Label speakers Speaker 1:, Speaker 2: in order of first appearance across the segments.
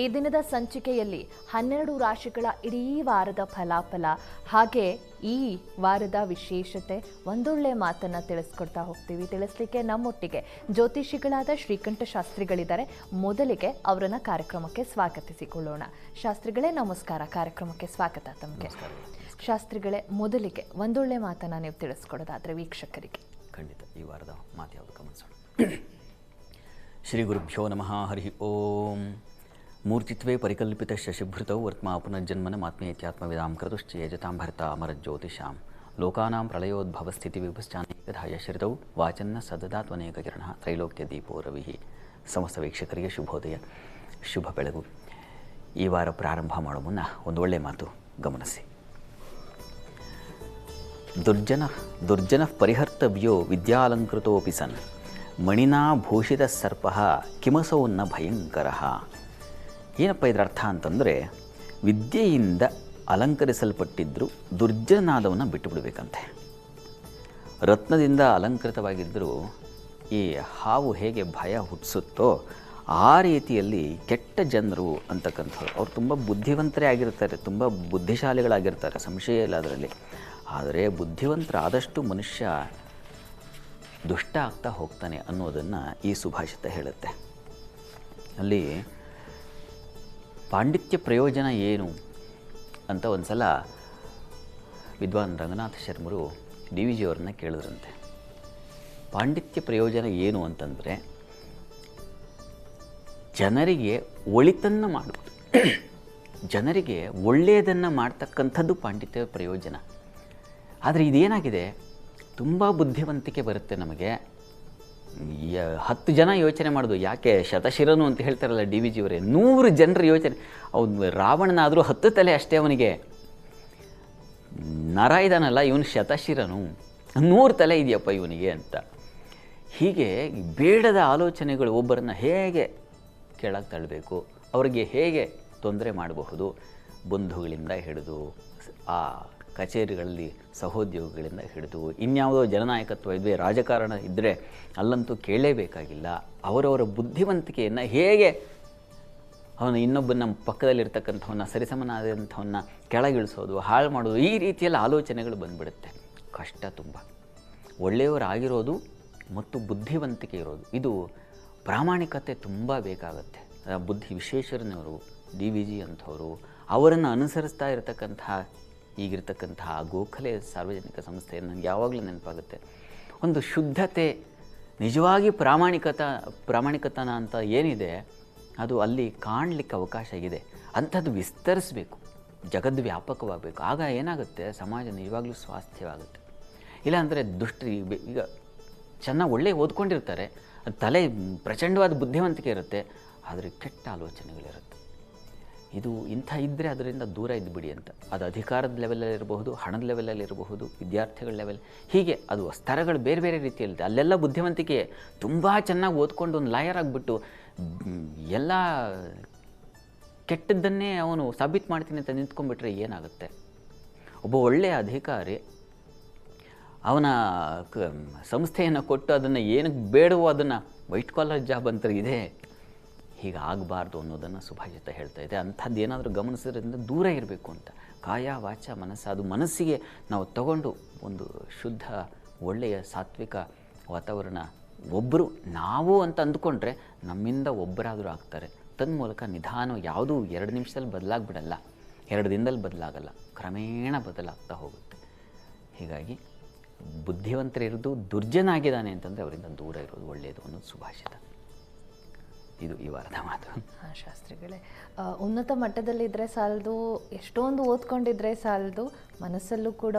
Speaker 1: ಈ ದಿನದ ಸಂಚಿಕೆಯಲ್ಲಿ 12 ರಾಶಿಗಳ ಇಡೀ ವಾರದ ಫಲಾಫಲ ಹಾಗೆ ಈ ವಾರದ ವಿಶೇಷತೆ ಒಂದೊಳ್ಳೆ ಮಾತನ್ನ ತಿಳಿಸ್ಕೊಡ್ತಾ ಹೋಗ್ತೀವಿ. ತಿಳಿಸ್ಲಿಕ್ಕೆ ನಮ್ಮೊಟ್ಟಿಗೆ ಜ್ಯೋತಿಷಿಗಳಾದ ಶ್ರೀಕಂಠ ಶಾಸ್ತ್ರಿಗಳಿದ್ದಾರೆ. ಮೊದಲಿಗೆ ಅವರನ್ನ ಕಾರ್ಯಕ್ರಮಕ್ಕೆ ಸ್ವಾಗತಿಸಿಕೊಳ್ಳೋಣ. ಶಾಸ್ತ್ರಿಗಳೇ ನಮಸ್ಕಾರ, ಕಾರ್ಯಕ್ರಮಕ್ಕೆ ಸ್ವಾಗತ ತಮಗೆ. ಶಾಸ್ತ್ರಿಗಳೇ, ಮೊದಲಿಗೆ ಒಂದೊಳ್ಳೆ ಮಾತನ್ನ ನೀವು ತಿಳಿಸ್ಕೊಡೋದಾದ್ರೆ ವೀಕ್ಷಕರಿಗೆ.
Speaker 2: ಖಂಡಿತ. ಈ ವಾರದ ಮಾತು ಯಾವುದು ಗಮನಿಸೋಣ. ಶ್ರೀ ಗುರುಭ್ಯೋ ನಮಃ. ಹರಿ ಓಂ. ಮೂರ್ತಿತ್ವೇ ಪರಿಕಲ್ಪಿತ ಶಶಿಭೃತೌ ವರ್ತ್ಮಾ ಪುನರ್ಜನ್ಮನ ಆತ್ಮೇತ್ಯಾತ್ಮವಿದಾಂ ಕೃತುಶ್ಚ ಯಜತಾಂ ಭರ್ತ ಅಮರಜ್ಯೋತಿಷಾಂ ಲೋಕಾನಾಂ ಪ್ರಳಯೋದ್ಭವ ಸ್ಥಿತಿ ವಿಭಶ್ಚಾನೇಕಧಾಯ ಶ್ರಿತೌ ವಾಚನ್ನ ಸದದಾತ್ವನೇಕ ಕಿರಣ ತ್ರೈಲೋಕ್ಯ ದೀಪೋ ರವಿಃ. ಸಮಸ್ತ ವೀಕ್ಷಕರಿಗೆ ಶುಭೋದಯ, ಶುಭ ಬೆಳಗು. ಈ ವಾರ ಪ್ರಾರಂಭ ಮಾಡೋ ಮುನ್ನ ಒಂದು ಒಳ್ಳೆಯ ಮಾತು ಗಮನಿಸಿ. ದುರ್ಜನ ಪರಿಹರ್ತವ್ಯೋ ವಿದ್ಯಾಲಂಕೃತೋಪಿ ಸನ್ ಮಣಿನಾ ಭೂಷಿತ ಸರ್ಪ ಕಿಮಸೌ ನ ಭಯಂಕರ. ಏನಪ್ಪ ಇದರ ಅರ್ಥ ಅಂತಂದರೆ, ವಿದ್ಯೆಯಿಂದ ಅಲಂಕರಿಸಲ್ಪಟ್ಟಿದ್ದರೂ ದುರ್ಜನಾದವನ್ನು ಬಿಟ್ಟು ಬಿಡಬೇಕಂತೆ. ರತ್ನದಿಂದ ಅಲಂಕೃತವಾಗಿದ್ದರೂ ಈ ಹಾವು ಹೇಗೆ ಭಯ ಹುಟ್ಟಿಸುತ್ತೋ ಆ ರೀತಿಯಲ್ಲಿ ಕೆಟ್ಟ ಜನರು ಅಂತಕ್ಕಂಥವ್ರು ಅವ್ರು ತುಂಬ ಬುದ್ಧಿವಂತರೇ ಆಗಿರ್ತಾರೆ, ತುಂಬ ಬುದ್ಧಿಶಾಲಿಗಳಾಗಿರ್ತಾರೆ, ಸಂಶಯ ಇಲ್ಲ ಅದರಲ್ಲಿ. ಆದರೆ ಬುದ್ಧಿವಂತರಾದಷ್ಟು ಮನುಷ್ಯ ದುಷ್ಟ ಆಗ್ತಾ ಹೋಗ್ತಾನೆ ಅನ್ನೋದನ್ನು ಈ ಸುಭಾಷಿತ ಹೇಳುತ್ತೆ. ಅಲ್ಲಿ ಪಾಂಡಿತ್ಯ ಪ್ರಯೋಜನ ಏನು ಅಂತ ಒಂದು ಸಲ ವಿದ್ವಾನ್ ರಂಗನಾಥ ಶರ್ಮರು ಡಿ ವಿ ಜಿಯವರನ್ನ ಕೇಳಿದ್ರಂತೆ. ಪಾಂಡಿತ್ಯ ಪ್ರಯೋಜನ ಏನು ಅಂತಂದರೆ, ಜನರಿಗೆ ಒಳಿತನ್ನು ಮಾಡುವುದು, ಜನರಿಗೆ ಒಳ್ಳೆಯದನ್ನು ಮಾಡ್ತಕ್ಕಂಥದ್ದು ಪಾಂಡಿತ್ಯ ಪ್ರಯೋಜನ. ಆದರೆ ಇದೇನಾಗಿದೆ, ತುಂಬ ಬುದ್ಧಿವಂತಿಕೆ ಬರುತ್ತೆ ನಮಗೆ. 10 ಜನ ಯೋಚನೆ ಮಾಡೋದು, ಯಾಕೆ ಶತಶಿರನು ಅಂತ ಹೇಳ್ತಾರಲ್ಲ ಡಿ ವಿ ಜಿಯವರೇ, 100 ಜನರ ಯೋಚನೆ. ಅವನು ರಾವಣನಾದರೂ 10 ತಲೆ ಅಷ್ಟೇ ಅವನಿಗೆ. ನರ ಇದಾನಲ್ಲ ಇವನು ಶತಶಿರನು, 100 ತಲೆ ಇದೆಯಪ್ಪ ಇವನಿಗೆ ಅಂತ. ಹೀಗೆ ಬೇಡದ ಆಲೋಚನೆಗಳು ಒಬ್ಬರನ್ನು ಹೇಗೆ ಕೆಳಗೆ ತಳ್ಳಬೇಕು, ಅವರಿಗೆ ಹೇಗೆ ತೊಂದರೆ ಮಾಡಬಹುದು, ಬಂಧುಗಳಿಂದ ಹಿಡಿದು ಆ ಕಚೇರಿಗಳಲ್ಲಿ ಸಹೋದ್ಯೋಗಿಗಳಿಂದ ಹಿಡಿದು ಇನ್ಯಾವುದೋ ಜನನಾಯಕತ್ವ ಇದ್ದರೆ, ರಾಜಕಾರಣ ಇದ್ದರೆ ಅಲ್ಲಂತೂ ಕೇಳಲೇಬೇಕಾಗಿಲ್ಲ. ಅವರವರ ಬುದ್ಧಿವಂತಿಕೆಯನ್ನು ಹೇಗೆ ಅವನು ಇನ್ನೊಬ್ಬನ ನಮ್ಮ ಪಕ್ಕದಲ್ಲಿರ್ತಕ್ಕಂಥವನ್ನ ಸರಿಸಮನಾದಂಥವನ್ನ ಕೆಳಗಿಳಿಸೋದು, ಹಾಳು ಮಾಡೋದು, ಈ ರೀತಿಯಲ್ಲಿ ಆಲೋಚನೆಗಳು ಬಂದುಬಿಡುತ್ತೆ. ಕಷ್ಟ ತುಂಬ. ಒಳ್ಳೆಯವರಾಗಿರೋದು ಮತ್ತು ಬುದ್ಧಿವಂತಿಕೆ ಇರೋದು, ಇದು ಪ್ರಾಮಾಣಿಕತೆ ತುಂಬ ಬೇಕಾಗುತ್ತೆ. ಬುದ್ಧಿ ವಿಶೇಷರನವರು ಡಿ ವಿ ಜಿ ಅಂಥವರು, ಅವರನ್ನು ಅನುಸರಿಸ್ತಾ ಇರತಕ್ಕಂತಹ ಈಗಿರ್ತಕ್ಕಂತಹ ಗೋಖಲೆ ಸಾರ್ವಜನಿಕ ಸಂಸ್ಥೆಯನ್ನು ನನಗೆ ಯಾವಾಗಲೂ ನೆನಪಾಗುತ್ತೆ. ಒಂದು ಶುದ್ಧತೆ, ನಿಜವಾಗಿ ಪ್ರಾಮಾಣಿಕತನ ಅಂತ ಏನಿದೆ ಅದು ಅಲ್ಲಿ ಕಾಣಲಿಕ್ಕೆ ಅವಕಾಶ ಇದೆ. ಅಂಥದ್ದು ವಿಸ್ತರಿಸಬೇಕು, ಜಗದ್ವ್ಯಾಪಕವಾಗಬೇಕು. ಆಗ ಏನಾಗುತ್ತೆ, ಸಮಾಜ ನಿಜವಾಗ್ಲೂ ಸ್ವಾಸ್ಥ್ಯವಾಗುತ್ತೆ. ಇಲ್ಲಾಂದರೆ ದುಷ್ಟರು ಈಗ ಚೆನ್ನಾಗಿ ಒಳ್ಳೆ ಓದ್ಕೊಂಡಿರ್ತಾರೆ, ತಲೆ ಪ್ರಚಂಡವಾದ ಬುದ್ಧಿವಂತಿಕೆ ಇರುತ್ತೆ, ಆದರೆ ಕೆಟ್ಟ ಆಲೋಚನೆಗಳಿರುತ್ತೆ. ಇದು ಇಂಥ ಇದ್ದರೆ ಅದರಿಂದ ದೂರ ಇದ್ದುಬಿಡಿ ಅಂತ. ಅದು ಅಧಿಕಾರದ ಲೆವೆಲಲ್ಲಿರಬಹುದು, ಹಣದ ಲೆವೆಲಲ್ಲಿರಬಹುದು, ವಿದ್ಯಾರ್ಥಿಗಳ ಲೆವೆಲ್, ಹೀಗೆ ಅದು ಸ್ತರಗಳು ಬೇರೆ ಬೇರೆ ರೀತಿಯಲ್ಲಿದೆ. ಅಲ್ಲೆಲ್ಲ ಬುದ್ಧಿವಂತಿಕೆ, ತುಂಬ ಚೆನ್ನಾಗಿ ಓದ್ಕೊಂಡು ಒಂದು ಲಾಯರ್ ಆಗಿಬಿಟ್ಟು ಎಲ್ಲ ಕೆಟ್ಟದ್ದನ್ನೇ ಅವನು ಸಾಬೀತು ಮಾಡ್ತೀನಿ ಅಂತ ನಿಂತ್ಕೊಂಡ್ಬಿಟ್ರೆ ಏನಾಗುತ್ತೆ? ಒಬ್ಬ ಒಳ್ಳೆಯ ಅಧಿಕಾರಿ ಅವನ ಸಂಸ್ಥೆಯನ್ನು ಕೊಟ್ಟು ಅದನ್ನು ಏನಕ್ಕೆ ಬೇಡವೋ ಅದನ್ನು ವೈಟ್ ಕಾಲರ್ ಜಾಬ್ ಅಂತ ಇದೆ, ಹೀಗೆ ಆಗಬಾರ್ದು ಅನ್ನೋದನ್ನು ಸುಭಾಷಿತ ಹೇಳ್ತಾ ಇದೆ. ಅಂಥದ್ದು ಏನಾದರೂ ಗಮನಿಸೋದ್ರಿಂದ ದೂರ ಇರಬೇಕು ಅಂತ. ಕಾಯ ವಾಚ ಮನಸ್ಸು, ಅದು ಮನಸ್ಸಿಗೆ ನಾವು ತಗೊಂಡು ಒಂದು ಶುದ್ಧ ಒಳ್ಳೆಯ ಸಾತ್ವಿಕ ವಾತಾವರಣ, ಒಬ್ಬರು ನಾವು ಅಂತ ಅಂದ್ಕೊಂಡ್ರೆ ನಮ್ಮಿಂದ ಒಬ್ಬರಾದರೂ ಆಗ್ತಾರೆ. ತನ್ಮೂಲಕ ನಿಧಾನ, ಯಾವುದೂ 2 ನಿಮಿಷದಲ್ಲಿ ಬದಲಾಗ್ಬಿಡಲ್ಲ, 2 ದಿನದಲ್ಲಿ ಬದಲಾಗಲ್ಲ, ಕ್ರಮೇಣ ಬದಲಾಗ್ತಾ ಹೋಗುತ್ತೆ. ಹೀಗಾಗಿ ಬುದ್ಧಿವಂತರಿರೋದು, ದುರ್ಜನ ಆಗಿದ್ದಾನೆ ಅಂತಂದರೆ ಅವರಿಂದ ದೂರ ಇರೋದು ಒಳ್ಳೆಯದು ಅನ್ನೋದು ಸುಭಾಷಿತ. ಇದು ಈ ವಾರದ ಮಾತು.
Speaker 1: ಶಾಸ್ತ್ರಿಗಳೇ, ಉನ್ನತ ಮಟ್ಟದಲ್ಲಿದ್ದರೆ ಸಾಲದು, ಎಷ್ಟೊಂದು ಓದ್ಕೊಂಡಿದ್ರೆ ಸಾಲದು, ಮನಸ್ಸಲ್ಲೂ ಕೂಡ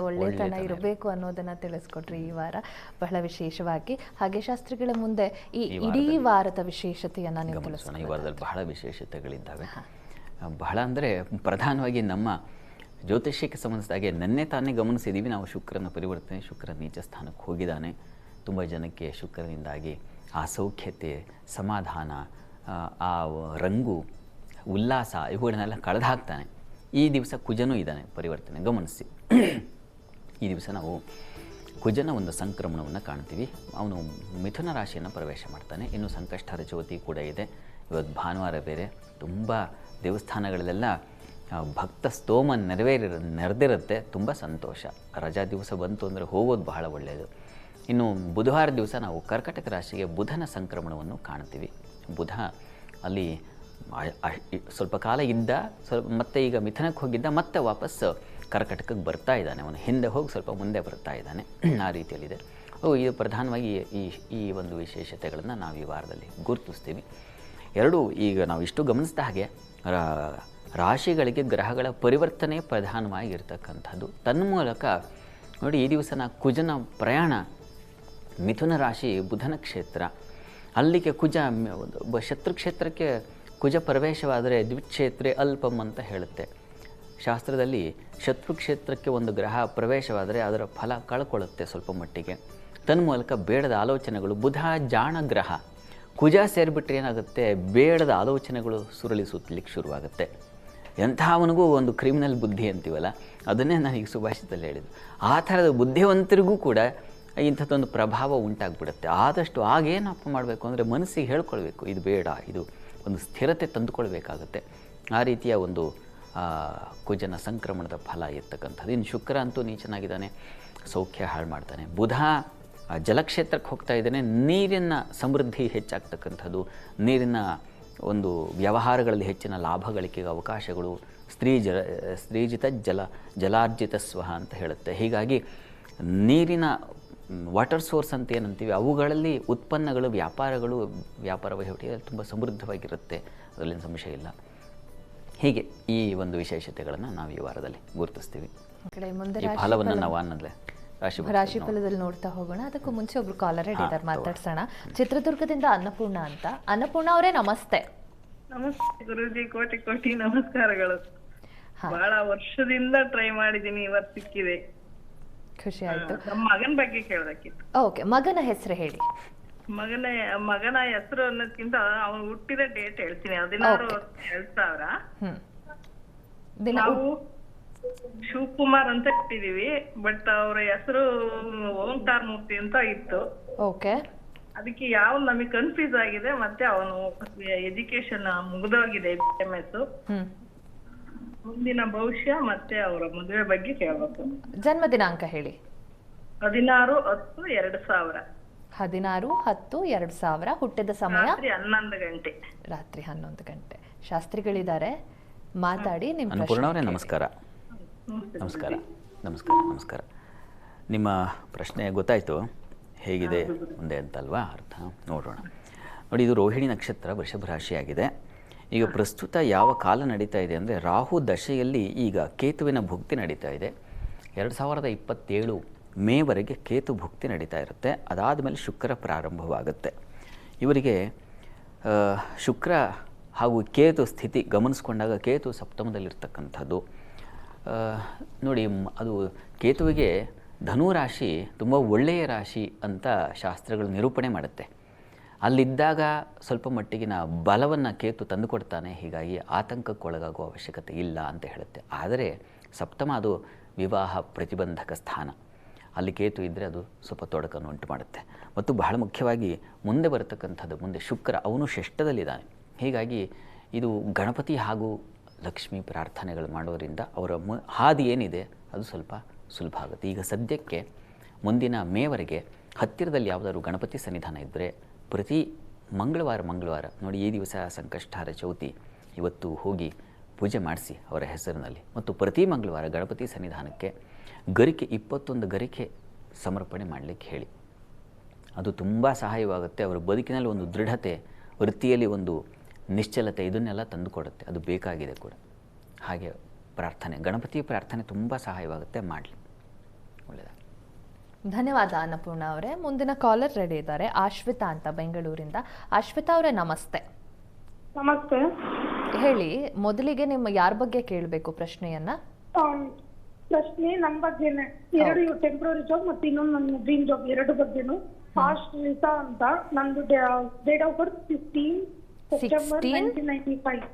Speaker 1: ಒಳ್ಳೆತನ ಇರಬೇಕು ಅನ್ನೋದನ್ನು ತಿಳಿಸ್ಕೊಟ್ರಿ ಈ ವಾರ ಬಹಳ ವಿಶೇಷವಾಗಿ. ಹಾಗೆ ಶಾಸ್ತ್ರಿಗಳ ಮುಂದೆ ಈ ಇಡೀ ವಾರದ ವಿಶೇಷತೆಯನ್ನು ನೀವು ತಿಳಿಸೋಣ.
Speaker 2: ಈ ವಾರದಲ್ಲಿ ಬಹಳ ವಿಶೇಷತೆಗಳಿದ್ದಾವೆ. ಬಹಳ ಅಂದರೆ ಪ್ರಧಾನವಾಗಿ ನಮ್ಮ ಜ್ಯೋತಿಷ್ಯಕ್ಕೆ ಸಂಬಂಧಿಸಿದಾಗೆ ನನ್ನೇ ತಾನೇ ಗಮನಿಸಿದ್ದೀವಿ ನಾವು. ಶುಕ್ರನ ಪರಿವರ್ತನೆ, ಶುಕ್ರ ನೀಚ ಸ್ಥಾನಕ್ಕೆ ಹೋಗಿದ್ದಾನೆ. ತುಂಬ ಜನಕ್ಕೆ ಶುಕ್ರನಿಂದಾಗಿ ಆ ಸೌಖ್ಯತೆ, ಸಮಾಧಾನ, ಆ ರಂಗು, ಉಲ್ಲಾಸ ಇವುಗಳನ್ನೆಲ್ಲ ಕಳೆದು ಹಾಕ್ತಾನೆ. ಈ ದಿವಸ ಕುಜನೂ ಇದ್ದಾನೆ ಪರಿವರ್ತನೆ, ಗಮನಿಸಿ. ಈ ದಿವಸ ನಾವು ಕುಜನ ಒಂದು ಸಂಕ್ರಮಣವನ್ನು ಕಾಣ್ತೀವಿ. ಅವನು ಮಿಥುನ ರಾಶಿಯನ್ನು ಪ್ರವೇಶ ಮಾಡ್ತಾನೆ. ಇನ್ನು ಸಂಕಷ್ಟಹರ ಜ್ಯೋತಿ ಕೂಡ ಇದೆ. ಇವತ್ತು ಭಾನುವಾರ ಬೇರೆ, ತುಂಬ ದೇವಸ್ಥಾನಗಳಲ್ಲೆಲ್ಲ ಭಕ್ತ ಸ್ತೋಮ ನೆರೆದಿರುತ್ತೆ. ತುಂಬ ಸಂತೋಷ. ರಜಾ ದಿವಸ ಬಂತು ಅಂದರೆ ಹೋಗೋದು ಬಹಳ ಒಳ್ಳೆಯದು. ಇನ್ನು ಬುಧವಾರ ದಿವಸ ನಾವು ಕರ್ಕಟಕ ರಾಶಿಗೆ ಬುಧನ ಸಂಕ್ರಮಣವನ್ನು ಕಾಣ್ತೀವಿ. ಬುಧ ಅಲ್ಲಿ ಸ್ವಲ್ಪ ಕಾಲ ಇದ್ದ, ಮತ್ತೆ ಈಗ ಮಿಥುನಕ್ಕೆ ಹೋಗಿದ್ದ, ಮತ್ತೆ ವಾಪಸ್ ಕರ್ಕಟಕಕ್ಕೆ ಬರ್ತಾ ಇದ್ದಾನೆ. ಅವನು ಹಿಂದೆ ಹೋಗಿ ಸ್ವಲ್ಪ ಮುಂದೆ ಬರ್ತಾ ಇದ್ದಾನೆ. ಆ ರೀತಿಯಲ್ಲಿದೆ. ಇದು ಪ್ರಧಾನವಾಗಿ ಈ ಒಂದು ವಿಶೇಷತೆಗಳನ್ನು ನಾವು ಈ ವಾರದಲ್ಲಿ ಗುರುತಿಸ್ತೀವಿ. ಎರಡೂ ಈಗ ನಾವು ಇಷ್ಟು ಗಮನಿಸಿದ ಹಾಗೆ ರಾಶಿಗಳಿಗೆ ಗ್ರಹಗಳ ಪರಿವರ್ತನೆ ಪ್ರಧಾನವಾಗಿ ಇರತಕ್ಕಂಥದ್ದು. ತನ್ಮೂಲಕ ನೋಡಿ, ಈ ದಿವಸ ಕುಜನ ಪ್ರಯಾಣ, ಮಿಥುನ ರಾಶಿ ಬುಧನ ಕ್ಷೇತ್ರ, ಅಲ್ಲಿಗೆ ಕುಜ ಶತ್ರು ಕ್ಷೇತ್ರಕ್ಕೆ ಕುಜ ಪ್ರವೇಶವಾದರೆ ದ್ವಿಕ್ಷೇತ್ರೇ ಅಲ್ಪಂ ಅಂತ ಹೇಳುತ್ತೆ. ಶಾಸ್ತ್ರದಲ್ಲಿ ಶತ್ರು ಕ್ಷೇತ್ರಕ್ಕೆ ಒಂದು ಗ್ರಹ ಪ್ರವೇಶವಾದರೆ ಅದರ ಫಲ ಕಳ್ಕೊಳ್ಳುತ್ತೆ ಸ್ವಲ್ಪ ಮಟ್ಟಿಗೆ. ತನ್ಮೂಲಕ ಬೇಡದ ಆಲೋಚನೆಗಳು, ಬುಧ ಜಾಣ ಗ್ರಹ, ಕುಜ ಸೇರಿಬಿಟ್ರೆ ಏನಾಗುತ್ತೆ, ಬೇಡದ ಆಲೋಚನೆಗಳು ಸುರಳಿಸುತ್ತಲಿಕ್ಕೆ ಶುರುವಾಗುತ್ತೆ. ಎಂಥವನಿಗೂ ಒಂದು ಕ್ರಿಮಿನಲ್ ಬುದ್ಧಿ ಅಂತೀವಲ್ಲ, ಅದನ್ನೇ ನನಗೆ ಸುಭಾಷಿತದಲ್ಲಿ ಹೇಳಿದ್ದು. ಆ ಥರದ ಬುದ್ಧಿವಂತರಿಗೂ ಕೂಡ ಇಂಥದ್ದೊಂದು ಪ್ರಭಾವ ಉಂಟಾಗ್ಬಿಡುತ್ತೆ. ಆದಷ್ಟು ಆಗೇನಪ್ಪ ಮಾಡಬೇಕು ಅಂದರೆ ಮನಸ್ಸಿಗೆ ಹೇಳ್ಕೊಳ್ಬೇಕು, ಇದು ಬೇಡ, ಇದು ಒಂದು ಸ್ಥಿರತೆ ತಂದುಕೊಳ್ಬೇಕಾಗತ್ತೆ. ಆ ರೀತಿಯ ಒಂದು ಕುಜನ ಸಂಕ್ರಮಣದ ಫಲ ಇರ್ತಕ್ಕಂಥದ್ದು. ಇನ್ನು ಶುಕ್ರ ಅಂತೂ ನೀಚನಾಗಿದ್ದಾನೆ, ಸೌಖ್ಯ ಹಾಳು ಮಾಡ್ತಾನೆ. ಬುಧ ಜಲಕ್ಷೇತ್ರಕ್ಕೆ ಹೋಗ್ತಾ ಇದ್ದಾನೆ, ನೀರಿನ ಸಮೃದ್ಧಿ ಹೆಚ್ಚಾಗ್ತಕ್ಕಂಥದ್ದು, ನೀರಿನ ಒಂದು ವ್ಯವಹಾರಗಳಲ್ಲಿ ಹೆಚ್ಚಿನ ಲಾಭ ಗಳಿಕೆಗೆ ಅವಕಾಶಗಳು, ಸ್ತ್ರೀಜಿತ ಜಲಾರ್ಜಿತ ಸ್ವಹ ಅಂತ ಹೇಳುತ್ತೆ. ಹೀಗಾಗಿ ನೀರಿನ ವಾಟರ್ ಸೋರ್ಸ್ ಅಂತ ಏನಂತೀವಿ, ಅವುಗಳಲ್ಲಿ ಉತ್ಪನ್ನಗಳು, ವ್ಯಾಪಾರ ವಹಿವಾಟಿಗೆ ತುಂಬ ಸಮೃದ್ಧವಾಗಿರುತ್ತೆ, ಅದರಲ್ಲಿನ ಸಂಶಯ ಇಲ್ಲ. ಹೀಗೆ ಈ ಒಂದು ವಿಶೇಷತೆಗಳನ್ನು ನಾವು ಈ ವಾರದಲ್ಲಿ ಗುರುತಿಸ್ತೀವಿ. ಈ ಫಲವನ್ನು ನಾವು ಅನ್ನೋದೇ
Speaker 1: ರಾಶಿ ಫಲದಲ್ಲಿ ನೋಡ್ತಾ ಹೋಗೋಣ. ಅದಕ್ಕೂ ಮುಂಚೆ ಒಬ್ರು ಕಾಲರ್ ಇದ್ದಾರೆ, ಮಾತಾಡ್ಸೋಣ. ಚಿತ್ರದುರ್ಗದಿಂದ ಅನ್ನಪೂರ್ಣ ಅಂತ. ಅನ್ನಪೂರ್ಣ ಅವರೇ ನಮಸ್ತೆ.
Speaker 3: ನಮಸ್ತೆ ಗುರುಜಿ, ಕೋಟಿ ಕೋಟಿ ನಮಸ್ಕಾರಗಳು. ಬಹಳ ವರ್ಷದಿಂದ ಟ್ರೈ ಮಾಡಿದೀನಿ, ಇವತ್ತು ಸಿಕ್ಕಿದೆ,
Speaker 1: ಖುಷಿ ಆಯ್ತು.
Speaker 3: ನಮ್ಮ ಮಗನ ಬಗ್ಗೆ ಕೇಳಬೇಕಿತ್ತು.
Speaker 1: ಓಕೆ, ಮಗನ ಹೆಸರು ಹೇಳಿ.
Speaker 3: ಮಗನ ಹೆಸರು ಅನ್ನೋದ್ಕಿಂತ ಅವನು ಹುಟ್ಟಿದ ಡೇಟ್ ಹೇಳ್ತೀನಿ. 16/2000. ನಾವು ಶಿವಕುಮಾರ್ ಅಂತ ಇಟ್ಟಿದೀವಿ, ಬಟ್ ಅವ್ರ ಹೆಸರು ಓಂಕಾರ ಮೂರ್ತಿ ಅಂತ ಇತ್ತು.
Speaker 1: ಓಕೆ,
Speaker 3: ಅದಕ್ಕೆ ಯಾವ ನಮಗೆ ಕನ್ಫ್ಯೂಸ್ ಆಗಿದೆ. ಮತ್ತೆ ಅವನು ಎಜುಕೇಶನ್ ಮುಗಿದೋಗಿದೆ, BMS. ಮುಂದಿನ ಭವಿಷ್ಯ ಮತ್ತೆ ಅವರ ಮದುವೆ ಬಗ್ಗೆ ಕೇಳಬೇಕು.
Speaker 1: ಜನ್ಮ ದಿನಾಂಕ ಹೇಳಿ.
Speaker 3: 16/10/2000.
Speaker 1: 16/10/2000. ಹುಟ್ಟಿದ ಸಮಯ
Speaker 3: ರಾತ್ರಿ 11 ಗಂಟೆ.
Speaker 1: ರಾತ್ರಿ 11 ಗಂಟೆ. ಶಾಸ್ತ್ರಿಗಳಿದ್ದಾರೆ, ಮಾತಾಡಿ. ನಿಮ್ಮ
Speaker 2: ಅನ್ನಪೂರ್ಣವರೇ ನಮಸ್ಕಾರ. ನಮಸ್ಕಾರ ನಮಸ್ಕಾರ ನಮಸ್ಕಾರ. ನಿಮ್ಮ ಪ್ರಶ್ನೆ ಗೊತ್ತಾಯಿತು, ಹೇಗಿದೆ ಮುಂದೆ ಅಂತಲ್ವಾ? ಅರ್ಥ ನೋಡೋಣ. ನೋಡಿ, ಇದು ರೋಹಿಣಿ ನಕ್ಷತ್ರ, ವೃಷಭ ರಾಶಿಯಾಗಿದೆ. ಈಗ ಪ್ರಸ್ತುತ ಯಾವ ಕಾಲ ನಡೀತಾ ಇದೆ ಅಂದರೆ, ರಾಹು ದಶೆಯಲ್ಲಿ ಈಗ ಕೇತುವಿನ ಭುಕ್ತಿ ನಡೀತಾ ಇದೆ. 2027 ಮೇವರೆಗೆ ಕೇತು ಭುಕ್ತಿ ನಡೀತಾ ಇರುತ್ತೆ. ಅದಾದಮೇಲೆ ಶುಕ್ರ ಪ್ರಾರಂಭವಾಗುತ್ತೆ. ಇವರಿಗೆ ಶುಕ್ರ ಹಾಗೂ ಕೇತು ಸ್ಥಿತಿ ಗಮನಿಸ್ಕೊಂಡಾಗ ಕೇತು ಸಪ್ತಮದಲ್ಲಿರ್ತಕ್ಕಂಥದ್ದು. ನೋಡಿ, ಅದು ಕೇತುವಿಗೆ ಧನು ರಾಶಿ ತುಂಬ ಒಳ್ಳೆಯ ರಾಶಿ ಅಂತ ಶಾಸ್ತ್ರಗಳು ನಿರೂಪಣೆ ಮಾಡುತ್ತೆ. ಅಲ್ಲಿದ್ದಾಗ ಸ್ವಲ್ಪ ಮಟ್ಟಿಗಿನ ಬಲವನ್ನು ಕೇತು ತಂದುಕೊಡ್ತಾನೆ. ಹೀಗಾಗಿ ಆತಂಕಕ್ಕೊಳಗಾಗುವ ಅವಶ್ಯಕತೆ ಇಲ್ಲ ಅಂತ ಹೇಳುತ್ತೆ. ಆದರೆ ಸಪ್ತಮ ಅದು ವಿವಾಹ ಪ್ರತಿಬಂಧಕ ಸ್ಥಾನ. ಅಲ್ಲಿ ಕೇತು ಇದ್ದರೆ ಅದು ಸ್ವಲ್ಪ ತೊಡಕನ್ನು ಉಂಟು ಮಾಡುತ್ತೆ. ಮತ್ತು ಬಹಳ ಮುಖ್ಯವಾಗಿ ಮುಂದೆ ಬರತಕ್ಕಂಥದ್ದು, ಮುಂದೆ ಶುಕ್ರ, ಅವನು ಷಷ್ಠದಲ್ಲಿದ್ದಾನೆ. ಹೀಗಾಗಿ ಇದು ಗಣಪತಿ ಹಾಗೂ ಲಕ್ಷ್ಮೀ ಪ್ರಾರ್ಥನೆಗಳು ಮಾಡೋದರಿಂದ ಅವರ ಹಾದಿ ಏನಿದೆ ಅದು ಸ್ವಲ್ಪ ಸುಲಭ ಆಗುತ್ತೆ. ಈಗ ಸದ್ಯಕ್ಕೆ ಮುಂದಿನ ಮೇವರೆಗೆ ಹತ್ತಿರದಲ್ಲಿ ಯಾವುದಾದ್ರು ಗಣಪತಿ ಸನ್ನಿಧಾನ ಇದ್ದರೆ ಪ್ರತಿ ಮಂಗಳವಾರ ನೋಡಿ, ಈ ದಿವಸ ಸಂಕಷ್ಟಾರ ಚೌತಿ, ಇವತ್ತು ಹೋಗಿ ಪೂಜೆ ಮಾಡಿಸಿ ಅವರ ಹೆಸರಿನಲ್ಲಿ. ಮತ್ತು ಪ್ರತಿ ಮಂಗಳವಾರ ಗಣಪತಿ ಸನ್ನಿಧಾನಕ್ಕೆ ಗರಿಕೆ 21 ಗರಿಕೆ ಸಮರ್ಪಣೆ ಮಾಡಲಿಕ್ಕೆ ಹೇಳಿ. ಅದು ತುಂಬ ಸಹಾಯವಾಗುತ್ತೆ. ಅವರ ಬದುಕಿನಲ್ಲಿ ಒಂದು ದೃಢತೆ, ವೃತ್ತಿಯಲ್ಲಿ ಒಂದು ನಿಶ್ಚಲತೆ, ಇದನ್ನೆಲ್ಲ ತಂದುಕೊಡುತ್ತೆ. ಅದು ಬೇಕಾಗಿದೆ ಕೂಡ. ಹಾಗೆ ಪ್ರಾರ್ಥನೆ, ಗಣಪತಿ ಪ್ರಾರ್ಥನೆ ತುಂಬ ಸಹಾಯವಾಗುತ್ತೆ, ಮಾಡಲಿ, ಒಳ್ಳೆಯದಾಗಿ.
Speaker 1: ಧನ್ಯವಾದ ಅನ್ನಪೂರ್ಣ ಅವರೇ. ಮುಂದಿನ ಕಾಲರ್ ರೆಡಿ ಇದ್ದಾರೆ, ಆಶ್ವಿತಾ ಅಂತ ಬೆಂಗಳೂರಿಂದ. ಆಶ್ವಿತಾ ಅವರೇ ನಮಸ್ತೆ.
Speaker 4: ನಮಸ್ತೆ.
Speaker 1: ಹೇಳಿ, ಮೊದಲಿಗೆ ನಿಮ್ಮ ಯಾರ ಬಗ್ಗೆ ಕೇಳಬೇಕು ಪ್ರಶ್ನೆಯನ್ನ?
Speaker 4: ಪ್ರಶ್ನೆ ನನ್ನ ಬಗ್ಗೆನೆ. 2 ಟೆಂಪ್ರರಿ ಜಾಬ್ ಮತ್ತು ಇನ್ನೊಂದು ನನ್ನ ಡ್ರೀಮ್ ಜಾಬ್, 2 ಬಗ್ಗೆನು. ಆಶ್ವಿತಾ ಅಂತ. ನಂದು ಡೇಟ್ ಆಫ್ ಬರ್ತ್ 15 ಸೆಪ್ಟೆಂಬರ್ 1995.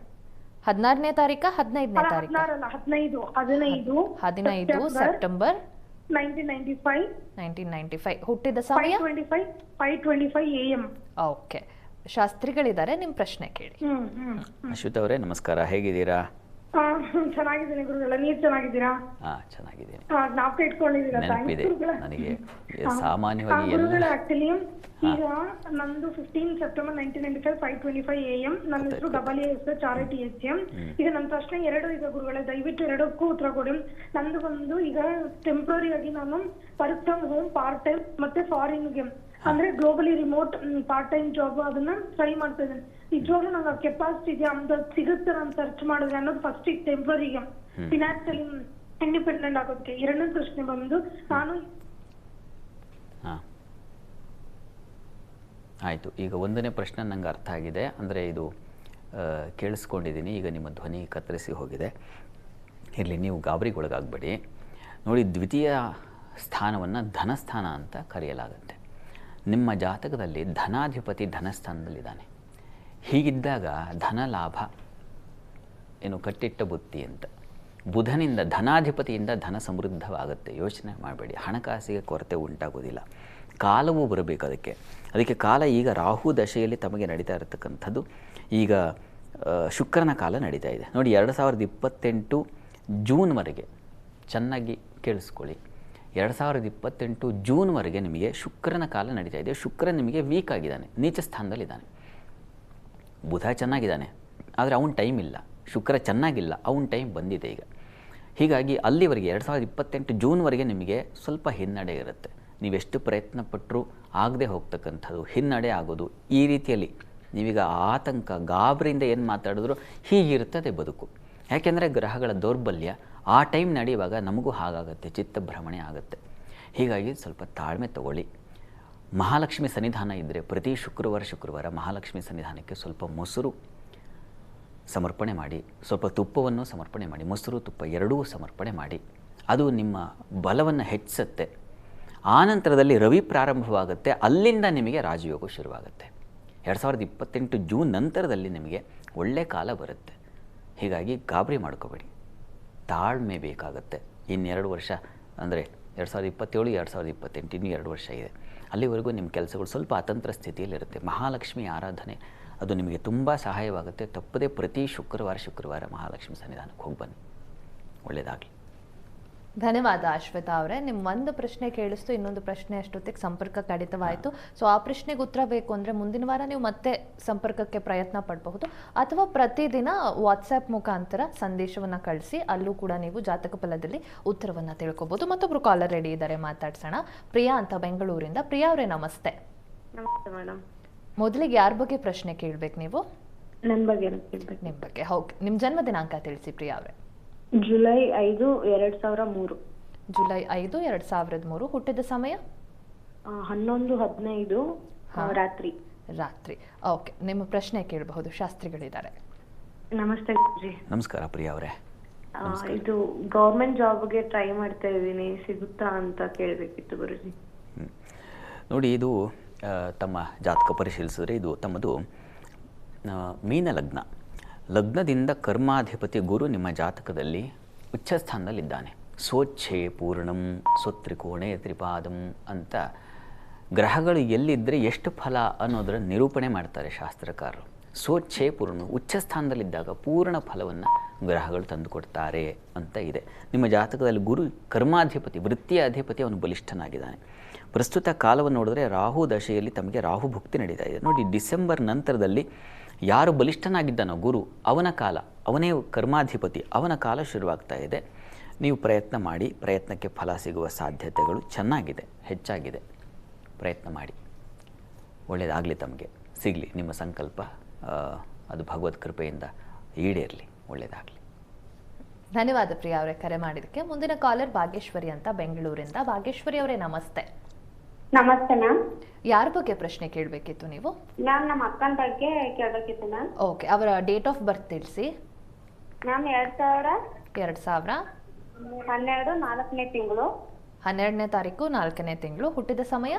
Speaker 1: 16ನೇ ತಾರೀಕ 15ನೇ ತಾರೀಕ? 15 ಸೆಪ್ಟೆಂಬರ್
Speaker 4: 1995.
Speaker 1: ಹುಟ್ಟಿದ ಸಮಯ
Speaker 4: 5:25 AM.
Speaker 1: ಓಕೆ, ಶಾಸ್ತ್ರಿಗಳಿದ್ದಾರೆ, ನಿಮ್ಮ ಪ್ರಶ್ನೆ ಕೇಳಿ.
Speaker 2: ಅಶ್ವಿತ್ ಅವರೇ ನಮಸ್ಕಾರ, ಹೇಗಿದ್ದೀರಾ?
Speaker 4: ಚೆನ್ನಾಗಿದ್ದೀನಿ ಗುರುಗಳ, ನೀವ್ ಚೆನ್ನಾಗಿದ್ದೀರಾ?
Speaker 2: ಚೆನ್ನಾಗಿದ್ದೀನಿ.
Speaker 4: ಜ್ಞಾಪಕ ಇಟ್ಕೊಂಡಿದ್ದೀರಾ?
Speaker 2: ನೆನಪಿದೆ ನನಗೆ. ಸಾಮಾನ್ಯವಾಗಿ
Speaker 4: ಗುರುಗಳ ಆಕ್ಚುಲಿ ಈಗ ನಂದು 15 ಸೆಪ್ಟೆಂಬರ್ 1995 5:25 AM. ನನ್ನ ಹೆಸರು AASHRITHM. ಈಗ ನನ್ನ ಪ್ರಶ್ನೆ 2 ಈಗ ಗುರುಗಳೇ, ದಯವಿಟ್ಟು 2ಕ್ಕೂ ಉತ್ತರ ಕೊಡಿ. ನಂದು ಒಂದು ಈಗ ಟೆಂಪ್ರರಿ ಆಗಿ ನಾನು work from home part time ಮತ್ತೆ ಫಾರಿನ್ಗೆ ಅಂದ್ರೆ globally remote part time job ಅದನ್ನ ಟ್ರೈ ಮಾಡ್ತಾ ಇದ್ದೇನೆ. ನಿಜವಾಗ್ಲೂ ನಂಗೆ ಕೆಪಾಸಿಟಿ ಇದೆಯಾ ಅಂತ ಸಿಗುತ್ತೆ ನಾನು ಸರ್ಚ್ ಮಾಡಿದ್ರೆ ಅನ್ನೋದು ಫಸ್ಟ್ ಈಗ ಟೆಂಪ್ರರಿಗೆ ಫಿನಾನ್ಷಿಯಲಿ ಇಂಡಿಪೆಂಡೆಂಟ್ ಆಗೋದಕ್ಕೆ. ಎರಡನೇ ಪ್ರಶ್ನೆ ಬಂದು ನಾನು
Speaker 2: ಆಯಿತು. ಈಗ ಒಂದನೇ ಪ್ರಶ್ನೆ ನಂಗೆ ಅರ್ಥ ಆಗಿದೆ, ಅಂದರೆ ಇದು ಕೇಳಿಸ್ಕೊಂಡಿದ್ದೀನಿ. ಈಗ ನಿಮ್ಮ ಧ್ವನಿ ಕತ್ತರಿಸಿ ಹೋಗಿದೆ. ಇರಲಿ, ನೀವು ಗಾಬರಿಗೊಳಗಾಗಬೇಡಿ. ನೋಡಿ, ದ್ವಿತೀಯ ಸ್ಥಾನವನ್ನು ಧನಸ್ಥಾನ ಅಂತ ಕರೆಯಲಾಗುತ್ತೆ. ನಿಮ್ಮ ಜಾತಕದಲ್ಲಿ ಧನಾಧಿಪತಿ ಧನಸ್ಥಾನದಲ್ಲಿದ್ದಾನೆ. ಹೀಗಿದ್ದಾಗ ಧನ ಲಾಭ ಏನು ಕಟ್ಟಿಟ್ಟ ಬುತ್ತಿ ಅಂತ. ಬುಧನಿಂದ ಧನಾಧಿಪತಿಯಿಂದ ಧನ ಸಮೃದ್ಧವಾಗುತ್ತೆ, ಯೋಚನೆ ಮಾಡಬೇಡಿ. ಹಣಕಾಸಿಗೆ ಕೊರತೆ ಉಂಟಾಗೋದಿಲ್ಲ. ಕಾಲವೂ ಬರಬೇಕು ಅದಕ್ಕೆ ಕಾಲ ಈಗ ರಾಹು ದಶೆಯಲ್ಲಿ ತಮಗೆ ನಡೀತಾ ಇರತಕ್ಕಂಥದ್ದು. ಈಗ ಶುಕ್ರನ ಕಾಲ ನಡೀತಾ ಇದೆ ನೋಡಿ. 2028 ಜೂನ್ವರೆಗೆ ಚೆನ್ನಾಗಿ ಕೇಳಿಸ್ಕೊಳ್ಳಿ. 2028 ಜೂನ್ವರೆಗೆ ನಿಮಗೆ ಶುಕ್ರನ ಕಾಲ ನಡೀತಾ ಇದೆ. ಶುಕ್ರ ನಿಮಗೆ ವೀಕ್ ಆಗಿದ್ದಾನೆ, ನೀಚ ಸ್ಥಾನದಲ್ಲಿದ್ದಾನೆ. ಬುಧ ಚೆನ್ನಾಗಿದ್ದಾನೆ, ಆದರೆ ಅವನ ಟೈಮ್ ಇಲ್ಲ. ಶುಕ್ರ ಚೆನ್ನಾಗಿಲ್ಲ, ಅವನ ಟೈಮ್ ಬಂದಿದೆ ಈಗ. ಹೀಗಾಗಿ ಅಲ್ಲಿವರೆಗೆ 2028 ಜೂನ್ವರೆಗೆ ನಿಮಗೆ ಸ್ವಲ್ಪ ಹಿನ್ನಡೆ ಇರುತ್ತೆ. ನೀವೆಷ್ಟು ಪ್ರಯತ್ನ ಪಟ್ಟರೂ ಆಗದೆ ಹೋಗ್ತಕ್ಕಂಥದ್ದು, ಹಿನ್ನಡೆ ಆಗೋದು, ಈ ರೀತಿಯಲ್ಲಿ ನೀವೀಗ ಆತಂಕ ಗಾಬರಿಯಿಂದ ಏನು ಮಾತಾಡಿದ್ರು ಹೀಗಿರ್ತದೆ ಬದುಕು. ಯಾಕೆಂದರೆ ಗ್ರಹಗಳ ದೌರ್ಬಲ್ಯ ಆ ಟೈಮ್ ನಡೆಯುವಾಗ ನಮಗೂ ಹಾಗಾಗತ್ತೆ, ಚಿತ್ತಭ್ರಮಣೆ ಆಗುತ್ತೆ. ಹೀಗಾಗಿ ಸ್ವಲ್ಪ ತಾಳ್ಮೆ ತಗೊಳ್ಳಿ. ಮಹಾಲಕ್ಷ್ಮಿ ಸನ್ನಿಧಾನ ಇದ್ದರೆ ಪ್ರತಿ ಶುಕ್ರವಾರ ಮಹಾಲಕ್ಷ್ಮಿ ಸನ್ನಿಧಾನಕ್ಕೆ ಸ್ವಲ್ಪ ಮೊಸರು ಸಮರ್ಪಣೆ ಮಾಡಿ, ಸ್ವಲ್ಪ ತುಪ್ಪವನ್ನು ಸಮರ್ಪಣೆ ಮಾಡಿ, ಮೊಸರು ತುಪ್ಪ ಎರಡೂ ಸಮರ್ಪಣೆ ಮಾಡಿ. ಅದು ನಿಮ್ಮ ಬಲವನ್ನು ಹೆಚ್ಚಿಸುತ್ತೆ. ಆನಂತರದಲ್ಲಿ ರವಿ ಪ್ರಾರಂಭವಾಗುತ್ತೆ, ಅಲ್ಲಿಂದ ನಿಮಗೆ ರಾಜಯೋಗ ಶುರುವಾಗುತ್ತೆ. 2028 ಜೂನ್ ನಂತರದಲ್ಲಿ ನಿಮಗೆ ಒಳ್ಳೆಯ ಕಾಲ ಬರುತ್ತೆ. ಹೀಗಾಗಿ ಗಾಬರಿ ಮಾಡ್ಕೋಬೇಡಿ, ತಾಳ್ಮೆ ಬೇಕಾಗುತ್ತೆ. ಇನ್ನೆರಡು ವರ್ಷ ಅಂದರೆ 2027 2028 ಇನ್ನೂ 2 ವರ್ಷ ಇದೆ. ಅಲ್ಲಿವರೆಗೂ ನಿಮ್ಮ ಕೆಲಸಗಳು ಸ್ವಲ್ಪ ಅತಂತ್ರ ಸ್ಥಿತಿಯಲ್ಲಿರುತ್ತೆ. ಮಹಾಲಕ್ಷ್ಮಿ ಆರಾಧನೆ ಅದು ನಿಮಗೆ ತುಂಬ ಸಹಾಯವಾಗುತ್ತೆ. ತಪ್ಪದೇ ಪ್ರತಿ ಶುಕ್ರವಾರ ಮಹಾಲಕ್ಷ್ಮಿ ಸನ್ನಿಧಾನಕ್ಕೆ ಹೋಗಿ ಬನ್ನಿ. ಒಳ್ಳೆಯದಾಗಲಿ.
Speaker 1: ಧನ್ಯವಾದ ಅಶ್ವಿತಾ ಅವರೇ. ನಿಮ್ಮ ಒಂದು ಪ್ರಶ್ನೆ ಕೇಳಿಸ್ತು, ಇನ್ನೊಂದು ಪ್ರಶ್ನೆ ಅಷ್ಟೊತ್ತಿಗೆ ಸಂಪರ್ಕ ಕಡಿತವಾಯಿತು. ಸೊ ಆ ಪ್ರಶ್ನೆಗೆ ಉತ್ತರ ಬೇಕು ಅಂದರೆ ಮುಂದಿನ ವಾರ ನೀವು ಮತ್ತೆ ಸಂಪರ್ಕಕ್ಕೆ ಪ್ರಯತ್ನ ಪಡಬಹುದು, ಅಥವಾ ಪ್ರತಿದಿನ ವಾಟ್ಸ್ಆ್ಯಪ್ ಮುಖಾಂತರ ಸಂದೇಶವನ್ನು ಕಳಿಸಿ, ಅಲ್ಲೂ ಕೂಡ ನೀವು ಜಾತಕ ಫಲದಲ್ಲಿ ಉತ್ತರವನ್ನು ತಿಳ್ಕೊಬೋದು. ಮತ್ತೊಬ್ಬರು ಕಾಲರ್ ರೆಡಿ ಇದ್ದಾರೆ, ಮಾತಾಡ್ಸೋಣ. ಪ್ರಿಯಾ ಅಂತ ಬೆಂಗಳೂರಿಂದ. ಪ್ರಿಯಾ ಅವರೇ ನಮಸ್ತೆ.
Speaker 5: ನಮಸ್ತೆ ಮೇಡಮ್.
Speaker 1: ಮೊದಲಿಗೆ ಯಾರ ಬಗ್ಗೆ ಪ್ರಶ್ನೆ ಕೇಳಬೇಕು ನೀವು?
Speaker 5: ನನ್ನ ಬಗ್ಗೆ ಕೇಳಬೇಕು.
Speaker 1: ನಿಮ್ಮ ಬಗ್ಗೆ. ಓಕೆ, ನಿಮ್ಮ ಜನ್ಮ ದಿನಾಂಕ ತಿಳಿಸಿ ಪ್ರಿಯಾ ಅವರೇ.
Speaker 5: ಜುಲೈ 5 2003.
Speaker 1: ಜುಲೈ 5 2003. ಹುಟ್ಟಿದ ಸಮಯ
Speaker 5: 11:15 ರಾತ್ರಿ.
Speaker 1: ಓಕೆ, ನಿಮ್ಮ ಪ್ರಶ್ನೆ ಕೇಳಬಹುದು, ಶಾಸ್ತ್ರಿಗಳಿದ್ದಾರೆ.
Speaker 5: ನಮಸ್ತೆ ಗುರುಜಿ.
Speaker 2: ನಮಸ್ಕಾರ ಪ್ರಿಯಾ ಅವರೇ.
Speaker 5: ಇದು ಗೌರ್ಮೆಂಟ್ ಜಾಬ್ಗೆ ಟ್ರೈ ಮಾಡ್ತಾ ಇದ್ದೀನಿ, ಸಿಗುತ್ತಾ ಅಂತ ಕೇಳಬೇಕಿತ್ತು ಗುರುಜಿ.
Speaker 2: ನೋಡಿ, ಇದು ತಮ್ಮ ಜಾತಕ ಪರಿಶೀಲಿಸಿದ್ರೆ ಇದು ತಮ್ಮದು ಮೀನ ಲಗ್ನ. ಲಗ್ನದಿಂದ ಕರ್ಮಾಧಿಪತಿ ಗುರು ನಿಮ್ಮ ಜಾತಕದಲ್ಲಿ ಉಚ್ಚಸ್ಥಾನದಲ್ಲಿದ್ದಾನೆ. ಸ್ವಚ್ಛೆ ಪೂರ್ಣಂ ಸ್ವತ್ರಿಕೋಣೆ ತ್ರಿಪಾದಂ ಅಂತ ಗ್ರಹಗಳು ಎಲ್ಲಿದ್ದರೆ ಎಷ್ಟು ಫಲ ಅನ್ನೋದರ ನಿರೂಪಣೆ ಮಾಡ್ತಾರೆ ಶಾಸ್ತ್ರಕಾರರು. ಸ್ವಚ್ಛೆ ಪೂರ್ಣ, ಉಚ್ಚಸ್ಥಾನದಲ್ಲಿದ್ದಾಗ ಪೂರ್ಣ ಫಲವನ್ನು ಗ್ರಹಗಳು ತಂದುಕೊಡ್ತಾರೆ ಅಂತ ಇದೆ. ನಿಮ್ಮ ಜಾತಕದಲ್ಲಿ ಗುರು ಕರ್ಮಾಧಿಪತಿ, ವೃತ್ತಿಯ ಅಧಿಪತಿ, ಅವನು ಬಲಿಷ್ಠನಾಗಿದ್ದಾನೆ. ಪ್ರಸ್ತುತ ಕಾಲವನ್ನು ನೋಡಿದ್ರೆ ರಾಹು ದಶೆಯಲ್ಲಿ ತಮಗೆ ರಾಹು ಭುಕ್ತಿ ನಡೀತಾ ಇದೆ ನೋಡಿ. ಡಿಸೆಂಬರ್ ನಂತರದಲ್ಲಿ ಯಾರು ಬಲಿಷ್ಠನಾಗಿದ್ದಾನೋ ಗುರು, ಅವನ ಕಾಲ, ಅವನೇ ಕರ್ಮಾಧಿಪತಿ, ಅವನ ಕಾಲ ಶುರುವಾಗ್ತಾ ಇದೆ. ನೀವು ಪ್ರಯತ್ನ ಮಾಡಿ, ಪ್ರಯತ್ನಕ್ಕೆ ಫಲ ಸಿಗುವ ಸಾಧ್ಯತೆಗಳು ಚೆನ್ನಾಗಿದೆ, ಹೆಚ್ಚಾಗಿದೆ. ಪ್ರಯತ್ನ ಮಾಡಿ, ಒಳ್ಳೆಯದಾಗಲಿ, ತಮಗೆ ಸಿಗಲಿ. ನಿಮ್ಮ ಸಂಕಲ್ಪ ಅದು ಭಗವದ್ ಕೃಪೆಯಿಂದ ಈಡೇರಲಿ, ಒಳ್ಳೆಯದಾಗಲಿ.
Speaker 1: ಧನ್ಯವಾದ ಪ್ರಿಯಾ ಅವರೇ ಕರೆ ಮಾಡಿದ್ದಕ್ಕೆ. ಮುಂದಿನ ಕಾಲರ್ ಭಾಗ್ಯೇಶ್ವರಿ ಅಂತ ಬೆಂಗಳೂರಿಂದ. ಭಾಗ್ಯೇಶ್ವರಿ ಅವರೇ ನಮಸ್ತೆ.
Speaker 6: ನಮಸ್ತೆ ಮ್ಯಾಮ್.
Speaker 1: ಯಾರ ಬಗ್ಗೆ ಪ್ರಶ್ನೆ ಕೇಳಬೇಕಿತ್ತು ನೀವು?
Speaker 6: ಮ್ಯಾಮ್, ನಮ್ಮ ಅಕ್ಕನ ಬಗ್ಗೆ ಕೇಳಬೇಕಿತ್ತು ಮ್ಯಾಮ್.
Speaker 1: ಓಕೆ, ಅವರ ಡೇಟ್ ಆಫ್ ಬರ್ತ್ ತಿಳಿಸಿ.
Speaker 6: ಮ್ಯಾಮ್ 2000
Speaker 1: 12
Speaker 6: 4ನೇ ತಿಂಗಳು
Speaker 1: 12ನೇ ತಾರೀಕು 4ನೇ ತಿಂಗಳು. ಹುಟ್ಟಿದ ಸಮಯ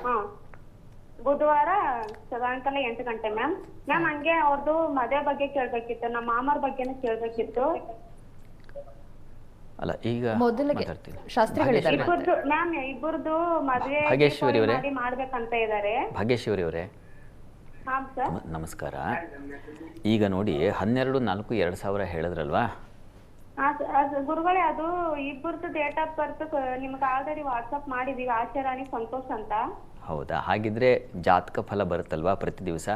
Speaker 6: ಬುಧವಾರ ಸಾಯಂಕಾಲ 8 ಗಂಟೆ ಮ್ಯಾಮ್. ಮ್ಯಾಮ್, ಹಂಗೆ ಅವ್ರದ್ದು ಮದುವೆ ಬಗ್ಗೆ ಕೇಳಬೇಕಿತ್ತು, ನಮ್ಮ ಮಾಮರ ಬಗ್ಗೆನೂ ಕೇಳಬೇಕಿತ್ತು.
Speaker 2: ಅಲ್ಲ, ಈಗ
Speaker 1: ಮೊದಲಿಗೆ ಶಾಸ್ತ್ರಿಗಳಿದ್ದಾರೆ.
Speaker 6: ಮ್ಯಾಮ್, ಇಬ್ಬರದು ಮದುವೆ
Speaker 2: ಭಾಗ್ಯೇಶ್ವರಿ ಅವರೇ
Speaker 6: ಮಾಡ್ಬೇಕಂತ ಇದ್ದಾರೆ.
Speaker 2: ಭಾಗ್ಯೇಶ್ವರಿ ಅವರೇ,
Speaker 6: ಹಾ ಸರ್.
Speaker 2: ನಮಸ್ಕಾರ. ಈಗ ನೋಡಿ 12/4/2000 ಹೇಳಿದ್ರಲ್ವಾ?
Speaker 6: ಹಾ ಸರ್, ಗುರುಗಳೇ ಅದು ಇಬ್ಬರದ್ದು ಡೇಟ್ ಆಫ್ ಬರ್ತ್ ನಿಮ್ಗೆ ಆಲ್ರೆಡಿ ವಾಟ್ಸಪ್ ಮಾಡಿದೀವಿ, ಆಶಾರಾಣಿ ಸಂತೋಷ್ ಅಂತ.
Speaker 2: ಹೌದಾ? ಹಾಗಿದ್ರೆ ಜಾತಕ ಫಲ ಬರುತ್ತಲ್ವಾ ಪ್ರತಿ ದಿವಸ,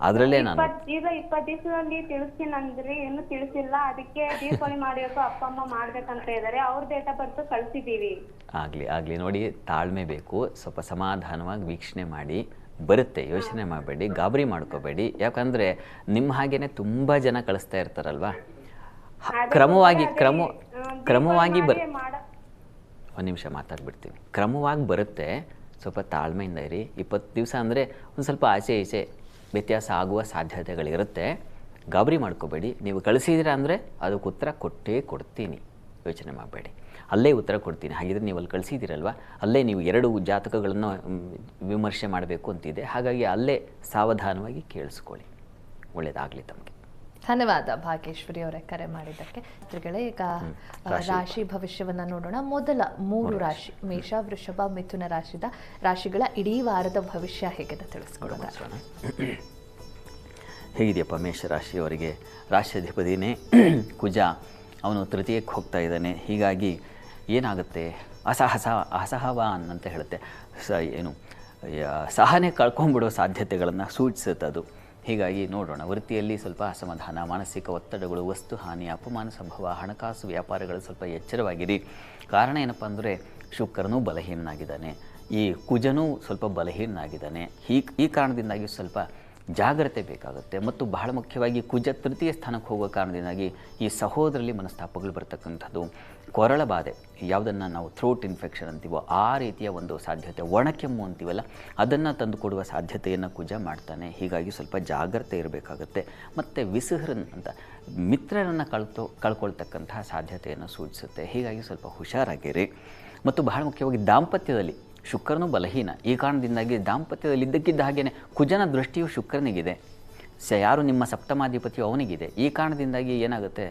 Speaker 2: ಅದರಲ್ಲೇ ನಾನು
Speaker 6: ಈಗ 20 ದಿವಸದಲ್ಲಿ ತಿಳಿಸ್ತೀನಿ ಅಂದ್ರಿ, ಇನ್ನೂ ತಿಳಿಸಿಲ್ಲ. ಅದಕ್ಕೆ ದೀಪಾವಳಿ ಮಾಡಬೇಕು, ಅಪ್ಪ ಅಮ್ಮ ಮಾಡ್ಬೇಕಂತ ಇದಾರೆ. ಅವ್ರ ಡೇಟ್ ಆಫ್ ಬರ್ತ್ ಕಳ್ಸಿದೀವಿ.
Speaker 2: ಆಗಲಿ ನೋಡಿ, ತಾಳ್ಮೆ ಬೇಕು. ಸ್ವಲ್ಪ ಸಮಾಧಾನವಾಗಿ ವೀಕ್ಷಣೆ ಮಾಡಿ, ಬರುತ್ತೆ. ಯೋಚನೆ ಮಾಡಬೇಡಿ, ಗಾಬರಿ ಮಾಡ್ಕೋಬೇಡಿ. ಯಾಕಂದರೆ ನಿಮ್ಮ ಹಾಗೇನೆ ತುಂಬ ಜನ ಕಳಿಸ್ತಾ ಇರ್ತಾರಲ್ವಾ. ಕ್ರಮವಾಗಿ ಒಂದು ನಿಮಿಷ ಮಾತಾಡ್ಬಿಡ್ತೀನಿ. ಕ್ರಮವಾಗಿ ಬರುತ್ತೆ, ಸ್ವಲ್ಪ ತಾಳ್ಮೆಯಿಂದ ಇರಿ. 20 ದಿವಸ ಅಂದರೆ ಒಂದು ಸ್ವಲ್ಪ ಆಚೆ ಈಚೆ ವ್ಯತ್ಯಾಸ ಆಗುವ ಸಾಧ್ಯತೆಗಳಿರುತ್ತೆ. ಗಾಬರಿ ಮಾಡ್ಕೋಬೇಡಿ. ನೀವು ಕಳಿಸಿದ್ದೀರಾ ಅಂದರೆ ಅದಕ್ಕೆ ಉತ್ತರ ಕೊಟ್ಟೇ ಕೊಡ್ತೀನಿ, ಯೋಚನೆ ಮಾಡಬೇಡಿ. ಅಲ್ಲೇ ಉತ್ತರ ಕೊಡ್ತೀನಿ. ಹಾಗಿದ್ರೆ ನೀವು ಅಲ್ಲಿ ಕಳಿಸಿದ್ದೀರಲ್ವ, ಅಲ್ಲೇ ನೀವು 2 ಜಾತಕಗಳನ್ನು ವಿಮರ್ಶೆ ಮಾಡಬೇಕು ಅಂತಿದೆ. ಹಾಗಾಗಿ ಅಲ್ಲೇ ಸಾವಧಾನವಾಗಿ ಕೇಳಿಸ್ಕೊಳ್ಳಿ. ಒಳ್ಳೆಯದಾಗಲಿ ತಮಗೆ.
Speaker 1: ಧನ್ಯವಾದ ಭಾಗ್ಯೇಶ್ವರಿ ಅವರೇ ಕರೆ ಮಾಡಿದ್ದಕ್ಕೆ. ಈಗ ರಾಶಿ ಭವಿಷ್ಯವನ್ನು ನೋಡೋಣ. ಮೊದಲ 3 ರಾಶಿ ಮೇಷ, ವೃಷಭ, ಮಿಥುನ ರಾಶಿಗಳ ಇಡೀ ವಾರದ ಭವಿಷ್ಯ ಹೇಗಿದೆ ತಿಳಿಸ್ಕೊಡೋಣ.
Speaker 2: ಹೇಗಿದೆಯಪ್ಪ ಮೇಷರಾಶಿಯವರಿಗೆ? ರಾಶ್ಯಾಧಿಪತಿನೇ ಕುಜ, ಅವನು ತೃತೀಯಕ್ಕೆ ಹೋಗ್ತಾ ಇದ್ದಾನೆ. ಹೀಗಾಗಿ ಏನಾಗುತ್ತೆ, ಅಸಹವಾನ್ ಅಂತ ಹೇಳುತ್ತೆ. ಸಹನೆ ಕಳ್ಕೊಂಡ್ಬಿಡೋ ಸಾಧ್ಯತೆಗಳನ್ನು ಸೂಚಿಸುತ್ತೆ ಅದು. ಹೀಗಾಗಿ ನೋಡೋಣ, ವೃತ್ತಿಯಲ್ಲಿ ಸ್ವಲ್ಪ ಅಸಮಾಧಾನ, ಮಾನಸಿಕ ಒತ್ತಡಗಳು, ವಸ್ತು ಹಾನಿ, ಅಪಮಾನ ಸಂಭವ, ಹಣಕಾಸು ವ್ಯಾಪಾರಗಳು ಸ್ವಲ್ಪ ಎಚ್ಚರವಾಗಿರಿ. ಕಾರಣ ಏನಪ್ಪ ಅಂದರೆ ಶುಕ್ರನೂ ಬಲಹೀನನಾಗಿದ್ದಾನೆ, ಈ ಕುಜನೂ ಸ್ವಲ್ಪ ಬಲಹೀನನಾಗಿದ್ದಾನೆ. ಈ ಕಾರಣದಿಂದಾಗಿ ಸ್ವಲ್ಪ ಜಾಗ್ರತೆ ಬೇಕಾಗುತ್ತೆ. ಮತ್ತು ಬಹಳ ಮುಖ್ಯವಾಗಿ ಕುಜ ತೃತೀಯ ಸ್ಥಾನಕ್ಕೆ ಹೋಗೋ ಕಾರಣದಿಂದಾಗಿ ಈ ಸಹೋದರಲ್ಲಿ ಮನಸ್ತಾಪಗಳು ಬರ್ತಕ್ಕಂಥದ್ದು, ಕೊರಳ ಬಾಧೆ, ಯಾವುದನ್ನು ನಾವು ಥ್ರೋಟ್ ಇನ್ಫೆಕ್ಷನ್ ಅಂತೀವೋ ಆ ರೀತಿಯ ಒಂದು ಸಾಧ್ಯತೆ, ಒಣಕೆಮ್ಮು ಅಂತೀವಲ್ಲ, ಅದನ್ನು ತಂದುಕೊಡುವ ಸಾಧ್ಯತೆಯನ್ನು ಕುಜ ಮಾಡ್ತಾನೆ. ಹೀಗಾಗಿ ಸ್ವಲ್ಪ ಜಾಗ್ರತೆ ಇರಬೇಕಾಗುತ್ತೆ. ಮತ್ತು ವಿಸುಹರನ್ ಅಂತ ಮಿತ್ರರನ್ನು ಕಳ್ಕೊಳ್ತಕ್ಕಂತಹ ಸಾಧ್ಯತೆಯನ್ನು ಸೂಚಿಸುತ್ತೆ. ಹೀಗಾಗಿ ಸ್ವಲ್ಪ ಹುಷಾರಾಗಿರಿ. ಮತ್ತು ಬಹಳ ಮುಖ್ಯವಾಗಿ ದಾಂಪತ್ಯದಲ್ಲಿ ಶುಕ್ರನೂ ಬಲಹೀನ. ಈ ಕಾರಣದಿಂದಾಗಿ ದಾಂಪತ್ಯದಲ್ಲಿ ಇದ್ದಕ್ಕಿದ್ದ ಹಾಗೆಯೇ ಕುಜನ ದೃಷ್ಟಿಯು ಶುಕ್ರನಿಗಿದೆ, ಯಾರು ನಿಮ್ಮ ಸಪ್ತಮಾಧಿಪತಿಯು ಅವನಿಗಿದೆ. ಈ ಕಾರಣದಿಂದಾಗಿ ಏನಾಗುತ್ತೆ,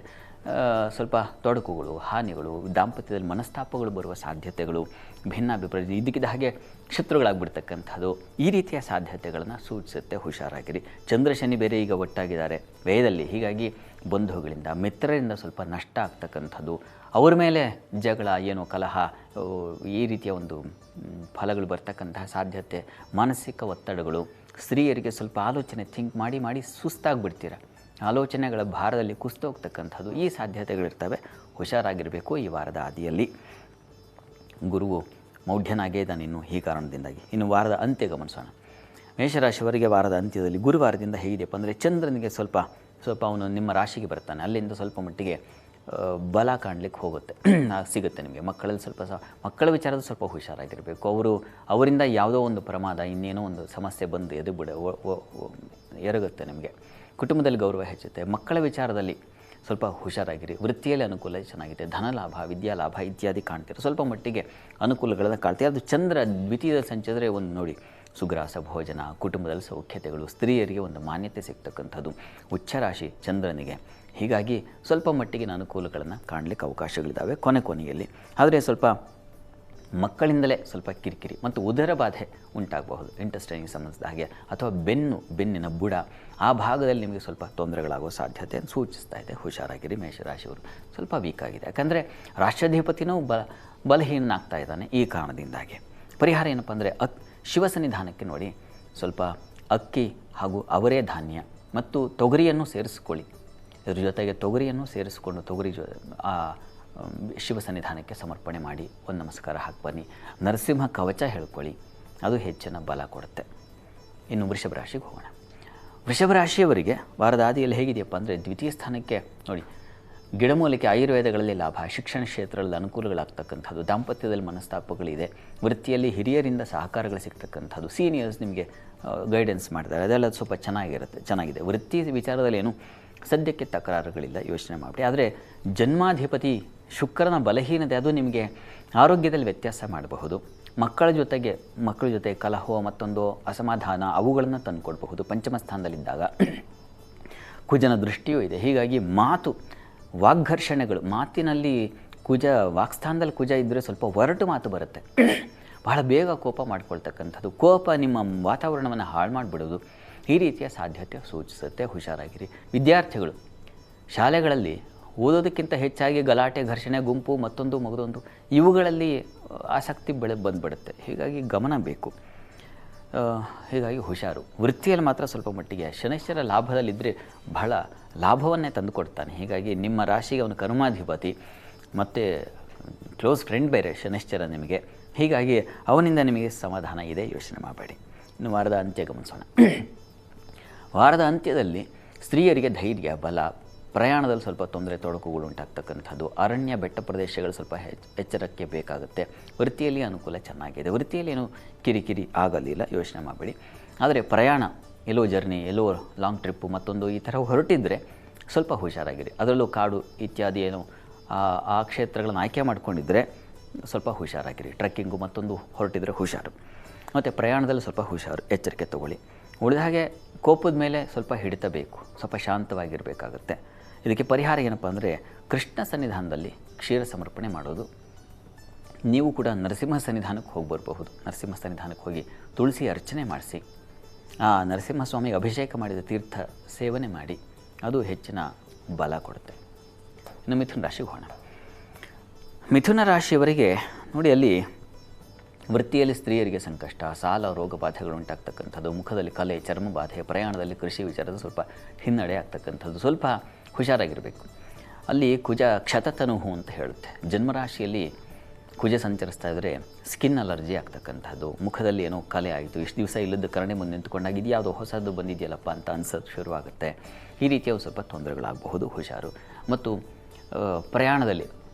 Speaker 2: ಸ್ವಲ್ಪ ತೊಡಕುಗಳು, ಹಾನಿಗಳು, ದಾಂಪತ್ಯದಲ್ಲಿ ಮನಸ್ತಾಪಗಳು ಬರುವ ಸಾಧ್ಯತೆಗಳು, ಭಿನ್ನಾಭಿಪ್ರಾಯ, ಇದಕ್ಕಿದ್ದ ಹಾಗೆ ಶತ್ರುಗಳಾಗ್ಬಿಡ್ತಕ್ಕಂಥದ್ದು, ಈ ರೀತಿಯ ಸಾಧ್ಯತೆಗಳನ್ನು ಸೂಚಿಸುತ್ತೆ. ಹುಷಾರಾಗಿರಿ. ಚಂದ್ರ ಶನಿ ಬೇರೆ ಈಗ ಒಟ್ಟಾಗಿದ್ದಾರೆ ವ್ಯಯದಲ್ಲಿ. ಹೀಗಾಗಿ ಬಂಧುಗಳಿಂದ, ಮಿತ್ರರಿಂದ ಸ್ವಲ್ಪ ನಷ್ಟ ಆಗ್ತಕ್ಕಂಥದ್ದು, ಅವ್ರ ಮೇಲೆ ಜಗಳ, ಏನೋ ಕಲಹ, ಈ ರೀತಿಯ ಒಂದು ಫಲಗಳು ಬರ್ತಕ್ಕಂತಹ ಸಾಧ್ಯತೆ, ಮಾನಸಿಕ ಒತ್ತಡಗಳು, ಸ್ತ್ರೀಯರಿಗೆ ಸ್ವಲ್ಪ ಆಲೋಚನೆ ಥಿಂಕ್ ಮಾಡಿ ಸುಸ್ತಾಗ್ಬಿಡ್ತೀರ, ಆಲೋಚನೆಗಳ ಭಾರದಲ್ಲಿ ಕುಸಿದೋಗ್ತಕ್ಕಂಥದ್ದು, ಈ ಸಾಧ್ಯತೆಗಳಿರ್ತವೆ. ಹುಷಾರಾಗಿರಬೇಕು ಈ ವಾರದ ಆದಿಯಲ್ಲಿ. ಗುರುವು ಮೌಢ್ಯನಾಗೇ ಇದ್ದಾನೆ ಇನ್ನು, ಈ ಕಾರಣದಿಂದಾಗಿ. ಇನ್ನು ವಾರದ ಅಂತ್ಯ ಗಮನಿಸೋಣ. ಮೇಷರಾಶಿಯವರಿಗೆ ವಾರದ ಅಂತ್ಯದಲ್ಲಿ ಗುರುವಾರದಿಂದ ಹೇಗಿದೆಯಪ್ಪ ಅಂದರೆ ಚಂದ್ರನಿಗೆ ಸ್ವಲ್ಪ ಅವನು ನಿಮ್ಮ ರಾಶಿಗೆ ಬರ್ತಾನೆ. ಅಲ್ಲಿಂದ ಸ್ವಲ್ಪ ಮಟ್ಟಿಗೆ ಬಲ ಕಾಣಲಿಕ್ಕೆ ಹೋಗುತ್ತೆ, ಸಿಗುತ್ತೆ ನಿಮಗೆ. ಮಕ್ಕಳಲ್ಲಿ ಮಕ್ಕಳ ವಿಚಾರದ ಸ್ವಲ್ಪ ಹುಷಾರಾಗಿರಬೇಕು. ಅವರಿಂದ ಯಾವುದೋ ಒಂದು ಪ್ರಮಾದ, ಇನ್ನೇನೋ ಒಂದು ಸಮಸ್ಯೆ ಬಂದು ಎರಗುತ್ತೆ ನಿಮಗೆ. ಕುಟುಂಬದಲ್ಲಿ ಗೌರವ ಹೆಚ್ಚುತ್ತೆ. ಮಕ್ಕಳ ವಿಚಾರದಲ್ಲಿ ಸ್ವಲ್ಪ ಹುಷಾರಾಗಿರಿ. ವೃತ್ತಿಯಲ್ಲಿ ಅನುಕೂಲ ಚೆನ್ನಾಗಿದೆ. ಧನಲಾಭ, ವಿದ್ಯಾಲಾಭ ಇತ್ಯಾದಿ ಕಾಣ್ತೀರ. ಸ್ವಲ್ಪ ಮಟ್ಟಿಗೆ ಅನುಕೂಲಗಳನ್ನು ಕಾಣ್ತೀವಿ. ಅದು ಚಂದ್ರ ದ್ವಿತೀಯದಲ್ಲಿ ಸಂಚಿದ್ರೆ ಒಂದು ನೋಡಿ, ಸುಗ್ರಾಸ ಭೋಜನ, ಕುಟುಂಬದಲ್ಲಿ ಸೌಖ್ಯತೆಗಳು, ಸ್ತ್ರೀಯರಿಗೆ ಒಂದು ಮಾನ್ಯತೆ ಸಿಗ್ತಕ್ಕಂಥದ್ದು, ಉಚ್ಚರಾಶಿ ಚಂದ್ರನಿಗೆ. ಹೀಗಾಗಿ ಸ್ವಲ್ಪ ಮಟ್ಟಿಗಿನ ಅನುಕೂಲಗಳನ್ನು ಕಾಣಲಿಕ್ಕೆ ಅವಕಾಶಗಳಿದ್ದಾವೆ ಕೊನೆಯಲ್ಲಿ. ಆದರೆ ಸ್ವಲ್ಪ ಮಕ್ಕಳಿಂದಲೇ ಸ್ವಲ್ಪ ಕಿರಿಕಿರಿ ಮತ್ತು ಉದರ ಬಾಧೆ ಉಂಟಾಗಬಹುದು, ಇಂಟೆಸ್ಟೈನಿಗೆ ಸಂಬಂಧಿಸಿದ ಹಾಗೆ, ಅಥವಾ ಬೆನ್ನಿನ ಬುಡ ಆ ಭಾಗದಲ್ಲಿ ನಿಮಗೆ ಸ್ವಲ್ಪ ತೊಂದರೆಗಳಾಗುವ ಸಾಧ್ಯತೆಯನ್ನು ಸೂಚಿಸ್ತಾ ಇದೆ. ಹುಷಾರಾಗಿರಿ. ಮೇಷರಾಶಿಯವರು ಸ್ವಲ್ಪ ವೀಕ್ ಆಗಿದೆ, ಯಾಕಂದರೆ ರಾಷ್ಟ್ರಾಧಿಪತಿನೂ ಬಲಹೀನಾಗ್ತಾ ಇದ್ದಾನೆ. ಈ ಕಾರಣದಿಂದಾಗಿ ಪರಿಹಾರ ಏನಪ್ಪ ಅಂದರೆ ಶಿವಸನ್ನಿಧಾನಕ್ಕೆ ನೋಡಿ, ಸ್ವಲ್ಪ ಅಕ್ಕಿ ಹಾಗೂ ಅವರೇ ಧಾನ್ಯ ಮತ್ತು ತೊಗರಿಯನ್ನು ಸೇರಿಸ್ಕೊಳ್ಳಿ. ಇದ್ರ ಜೊತೆಗೆ ತೊಗರಿಯನ್ನು ಸೇರಿಸಿಕೊಂಡು ಶಿವ ಸನ್ನಿಧಾನಕ್ಕೆ ಸಮರ್ಪಣೆ ಮಾಡಿ ಒಂದು ನಮಸ್ಕಾರ ಹಾಕಿ ಬನ್ನಿ. ನರಸಿಂಹ ಕವಚ ಹೇಳ್ಕೊಳ್ಳಿ, ಅದು ಹೆಚ್ಚಿನ ಬಲ ಕೊಡುತ್ತೆ. ಇನ್ನು ವೃಷಭ ರಾಶಿಗೆ ಹೋಗೋಣ. ವೃಷಭ ರಾಶಿಯವರಿಗೆ ವಾರದ ಆದಿಯಲ್ಲಿ ಹೇಗಿದೆಯಪ್ಪ ಅಂದರೆ ದ್ವಿತೀಯ ಸ್ಥಾನಕ್ಕೆ ನೋಡಿ, ಗಿಡಮೂಲಿಕೆ, ಆಯುರ್ವೇದಗಳಲ್ಲಿ ಲಾಭ, ಶಿಕ್ಷಣ ಕ್ಷೇತ್ರದಲ್ಲಿ ಅನುಕೂಲಗಳಾಗ್ತಕ್ಕಂಥದ್ದು, ದಾಂಪತ್ಯದಲ್ಲಿ ಮನಸ್ತಾಪಗಳಿದೆ, ವೃತ್ತಿಯಲ್ಲಿ ಹಿರಿಯರಿಂದ ಸಹಕಾರಗಳು ಸಿಗ್ತಕ್ಕಂಥದ್ದು, ಸೀನಿಯರ್ಸ್ ನಿಮಗೆ ಗೈಡೆನ್ಸ್ ಮಾಡ್ತಾರೆ, ಅದೆಲ್ಲ ಸ್ವಲ್ಪ ಚೆನ್ನಾಗಿದೆ. ವೃತ್ತಿ ವಿಚಾರದಲ್ಲಿ ಏನು ಸದ್ಯಕ್ಕೆ ತಕರಾರುಗಳಿಲ್ಲ, ಯೋಚನೆ ಮಾಡಿ. ಆದರೆ ಜನ್ಮಾಧಿಪತಿ ಶುಕ್ರನ ಬಲಹೀನತೆ ಅದು ನಿಮಗೆ ಆರೋಗ್ಯದಲ್ಲಿ ವ್ಯತ್ಯಾಸ ಮಾಡಬಹುದು. ಮಕ್ಕಳ ಜೊತೆ ಕಲಹ, ಮತ್ತೊಂದು ಅಸಮಾಧಾನ, ಅವುಗಳನ್ನು ತಂದುಕೊಡಬಹುದು. ಪಂಚಮ ಸ್ಥಾನದಲ್ಲಿದ್ದಾಗ ಕುಜನ ದೃಷ್ಟಿಯೂ ಇದೆ. ಹೀಗಾಗಿ ವಾಗ್ಘರ್ಷಣೆಗಳು, ಮಾತಿನಲ್ಲಿ ವಾಕ್ಸ್ಥಾನದಲ್ಲಿ ಕುಜ ಇದ್ದರೆ ಸ್ವಲ್ಪ ಒರಟು ಮಾತು ಬರುತ್ತೆ. ಬಹಳ ಬೇಗ ಕೋಪ ಮಾಡ್ಕೊಳ್ತಕ್ಕಂಥದ್ದು, ಕೋಪ ನಿಮ್ಮ ವಾತಾವರಣವನ್ನು ಹಾಳು ಮಾಡಿಬಿಡೋದು, ಈ ರೀತಿಯ ಸಾಧ್ಯತೆ ಸೂಚಿಸುತ್ತೆ. ಹುಷಾರಾಗಿರಿ. ವಿದ್ಯಾರ್ಥಿಗಳು ಶಾಲೆಗಳಲ್ಲಿ ಓದೋದಕ್ಕಿಂತ ಹೆಚ್ಚಾಗಿ ಗಲಾಟೆ, ಘರ್ಷಣೆ, ಗುಂಪು, ಮತ್ತೊಂದು ಮಗದೊಂದು ಇವುಗಳಲ್ಲಿ ಆಸಕ್ತಿ ಬಂದುಬಿಡುತ್ತೆ. ಹೀಗಾಗಿ ಗಮನ ಬೇಕು. ಹೀಗಾಗಿ ಹುಷಾರು. ವೃತ್ತಿಯಲ್ಲಿ ಮಾತ್ರ ಸ್ವಲ್ಪ ಮಟ್ಟಿಗೆ ಶನೈಶ್ಚರ ಲಾಭದಲ್ಲಿದ್ದರೆ ಬಹಳ ಲಾಭವನ್ನೇ ತಂದುಕೊಡ್ತಾನೆ. ಹೀಗಾಗಿ ನಿಮ್ಮ ರಾಶಿಗೆ ಅವನು ಕರ್ಮಾಧಿಪತಿ ಮತ್ತು ಕ್ಲೋಸ್ ಫ್ರೆಂಡ್ ಬೇರೆ ಶನೈಶ್ಚರ ನಿಮಗೆ. ಹೀಗಾಗಿ ಅವನಿಂದ ನಿಮಗೆ ಸಮಾಧಾನ ಇದೆ, ಯೋಚನೆ ಮಾಡಬೇಡಿ. ಇನ್ನು ವಾರದ ಅಂತ್ಯ ಗಮನಿಸೋಣ. ವಾರದ ಅಂತ್ಯದಲ್ಲಿ ಸ್ತ್ರೀಯರಿಗೆ ಧೈರ್ಯ, ಬಲ, ಪ್ರಯಾಣದಲ್ಲಿ ಸ್ವಲ್ಪ ತೊಂದರೆ ತೊಡಕುಗಳು ಉಂಟಾಗ್ತಕ್ಕಂಥದ್ದು, ಅರಣ್ಯ ಬೆಟ್ಟ ಪ್ರದೇಶಗಳು ಸ್ವಲ್ಪ ಎಚ್ಚರಕ್ಕೆ ಬೇಕಾಗುತ್ತೆ. ವೃತ್ತಿಯಲ್ಲಿ ಅನುಕೂಲ ಚೆನ್ನಾಗಿದೆ. ವೃತ್ತಿಯಲ್ಲಿ ಏನು ಕಿರಿಕಿರಿ ಆಗಲಿಲ್ಲ, ಯೋಚನೆ ಮಾಡಬೇಡಿ. ಆದರೆ ಪ್ರಯಾಣ, ಎಲ್ಲೋ ಜರ್ನಿ, ಎಲ್ಲೋ ಲಾಂಗ್ ಟ್ರಿಪ್ಪು, ಮತ್ತೊಂದು ಈ ಥರ ಹೊರಟಿದ್ದರೆ ಸ್ವಲ್ಪ ಹುಷಾರಾಗಿರಿ. ಅದರಲ್ಲೂ ಕಾಡು ಇತ್ಯಾದಿ ಏನು ಆ ಕ್ಷೇತ್ರಗಳನ್ನು ಆಯ್ಕೆ ಮಾಡ್ಕೊಂಡಿದ್ದರೆ ಸ್ವಲ್ಪ ಹುಷಾರಾಗಿರಿ. ಟ್ರೆಕ್ಕಿಂಗು ಮತ್ತೊಂದು ಹೊರಟಿದ್ರೆ ಹುಷಾರು. ಮತ್ತು ಪ್ರಯಾಣದಲ್ಲಿ ಸ್ವಲ್ಪ ಹುಷಾರು, ಎಚ್ಚರಿಕೆ ತಗೊಳ್ಳಿ. ಉಳಿದ ಹಾಗೆ ಕೋಪದ ಮೇಲೆ ಸ್ವಲ್ಪ ಹಿಡಿತ ಬೇಕು, ಸ್ವಲ್ಪ ಶಾಂತವಾಗಿರಬೇಕಾಗತ್ತೆ. ಇದಕ್ಕೆ ಪರಿಹಾರ ಏನಪ್ಪ ಅಂದರೆ ಕೃಷ್ಣ ಸನ್ನಿಧಾನದಲ್ಲಿ ಕ್ಷೀರ ಸಮರ್ಪಣೆ ಮಾಡೋದು. ನೀವು ಕೂಡ ನರಸಿಂಹ ಸನ್ನಿಧಾನಕ್ಕೆ ಹೋಗಿ ಬರಬಹುದು. ನರಸಿಂಹ ಸನ್ನಿಧಾನಕ್ಕೆ ಹೋಗಿ ತುಳಸಿ ಅರ್ಚನೆ ಮಾಡಿಸಿ ಆ ನರಸಿಂಹಸ್ವಾಮಿಗೆ ಅಭಿಷೇಕ ಮಾಡಿದ ತೀರ್ಥ ಸೇವನೆ ಮಾಡಿ, ಅದು ಹೆಚ್ಚಿನ ಬಲ ಕೊಡುತ್ತೆ. ಇನ್ನು ಮಿಥುನ ರಾಶಿಗೆ ಹೋಗೋಣ. ಮಿಥುನ ರಾಶಿಯವರಿಗೆ ನೋಡಿ, ಅಲ್ಲಿ ವೃತ್ತಿಯಲ್ಲಿ ಸ್ತ್ರೀಯರಿಗೆ ಸಂಕಷ್ಟ, ಸಾಲ, ರೋಗ ಬಾಧೆಗಳು ಉಂಟಾಗ್ತಕ್ಕಂಥದ್ದು, ಮುಖದಲ್ಲಿ ಕಲೆ, ಚರ್ಮ ಬಾಧೆ, ಪ್ರಯಾಣದಲ್ಲಿ ಕೃಷಿ ವಿಚಾರದ ಸ್ವಲ್ಪ ಹಿನ್ನಡೆ ಆಗ್ತಕ್ಕಂಥದ್ದು, ಸ್ವಲ್ಪ ಹುಷಾರಾಗಿರಬೇಕು. ಅಲ್ಲಿ ಕುಜ ಕ್ಷತತನುಹು ಅಂತ ಹೇಳುತ್ತೆ. ಜನ್ಮರಾಶಿಯಲ್ಲಿ ಕುಜ ಸಂಚರಿಸ್ತಾ ಇದ್ದರೆ ಸ್ಕಿನ್ ಅಲರ್ಜಿ ಆಗ್ತಕ್ಕಂಥದ್ದು, ಮುಖದಲ್ಲಿ ಏನೋ ಕಲೆ ಆಯಿತು, ಇಷ್ಟು ದಿವಸ ಇಲ್ಲದ ಕರಣೆ ಮುಂದೆ ನಿಂತ್ಕೊಂಡಾಗ ಇದು ಯಾವುದೋ ಹೊಸದು ಬಂದಿದೆಯಲ್ಲಪ್ಪ ಅಂತ ಅನ್ಸೋದು ಶುರುವಾಗುತ್ತೆ. ಈ ರೀತಿಯ ಸ್ವಲ್ಪ ತೊಂದರೆಗಳಾಗಬಹುದು, ಹುಷಾರು. ಮತ್ತು ಪ್ರಯಾಣದಲ್ಲಿ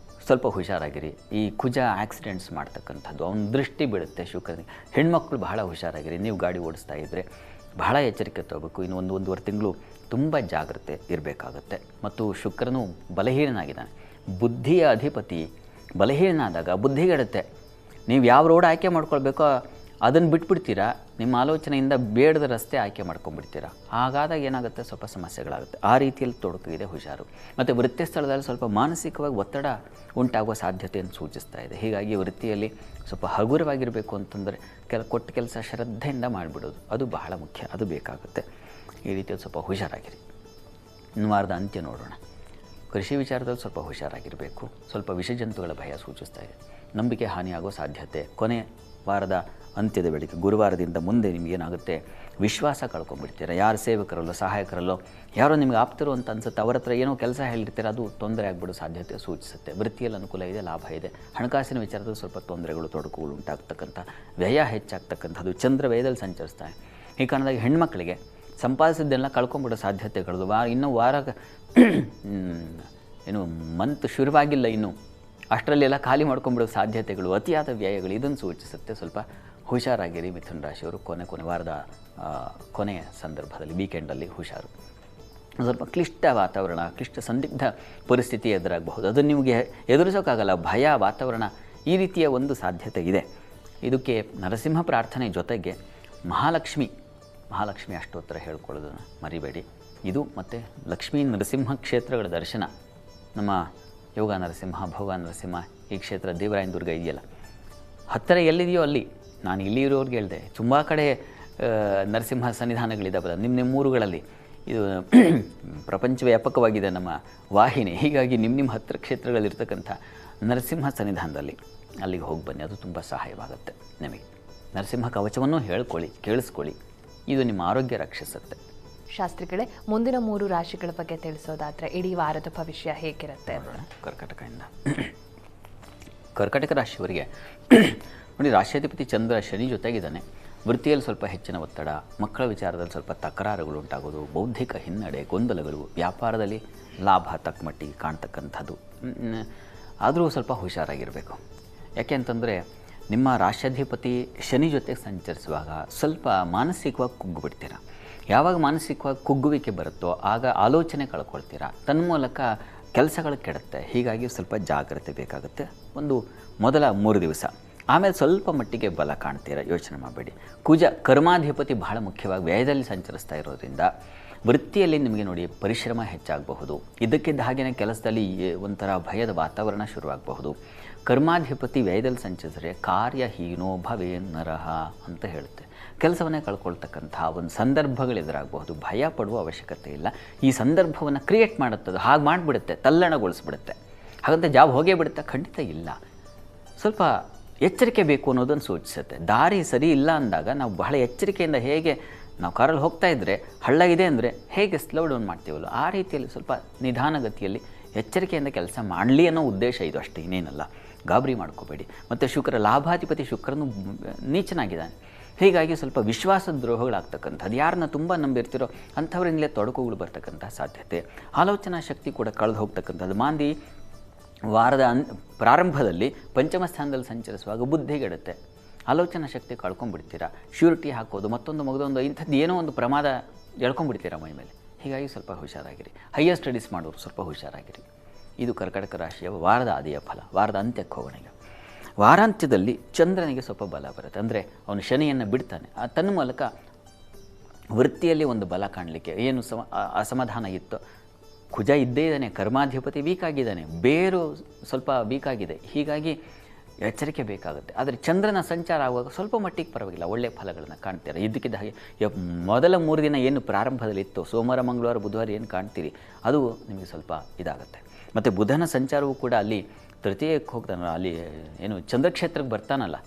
Speaker 2: ಸ್ವಲ್ಪ ಹುಷಾರಾಗಿರಿ. ಈ ಕುಜ ಆಕ್ಸಿಡೆಂಟ್ಸ್ ಮಾಡ್ತಕ್ಕಂಥದ್ದು, ಅವನ ದೃಷ್ಟಿ ಬೀಳುತ್ತೆ ಶುಕ್ರನಿಗೆ. ಹೆಣ್ಮಕ್ಳು ಬಹಳ ಹುಷಾರಾಗಿರಿ. ನೀವು ಗಾಡಿ ಓಡಿಸ್ತಾ ಇದ್ದರೆ ಬಹಳ ಎಚ್ಚರಿಕೆ ತಗೋಬೇಕು. ಇನ್ನು ಒಂದೂವರೆ ತಿಂಗಳು ತುಂಬ ಜಾಗ್ರತೆ ಇರಬೇಕಾಗತ್ತೆ. ಮತ್ತು ಶುಕ್ರನು ಬಲಹೀನನಾಗಿದ್ದಾನೆ. ಬುದ್ಧಿಯ ಅಧಿಪತಿ ಬಲಹೀನಾದಾಗ ಬುದ್ಧಿಗೆಡುತ್ತೆ. ನೀವು ಯಾವ ರೋಡ್ ಆಯ್ಕೆ ಮಾಡ್ಕೊಳ್ಬೇಕೋ ಅದನ್ನು ಬಿಟ್ಬಿಡ್ತೀರಾ, ನಿಮ್ಮ ಆಲೋಚನೆಯಿಂದ ಬೇಡದ ರಸ್ತೆ ಆಯ್ಕೆ ಮಾಡ್ಕೊಂಡ್ಬಿಡ್ತೀರಾ. ಹಾಗಾದಾಗ ಏನಾಗುತ್ತೆ, ಸ್ವಲ್ಪ ಸಮಸ್ಯೆಗಳಾಗುತ್ತೆ. ಆ ರೀತಿಯಲ್ಲಿ ತೊಡಕಿದೆ, ಹುಷಾರು. ಮತ್ತು ವೃತ್ತಿ ಸ್ಥಳದಲ್ಲಿ ಸ್ವಲ್ಪ ಮಾನಸಿಕವಾಗಿ ಒತ್ತಡ ಉಂಟಾಗುವ ಸಾಧ್ಯತೆಯನ್ನು ಸೂಚಿಸ್ತಾ ಇದೆ. ಹೀಗಾಗಿ ವೃತ್ತಿಯಲ್ಲಿ ಸ್ವಲ್ಪ ಹಗುರವಾಗಿರಬೇಕು ಅಂತಂದರೆ ಕೊಟ್ಟ ಕೆಲಸ ಶ್ರದ್ಧೆಯಿಂದ ಮಾಡಿಬಿಡೋದು, ಅದು ಬಹಳ ಮುಖ್ಯ, ಅದು ಬೇಕಾಗುತ್ತೆ. ಈ ರೀತಿಯಲ್ಲಿ ಸ್ವಲ್ಪ ಹುಷಾರಾಗಿರಿ. ಇನ್ನು ವಾರದ ಅಂತ್ಯ ನೋಡೋಣ. ಕೃಷಿ ವಿಚಾರದಲ್ಲಿ ಸ್ವಲ್ಪ ಹುಷಾರಾಗಿರಬೇಕು. ಸ್ವಲ್ಪ ವಿಷಜಂತುಗಳ ಭಯ ಸೂಚಿಸ್ತಾ ಇದೆ. ನಂಬಿಕೆ ಹಾನಿಯಾಗೋ ಸಾಧ್ಯತೆ. ಕೊನೆ ವಾರದ ಅಂತ್ಯದ ವೇಳೆಗೆ ಗುರುವಾರದಿಂದ ಮುಂದೆ ನಿಮಗೇನಾಗುತ್ತೆ, ವಿಶ್ವಾಸ ಕಳ್ಕೊಂಡ್ಬಿಡ್ತೀರ. ಯಾರು ಸೇವಕರಲ್ಲೋ ಸಹಾಯಕರಲ್ಲೋ ಯಾರೋ ನಿಮ್ಗೆ ಆಪ್ತರು ಅಂತ ಅನ್ಸುತ್ತೆ, ಅವರ ಹತ್ರ ಏನೋ ಕೆಲಸ ಹೇಳಿರ್ತೀರ, ಅದು ತೊಂದರೆ ಆಗಿಬಿಡೋ ಸಾಧ್ಯತೆ ಸೂಚಿಸುತ್ತೆ. ವೃತ್ತಿಯಲ್ಲಿ ಅನುಕೂಲ ಇದೆ, ಲಾಭ ಇದೆ. ಹಣಕಾಸಿನ ವಿಚಾರದಲ್ಲಿ ಸ್ವಲ್ಪ ತೊಂದರೆಗಳು ತೊಡಕುಗಳು ಉಂಟಾಗ್ತಕ್ಕಂಥ, ವ್ಯಯ ಹೆಚ್ಚಾಗ್ತಕ್ಕಂಥದ್ದು. ಚಂದ್ರ ವ್ಯಯದಲ್ಲಿ ಸಂಚರಿಸ್ತಾರೆ. ಈ ಕಾರಣದಾಗಿ ಹೆಣ್ಮಕ್ಳಿಗೆ ಸಂಪಾದಿಸಿದ್ದೆಲ್ಲ ಕಳ್ಕೊಂಬಿಡೋ ಸಾಧ್ಯತೆಗಳು. ಇನ್ನೂ ವಾರ ಏನು ಮಂತ್ ಶುರುವಾಗಿಲ್ಲ, ಇನ್ನು ಅಷ್ಟರಲ್ಲೆಲ್ಲ ಖಾಲಿ ಮಾಡ್ಕೊಂಬಿಡೋ ಸಾಧ್ಯತೆಗಳು, ಅತಿಯಾದ ವ್ಯಯಗಳು, ಇದನ್ನು ಸೂಚಿಸುತ್ತೆ. ಸ್ವಲ್ಪ ಹುಷಾರಾಗಿರಿ ಮಿಥುನ ರಾಶಿಯವರು. ಕೊನೆ ವಾರದ ಕೊನೆಯ ಸಂದರ್ಭದಲ್ಲಿ, ವೀಕೆಂಡಲ್ಲಿ ಹುಷಾರು. ಸ್ವಲ್ಪ ಕ್ಲಿಷ್ಟ ವಾತಾವರಣ, ಕ್ಲಿಷ್ಟ ಸಂದಿಗ್ಧ ಪರಿಸ್ಥಿತಿ ಎದುರಾಗಬಹುದು. ಅದನ್ನು ನಿಮಗೆ ಎದುರಿಸೋಕ್ಕಾಗಲ್ಲ. ಭಯ, ವಾತಾವರಣ, ಈ ರೀತಿಯ ಒಂದು ಸಾಧ್ಯತೆ ಇದೆ. ಇದಕ್ಕೆ ನರಸಿಂಹ ಪ್ರಾರ್ಥನೆ ಜೊತೆಗೆ ಮಹಾಲಕ್ಷ್ಮಿ ಅಷ್ಟೋತ್ತರ ಹೇಳ್ಕೊಳ್ಳೋದನ್ನು ಮರಿಬೇಡಿ. ಇದು ಮತ್ತು ಲಕ್ಷ್ಮೀ ನರಸಿಂಹ ಕ್ಷೇತ್ರಗಳ ದರ್ಶನ. ನಮ್ಮ ಯೋಗ ನರಸಿಂಹ, ಭೋಗ ನರಸಿಂಹ, ಈ ಕ್ಷೇತ್ರ ದೇವರಾಯನ ದುರ್ಗ ಇದೆಯಲ್ಲ, ಹತ್ತಿರ ಎಲ್ಲಿದೆಯೋ ಅಲ್ಲಿ. ನಾನು ಇಲ್ಲಿ ಇರೋರಿಗೆ ಹೇಳಿದೆ, ತುಂಬ ಕಡೆ ನರಸಿಂಹ ಸನ್ನಿಧಾನಗಳಿದ್ದಾವಲ್ಲ ನಿಮ್ಮ ಊರುಗಳಲ್ಲಿ. ಇದು ಪ್ರಪಂಚವ್ಯಾಪಕವಾಗಿದೆ ನಮ್ಮ ವಾಹಿನಿ. ಹೀಗಾಗಿ ನಿಮ್ಮ ಹತ್ತಿರ ಕ್ಷೇತ್ರಗಳಿರ್ತಕ್ಕಂಥ ನರಸಿಂಹ ಸನ್ನಿಧಾನದಲ್ಲಿ ಅಲ್ಲಿಗೆ ಹೋಗಿ ಬನ್ನಿ, ಅದು ತುಂಬ ಸಹಾಯವಾಗುತ್ತೆ ನಿಮಗೆ. ನರಸಿಂಹ ಕವಚವನ್ನು ಕೇಳಿಸ್ಕೊಳ್ಳಿ, ಇದು ನಿಮ್ಮ ಆರೋಗ್ಯ ರಕ್ಷಿಸುತ್ತೆ.
Speaker 1: ಶಾಸ್ತ್ರಿಗಳೇ, ಮುಂದಿನ 3 ರಾಶಿಗಳ ಬಗ್ಗೆ ತಿಳಿಸೋದಾದರೆ ಇಡೀ ವಾರದ ಭವಿಷ್ಯ ಹೇಗಿರುತ್ತೆ?
Speaker 2: ಕರ್ಕಾಟಕದಿಂದ ಕರ್ಕಾಟಕ ರಾಶಿಯವರಿಗೆ ನೋಡಿ, ರಾಶ್ಯಾಧಿಪತಿ ಚಂದ್ರ ಶನಿ ಜೊತೆಗಿದ್ದಾನೆ. ವೃತ್ತಿಯಲ್ಲಿ ಸ್ವಲ್ಪ ಹೆಚ್ಚಿನ ಒತ್ತಡ, ಮಕ್ಕಳ ವಿಚಾರದಲ್ಲಿ ಸ್ವಲ್ಪ ತಕರಾರುಗಳು ಉಂಟಾಗೋದು, ಬೌದ್ಧಿಕ ಹಿನ್ನಡೆ, ಗೊಂದಲಗಳು, ವ್ಯಾಪಾರದಲ್ಲಿ ಲಾಭ ತಕ್ಕ ಮಟ್ಟಿಗೆ ಕಾಣ್ತಕ್ಕಂಥದ್ದು. ಆದರೂ ಸ್ವಲ್ಪ ಹುಷಾರಾಗಿರಬೇಕು. ಯಾಕೆ ಅಂತಂದರೆ ನಿಮ್ಮ ರಾಶ್ಯಾಧಿಪತಿ ಶನಿ ಜೊತೆಗೆ ಸಂಚರಿಸುವಾಗ ಸ್ವಲ್ಪ ಮಾನಸಿಕವಾಗಿ ಕುಗ್ಗಿಬಿಡ್ತೀರ. ಯಾವಾಗ ಮಾನಸಿಕವಾಗಿ ಕುಗ್ಗುವಿಕೆ ಬರುತ್ತೋ ಆಗ ಆಲೋಚನೆ ಕಳ್ಕೊಳ್ತೀರ, ತನ್ಮೂಲಕ ಕೆಲಸಗಳು ಕೆಡುತ್ತೆ. ಹೀಗಾಗಿ ಸ್ವಲ್ಪ ಜಾಗ್ರತೆ ಬೇಕಾಗುತ್ತೆ ಮೊದಲ 3 ದಿವಸ. ಆಮೇಲೆ ಸ್ವಲ್ಪ ಮಟ್ಟಿಗೆ ಬಲ ಕಾಣ್ತೀರ, ಯೋಚನೆ ಮಾಡಬೇಡಿ. ಕುಜ ಕರ್ಮಾಧಿಪತಿ ಬಹಳ ಮುಖ್ಯವಾಗಿ ವ್ಯಯದಲ್ಲಿ ಸಂಚರಿಸ್ತಾ ಇರೋದ್ರಿಂದ ವೃತ್ತಿಯಲ್ಲಿ ನಿಮಗೆ ನೋಡಿ ಪರಿಶ್ರಮ ಹೆಚ್ಚಾಗಬಹುದು. ಇದ್ದಕ್ಕಿದ್ದ ಹಾಗೆಯೇ ಕೆಲಸದಲ್ಲಿ ಒಂಥರ ಭಯದ ವಾತಾವರಣ ಶುರುವಾಗಬಹುದು. ಕರ್ಮಾಧಿಪತಿ ವ್ಯಯದಲ್ಲಿ ಸಂಚರಿಸಿದರೆ ಕಾರ್ಯಹೀನೋ ಭವೇನ್ ನರಹ ಅಂತ ಹೇಳುತ್ತೆ. ಕೆಲಸವನ್ನೇ ಕಳ್ಕೊಳ್ತಕ್ಕಂಥ ಒಂದು ಸಂದರ್ಭಗಳು ಎದುರಾಗಬಹುದು. ಭಯ ಪಡುವ ಅವಶ್ಯಕತೆ ಇಲ್ಲ. ಈ ಸಂದರ್ಭವನ್ನು ಕ್ರಿಯೇಟ್ ಮಾಡುತ್ತದೆ, ಹಾಗೆ ಮಾಡಿಬಿಡುತ್ತೆ, ತಲ್ಲಣಗೊಳಿಸ್ಬಿಡುತ್ತೆ. ಹಾಗಂತ ಜಾಬ್ ಹೋಗೇ ಬಿಡುತ್ತೆ? ಖಂಡಿತ ಇಲ್ಲ. ಸ್ವಲ್ಪ ಎಚ್ಚರಿಕೆ ಬೇಕು ಅನ್ನೋದನ್ನು ಸೂಚಿಸುತ್ತೆ. ದಾರಿ ಸರಿ ಇಲ್ಲ ಅಂದಾಗ ನಾವು ಬಹಳ ಎಚ್ಚರಿಕೆಯಿಂದ, ಹೇಗೆ ನಾವು ಕಾರಲ್ಲಿ ಹೋಗ್ತಾ ಇದ್ದರೆ ಹಳ್ಳ ಇದೆ ಅಂದರೆ ಹೇಗೆ ಸ್ಲೋ ಡೌನ್ ಮಾಡ್ತೀವಲ್ಲ, ಆ ರೀತಿಯಲ್ಲಿ ಸ್ವಲ್ಪ ನಿಧಾನಗತಿಯಲ್ಲಿ ಎಚ್ಚರಿಕೆಯಿಂದ ಕೆಲಸ ಮಾಡಲಿ ಅನ್ನೋ ಉದ್ದೇಶ ಇದು, ಅಷ್ಟೇ, ಇನ್ನೇನಲ್ಲ. ಗಾಬರಿ ಮಾಡ್ಕೋಬೇಡಿ. ಮತ್ತು ಶುಕ್ರ, ಲಾಭಾಧಿಪತಿ ಶುಕ್ರನು ನೀಚನಾಗಿದ್ದಾನೆ. ಹೀಗಾಗಿ ಸ್ವಲ್ಪ ವಿಶ್ವಾಸದ ದ್ರೋಹಗಳಾಗ್ತಕ್ಕಂಥದ್ದು, ಯಾರನ್ನ ತುಂಬ ನಂಬಿರ್ತಿರೋ ಅಂಥವ್ರಿಂದಲೇ ತೊಡಕುಗಳು ಬರ್ತಕ್ಕಂಥ ಸಾಧ್ಯತೆ. ಆಲೋಚನಾ ಶಕ್ತಿ ಕೂಡ ಕಳೆದು ಹೋಗ್ತಕ್ಕಂಥದ್ದು. ಮಾಂದಿ ವಾರದ ಪ್ರಾರಂಭದಲ್ಲಿ ಪಂಚಮ ಸ್ಥಾನದಲ್ಲಿ ಸಂಚರಿಸುವಾಗ ಬುದ್ಧಿಗೆಡುತ್ತೆ, ಆಲೋಚನಾ ಶಕ್ತಿ ಕಳ್ಕೊಂಡ್ಬಿಡ್ತೀರಾ. ಶ್ಯೂರಿಟಿ ಹಾಕೋದು, ಮತ್ತೊಂದು ಮಗದೊಂದು, ಇಂಥದ್ದು ಏನೋ ಒಂದು ಪ್ರಮಾದ ಎಳ್ಕೊಂಡ್ಬಿಡ್ತೀರಾ ಮೈ ಮೇಲೆ. ಹೀಗಾಗಿ ಸ್ವಲ್ಪ ಹುಷಾರಾಗಿರಿ. ಹೈಯರ್ ಸ್ಟಡೀಸ್ ಮಾಡೋರು ಸ್ವಲ್ಪ ಹುಷಾರಾಗಿರಿ. ಇದು ಕರ್ಕಾಟಕ ರಾಶಿಯ ವಾರದ ಆದಿಯ ಫಲ. ವಾರದ ಅಂತ್ಯಕ್ಕೆ ಹೋಗೋಣ ಈಗ. ವಾರಾಂತ್ಯದಲ್ಲಿ ಚಂದ್ರನಿಗೆ ಸ್ವಲ್ಪ ಬಲ ಬರುತ್ತೆ. ಅಂದರೆ ಅವನು ಶನಿಯನ್ನು ಬಿಡ್ತಾನೆ. ತನ್ನ ಮೂಲಕ ವೃತ್ತಿಯಲ್ಲಿ ಒಂದು ಬಲ ಕಾಣಲಿಕ್ಕೆ ಏನು ಅಸಮಾಧಾನ ಇತ್ತು, ಕುಜ ಇದ್ದೇ ಇದ್ದಾನೆ, ಕರ್ಮಾಧಿಪತಿ ವೀಕ್ ಆಗಿದ್ದಾನೆ, ಬೇರು ಸ್ವಲ್ಪ ವೀಕ್ ಆಗಿದೆ. ಹೀಗಾಗಿ ಎಚ್ಚರಿಕೆ ಬೇಕಾಗುತ್ತೆ. ಆದರೆ ಚಂದ್ರನ ಸಂಚಾರ ಆಗುವಾಗ ಸ್ವಲ್ಪ ಮಟ್ಟಿಗೆ ಪರವಾಗಿಲ್ಲ, ಒಳ್ಳೆಯ ಫಲಗಳನ್ನು ಕಾಣ್ತೀರಾ. ಇದ್ದಕ್ಕಿದ್ದ ಹಾಗೆ ಮೊದಲ 3 ದಿನ ಏನು ಪ್ರಾರಂಭದಲ್ಲಿ ಇತ್ತು, ಸೋಮವಾರ ಮಂಗಳವಾರ ಬುಧವಾರ ಏನು ಕಾಣ್ತೀರಿ, ಅದು ನಿಮಗೆ ಸ್ವಲ್ಪ ಇದಾಗುತ್ತೆ. ಮತ್ತು ಬುಧನ ಸಂಚಾರವೂ ಕೂಡ ಅಲ್ಲಿ ತೃತೀಯಕ್ಕೆ ಹೋಗ್ತಾನೆ, ಅಲ್ಲಿ ಏನು ಚಂದ್ರಕ್ಷೇತ್ರಕ್ಕೆ ಬರ್ತಾನಲ್ಲ,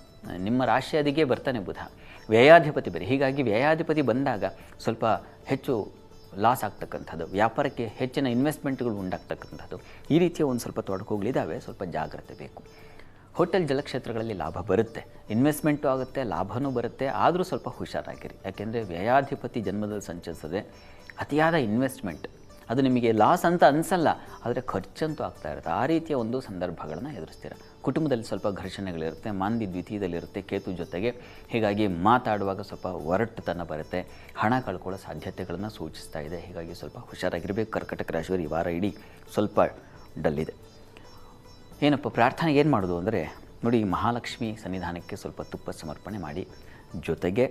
Speaker 2: ನಿಮ್ಮ ರಾಶಿಯಾದಿಗೆ ಬರ್ತಾನೆ ಬುಧ, ವ್ಯಯಾಧಿಪತಿ ಬೇರೆ. ಹೀಗಾಗಿ ವ್ಯಯಾಧಿಪತಿ ಬಂದಾಗ ಸ್ವಲ್ಪ ಹೆಚ್ಚು ಲಾಸ್ ಆಗ್ತಕ್ಕಂಥದ್ದು, ವ್ಯಾಪಾರಕ್ಕೆ ಹೆಚ್ಚಿನ ಇನ್ವೆಸ್ಟ್ಮೆಂಟ್ಗಳು ಉಂಟಾಗ್ತಕ್ಕಂಥದ್ದು, ಈ ರೀತಿಯ ಒಂದು ಸ್ವಲ್ಪ ತೊಡಕುಗಳಿದ್ದಾವೆ. ಸ್ವಲ್ಪ ಜಾಗ್ರತೆ ಬೇಕು. ಹೋಟೆಲ್ ಜಲಕ್ಷೇತ್ರಗಳಲ್ಲಿ ಲಾಭ ಬರುತ್ತೆ, ಇನ್ವೆಸ್ಟ್ಮೆಂಟು ಆಗುತ್ತೆ, ಲಾಭವೂ ಬರುತ್ತೆ. ಆದರೂ ಸ್ವಲ್ಪ ಹುಷಾರಾಗಿರಿ. ಯಾಕೆಂದರೆ ವ್ಯಯಾಧಿಪತಿ ಜನ್ಮದಲ್ಲಿ ಸಂಚರಿಸದೆ ಅತಿಯಾದ ಇನ್ವೆಸ್ಟ್ಮೆಂಟ್ ಅದು ನಿಮಗೆ ಲಾಸ್ ಅಂತ ಅನಿಸಲ್ಲ, ಆದರೆ ಖರ್ಚಂತೂ ಆಗ್ತಾ ಇರುತ್ತೆ. ಆ ರೀತಿಯ ಒಂದು ಸಂದರ್ಭಗಳನ್ನು ಎದುರಿಸ್ತೀರ. ಕುಟುಂಬದಲ್ಲಿ ಸ್ವಲ್ಪ ಘರ್ಷಣೆಗಳಿರುತ್ತೆ. ಮಾಂದಿ ದ್ವಿತೀಯದಲ್ಲಿರುತ್ತೆ ಕೇತು ಜೊತೆಗೆ. ಹೀಗಾಗಿ ಮಾತಾಡುವಾಗ ಸ್ವಲ್ಪ ಒರಟುತನ ಬರುತ್ತೆ. ಹಣ ಕಳ್ಕೊಳ್ಳೋ ಸಾಧ್ಯತೆಗಳನ್ನು ಸೂಚಿಸ್ತಾ ಇದೆ. ಹೀಗಾಗಿ ಸ್ವಲ್ಪ ಹುಷಾರಾಗಿರಬೇಕು. ಕರ್ಕಾಟಕ ರಾಶಿಯವರು ಈ ವಾರ ಇಡೀ ಸ್ವಲ್ಪ ಡಲ್ಲಿದೆ. ಏನಪ್ಪ ಪ್ರಾರ್ಥನೆ ಏನು ಮಾಡೋದು ಅಂದರೆ ನೋಡಿ, ಮಹಾಲಕ್ಷ್ಮಿ ಸನ್ನಿಧಾನಕ್ಕೆ ಸ್ವಲ್ಪ ತುಪ್ಪ ಸಮರ್ಪಣೆ ಮಾಡಿ, ಜೊತೆಗೆ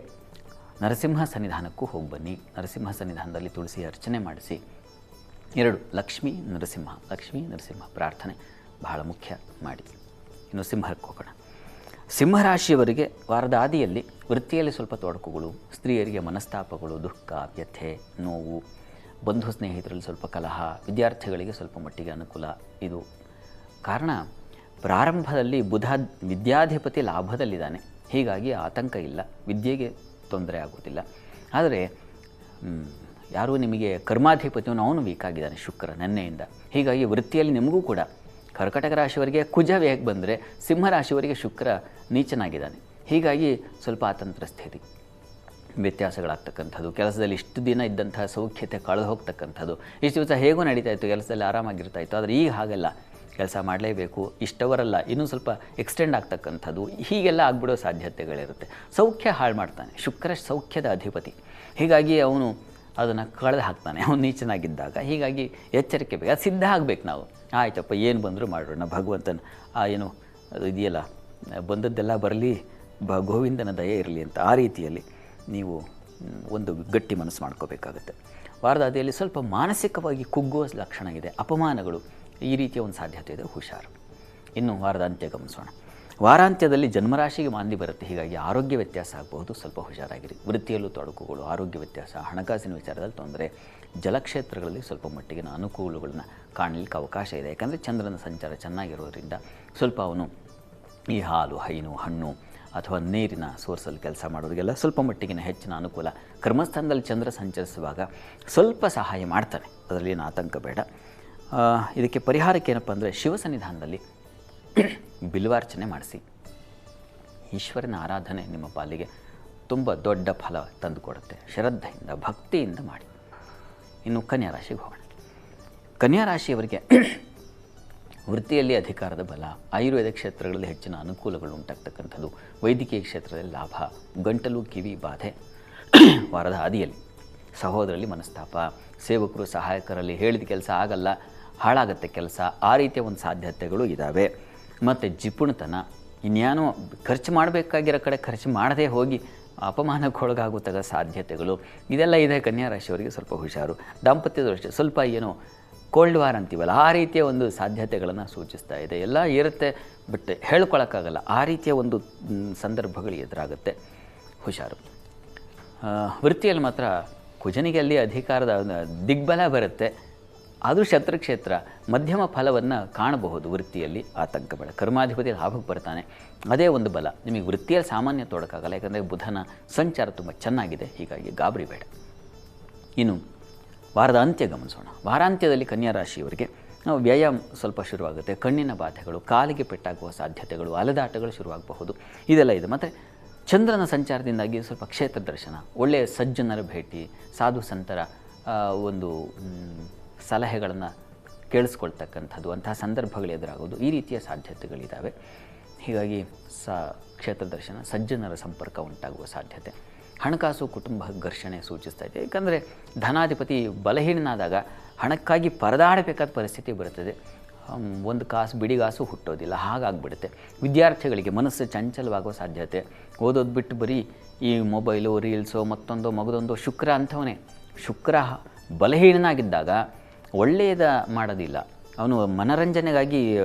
Speaker 2: ನರಸಿಂಹ ಸನ್ನಿಧಾನಕ್ಕೂ ಹೋಗಿ ಬನ್ನಿ. ನರಸಿಂಹ ಸನ್ನಿಧಾನದಲ್ಲಿ ತುಳಸಿ ಅರ್ಚನೆ ಮಾಡಿಸಿ. 2 ಲಕ್ಷ್ಮೀ ನರಸಿಂಹ ಪ್ರಾರ್ಥನೆ ಬಹಳ ಮುಖ್ಯ ಮಾಡಿ. ಇನ್ನು ಸಿಂಹಕ್ಕೆ ಹೋಗೋಣ. ಸಿಂಹರಾಶಿಯವರಿಗೆ ವಾರದ ಆದಿಯಲ್ಲಿ ವೃತ್ತಿಯಲ್ಲಿ ಸ್ವಲ್ಪ ತೊಡಕುಗಳು, ಸ್ತ್ರೀಯರಿಗೆ ಮನಸ್ತಾಪಗಳು, ದುಃಖ, ವ್ಯಥೆ, ನೋವು, ಬಂಧು ಸ್ನೇಹಿತರಲ್ಲಿ ಸ್ವಲ್ಪ ಕಲಹ, ವಿದ್ಯಾರ್ಥಿಗಳಿಗೆ ಸ್ವಲ್ಪ ಮಟ್ಟಿಗೆ ಅನುಕೂಲ. ಇದು ಕಾರಣ ಪ್ರಾರಂಭದಲ್ಲಿ ಬುಧ ವಿದ್ಯಾಧಿಪತಿ ಲಾಭದಲ್ಲಿದ್ದಾನೆ. ಹೀಗಾಗಿ ಆತಂಕ ಇಲ್ಲ, ವಿದ್ಯೆಗೆ ತೊಂದರೆ ಆಗೋದಿಲ್ಲ. ಆದರೆ ಯಾರೂ ನಿಮಗೆ ಕರ್ಮಾಧಿಪತಿಯನ್ನು ಅವನು ವೀಕ್ ಆಗಿದ್ದಾನೆ ಶುಕ್ರ ನೆನ್ನೆಯಿಂದ. ಹೀಗಾಗಿ ವೃತ್ತಿಯಲ್ಲಿ ನಿಮಗೂ ಕೂಡ ಕರ್ಕಾಟಕ ರಾಶಿಯವರಿಗೆ ಕುಜ ಹೇಗೆ ಬಂದರೆ ಸಿಂಹರಾಶಿಯವರಿಗೆ ಶುಕ್ರ ನೀಚನಾಗಿದ್ದಾನೆ. ಹೀಗಾಗಿ ಸ್ವಲ್ಪ ಅತಂತ್ರ ಸ್ಥಿತಿ, ವ್ಯತ್ಯಾಸಗಳಾಗ್ತಕ್ಕಂಥದ್ದು, ಕೆಲಸದಲ್ಲಿ ಇಷ್ಟು ದಿನ ಇದ್ದಂತಹ ಸೌಖ್ಯತೆ ಕಳೆದು ಹೋಗ್ತಕ್ಕಂಥದ್ದು. ಇಷ್ಟು ದಿವಸ ಹೇಗೂ ನಡೀತಾ ಇತ್ತು, ಕೆಲಸದಲ್ಲಿ ಆರಾಮಾಗಿರ್ತಾ ಇತ್ತು. ಆದರೆ ಈಗ ಹಾಗೆಲ್ಲ, ಕೆಲಸ ಮಾಡಲೇಬೇಕು, ಇಷ್ಟವರಲ್ಲ, ಇನ್ನೂ ಸ್ವಲ್ಪ ಎಕ್ಸ್ಟೆಂಡ್ ಆಗ್ತಕ್ಕಂಥದ್ದು, ಹೀಗೆಲ್ಲ ಆಗ್ಬಿಡೋ ಸಾಧ್ಯತೆಗಳಿರುತ್ತೆ. ಸೌಖ್ಯ ಹಾಳು ಮಾಡ್ತಾನೆ ಶುಕ್ರ, ಸೌಖ್ಯದ ಅಧಿಪತಿ. ಹೀಗಾಗಿ ಅವನು ಅದನ್ನು ಕಳೆದು ಹಾಕ್ತಾನೆ ಅವನು ನೀಚನಾಗಿದ್ದಾಗ. ಹೀಗಾಗಿ ಎಚ್ಚರಿಕೆ ಬೇಕು, ಅದು ಸಿದ್ಧ ಆಗಬೇಕು ನಾವು. ಆಯ್ತಪ್ಪ, ಏನು ಬಂದರೂ ಮಾಡೋಣ, ಭಗವಂತನ ಏನು ಇದೆಯಲ್ಲ, ಬಂದದ್ದೆಲ್ಲ ಬರಲಿ, ಗೋವಿಂದನ ದಯೆ ಇರಲಿ ಅಂತ. ಆ ರೀತಿಯಲ್ಲಿ ನೀವು ಒಂದು ಗಟ್ಟಿ ಮನಸ್ಸು ಮಾಡ್ಕೋಬೇಕಾಗುತ್ತೆ. ವಾರದ ಅದಿಯಲ್ಲಿ ಸ್ವಲ್ಪ ಮಾನಸಿಕವಾಗಿ ಕುಗ್ಗುವ ಲಕ್ಷಣ ಇದೆ, ಅಪಮಾನಗಳು, ಈ ರೀತಿಯ ಒಂದು ಸಾಧ್ಯತೆ ಇದೆ, ಹುಷಾರು. ಇನ್ನು ವಾರದ ಅಂತ್ಯ ಗಮನಿಸೋಣ. ವಾರಾಂತ್ಯದಲ್ಲಿ ಜನ್ಮರಾಶಿಗೆ ಮಾಂದಿ ಬರುತ್ತೆ. ಹೀಗಾಗಿ ಆರೋಗ್ಯ ವ್ಯತ್ಯಾಸ ಆಗಬಹುದು, ಸ್ವಲ್ಪ ಹುಷಾರಾಗಿರಿ. ವೃತ್ತಿಯಲ್ಲೂ ತೊಡಕುಗಳು, ಆರೋಗ್ಯ ವ್ಯತ್ಯಾಸ, ಹಣಕಾಸಿನ ವಿಚಾರದಲ್ಲಿ ತೊಂದರೆ, ಜಲಕ್ಷೇತ್ರಗಳಲ್ಲಿ ಸ್ವಲ್ಪ ಮಟ್ಟಿಗಿನ ಅನುಕೂಲಗಳನ್ನ ಕಾಣಲಿಕ್ಕೆ ಅವಕಾಶ ಇದೆ. ಯಾಕಂದರೆ ಚಂದ್ರನ ಸಂಚಾರ ಚೆನ್ನಾಗಿರೋದ್ರಿಂದ ಸ್ವಲ್ಪ ಅವನು ಈ ಹಾಲು, ಹೈನು, ಹಣ್ಣು ಅಥವಾ ನೀರಿನ ಸೋರ್ಸಲ್ಲಿ ಕೆಲಸ ಮಾಡೋರಿಗೆಲ್ಲ ಸ್ವಲ್ಪ ಮಟ್ಟಿಗಿನ ಹೆಚ್ಚಿನ ಅನುಕೂಲ. ಕರ್ಮಸ್ಥಾನದಲ್ಲಿ ಚಂದ್ರ ಸಂಚರಿಸುವಾಗ ಸ್ವಲ್ಪ ಸಹಾಯ ಮಾಡ್ತಾನೆ, ಅದರಲ್ಲಿ ಏನು ಆತಂಕ ಬೇಡ. ಇದಕ್ಕೆ ಪರಿಹಾರಕ್ಕೆ ಏನಪ್ಪ ಅಂದರೆ ಶಿವ ಸನ್ನಿಧಾನದಲ್ಲಿ ಬಿಲ್ವಾರ್ಚನೆ ಮಾಡಿಸಿ. ಈಶ್ವರನ ಆರಾಧನೆ ನಿಮ್ಮ ಪಾಲಿಗೆ ತುಂಬ ದೊಡ್ಡ ಫಲ ತಂದುಕೊಡುತ್ತೆ. ಶ್ರದ್ಧೆಯಿಂದ, ಭಕ್ತಿಯಿಂದ ಮಾಡಿ. ಇನ್ನು ಕನ್ಯಾ ರಾಶಿಗೆ ಹೋಗೋಣ. ಕನ್ಯಾ ರಾಶಿಯವರಿಗೆ ವೃತ್ತಿಯಲ್ಲಿ ಅಧಿಕಾರದ ಬಲ, ಆಯುರ್ವೇದ ಕ್ಷೇತ್ರಗಳಲ್ಲಿ ಹೆಚ್ಚಿನ ಅನುಕೂಲಗಳು ಉಂಟಾಗ್ತಕ್ಕಂಥದ್ದು, ವೈದ್ಯಕೀಯ ಕ್ಷೇತ್ರದಲ್ಲಿ ಲಾಭ, ಗಂಟಲು ಕಿವಿ ಬಾಧೆ ವಾರದ ಹಾದಿಯಲ್ಲಿ, ಸಹೋದರಲ್ಲಿ ಮನಸ್ತಾಪ, ಸೇವಕರು ಸಹಾಯಕರಲ್ಲಿ ಹೇಳಿದ ಕೆಲಸ ಆಗಲ್ಲ, ಹಾಳಾಗತ್ತೆ ಕೆಲಸ, ಆ ರೀತಿಯ ಒಂದು ಸಾಧ್ಯತೆಗಳು ಇದ್ದಾವೆ. ಮತ್ತು ಜಿಪುಣತನ, ಇನ್ಯಾನೋ ಖರ್ಚು ಮಾಡಬೇಕಾಗಿರೋ ಕಡೆ ಖರ್ಚು ಮಾಡದೇ ಹೋಗಿ ಅಪಮಾನಕ್ಕೊಳಗಾಗುತ್ತಾಗ ಸಾಧ್ಯತೆಗಳು ಇದೆಲ್ಲ ಇದೆ. ಕನ್ಯಾ ರಾಶಿಯವರಿಗೆ ಸ್ವಲ್ಪ ಹುಷಾರು. ದಾಂಪತ್ಯದ ಅಷ್ಟೇ ಸ್ವಲ್ಪ ಏನೋ ಕೋಲ್ಡ್ ವಾರ್ ಅಂತೀವಲ್ಲ ಆ ರೀತಿಯ ಒಂದು ಸಾಧ್ಯತೆಗಳನ್ನು ಸೂಚಿಸ್ತಾ ಇದೆ. ಎಲ್ಲ ಇರುತ್ತೆ ಬಟ್ ಹೇಳ್ಕೊಳಕ್ಕಾಗಲ್ಲ, ಆ ರೀತಿಯ ಒಂದು ಸಂದರ್ಭಗಳು ಎದುರಾಗುತ್ತೆ, ಹುಷಾರು. ವೃತ್ತಿಯಲ್ಲಿ ಮಾತ್ರ ಕುಜನಿಗೆ ಅಲ್ಲಿ ಅಧಿಕಾರದ ದಿಗ್ಬಲ ಬರುತ್ತೆ, ಅದು ಶತ್ರುಕ್ಷೇತ್ರ, ಮಧ್ಯಮ ಫಲವನ್ನು ಕಾಣಬಹುದು. ವೃತ್ತಿಯಲ್ಲಿ ಆತಂಕ ಬೇಡ. ಕರ್ಮಾಧಿಪತಿ ಲಾಭಕ್ಕೆ ಬರ್ತಾನೆ, ಅದೇ ಒಂದು ಬಲ. ನಿಮಗೆ ವೃತ್ತಿಯಲ್ಲಿ ಸಾಮಾನ್ಯ ತೊಡಕಾಗಲ್ಲ, ಯಾಕಂದರೆ ಬುಧನ ಸಂಚಾರ ತುಂಬ ಚೆನ್ನಾಗಿದೆ, ಹೀಗಾಗಿ ಗಾಬರಿ ಬೇಡ. ಇನ್ನು ವಾರದ ಅಂತ್ಯ ಗಮನಿಸೋಣ. ವಾರಾಂತ್ಯದಲ್ಲಿ ಕನ್ಯಾ ರಾಶಿಯವರಿಗೆ ನಾವು ವ್ಯಯ ಸ್ವಲ್ಪ ಶುರುವಾಗುತ್ತೆ, ಕಣ್ಣಿನ ಬಾಧೆಗಳು, ಕಾಲಿಗೆ ಪೆಟ್ಟಾಗುವ ಸಾಧ್ಯತೆಗಳು, ಅಲೆದಾಟಗಳು ಶುರುವಾಗಬಹುದು, ಇದೆಲ್ಲ ಇದೆ. ಮತ್ತು ಚಂದ್ರನ ಸಂಚಾರದಿಂದಾಗಿ ಸ್ವಲ್ಪ ಕ್ಷೇತ್ರ ದರ್ಶನ, ಒಳ್ಳೆಯ ಸಜ್ಜನರ ಭೇಟಿ, ಸಾಧು ಸಂತರ ಒಂದು ಸಲಹೆಗಳನ್ನು ಕೇಳಿಸ್ಕೊಳ್ತಕ್ಕಂಥದ್ದು, ಅಂತಹ ಸಂದರ್ಭಗಳು ಎದುರಾಗೋದು, ಈ ರೀತಿಯ ಸಾಧ್ಯತೆಗಳಿದ್ದಾವೆ. ಹೀಗಾಗಿ ಕ್ಷೇತ್ರ ದರ್ಶನ, ಸಜ್ಜನರ ಸಂಪರ್ಕ ಉಂಟಾಗುವ ಸಾಧ್ಯತೆ. ಹಣಕಾಸು ಕುಟುಂಬ ಘರ್ಷಣೆ ಸೂಚಿಸ್ತಾ ಇದೆ, ಏಕೆಂದರೆ ಧನಾಧಿಪತಿ ಬಲಹೀನನಾದಾಗ ಹಣಕ್ಕಾಗಿ ಪರದಾಡಬೇಕಾದ ಪರಿಸ್ಥಿತಿ ಬರುತ್ತದೆ. ಒಂದು ಕಾಸು ಬಿಡಿಗಾಸು ಹುಟ್ಟೋದಿಲ್ಲ, ಹಾಗಾಗ್ಬಿಡುತ್ತೆ. ವಿದ್ಯಾರ್ಥಿಗಳಿಗೆ ಮನಸ್ಸು ಚಂಚಲವಾಗೋ ಸಾಧ್ಯತೆ, ಓದೋದು ಬಿಟ್ಟು ಬರೀ ಈ ಮೊಬೈಲು, ರೀಲ್ಸು, ಮತ್ತೊಂದು ಮಗದೊಂದು. ಶುಕ್ರ ಅಂಥವನೇ. ಶುಕ್ರ ಬಲಹೀನನಾಗಿದ್ದಾಗ ಒಳ್ಳೆಯದ ಮಾಡೋದಿಲ್ಲ, ಅವನು ಮನರಂಜನೆಗಾಗಿ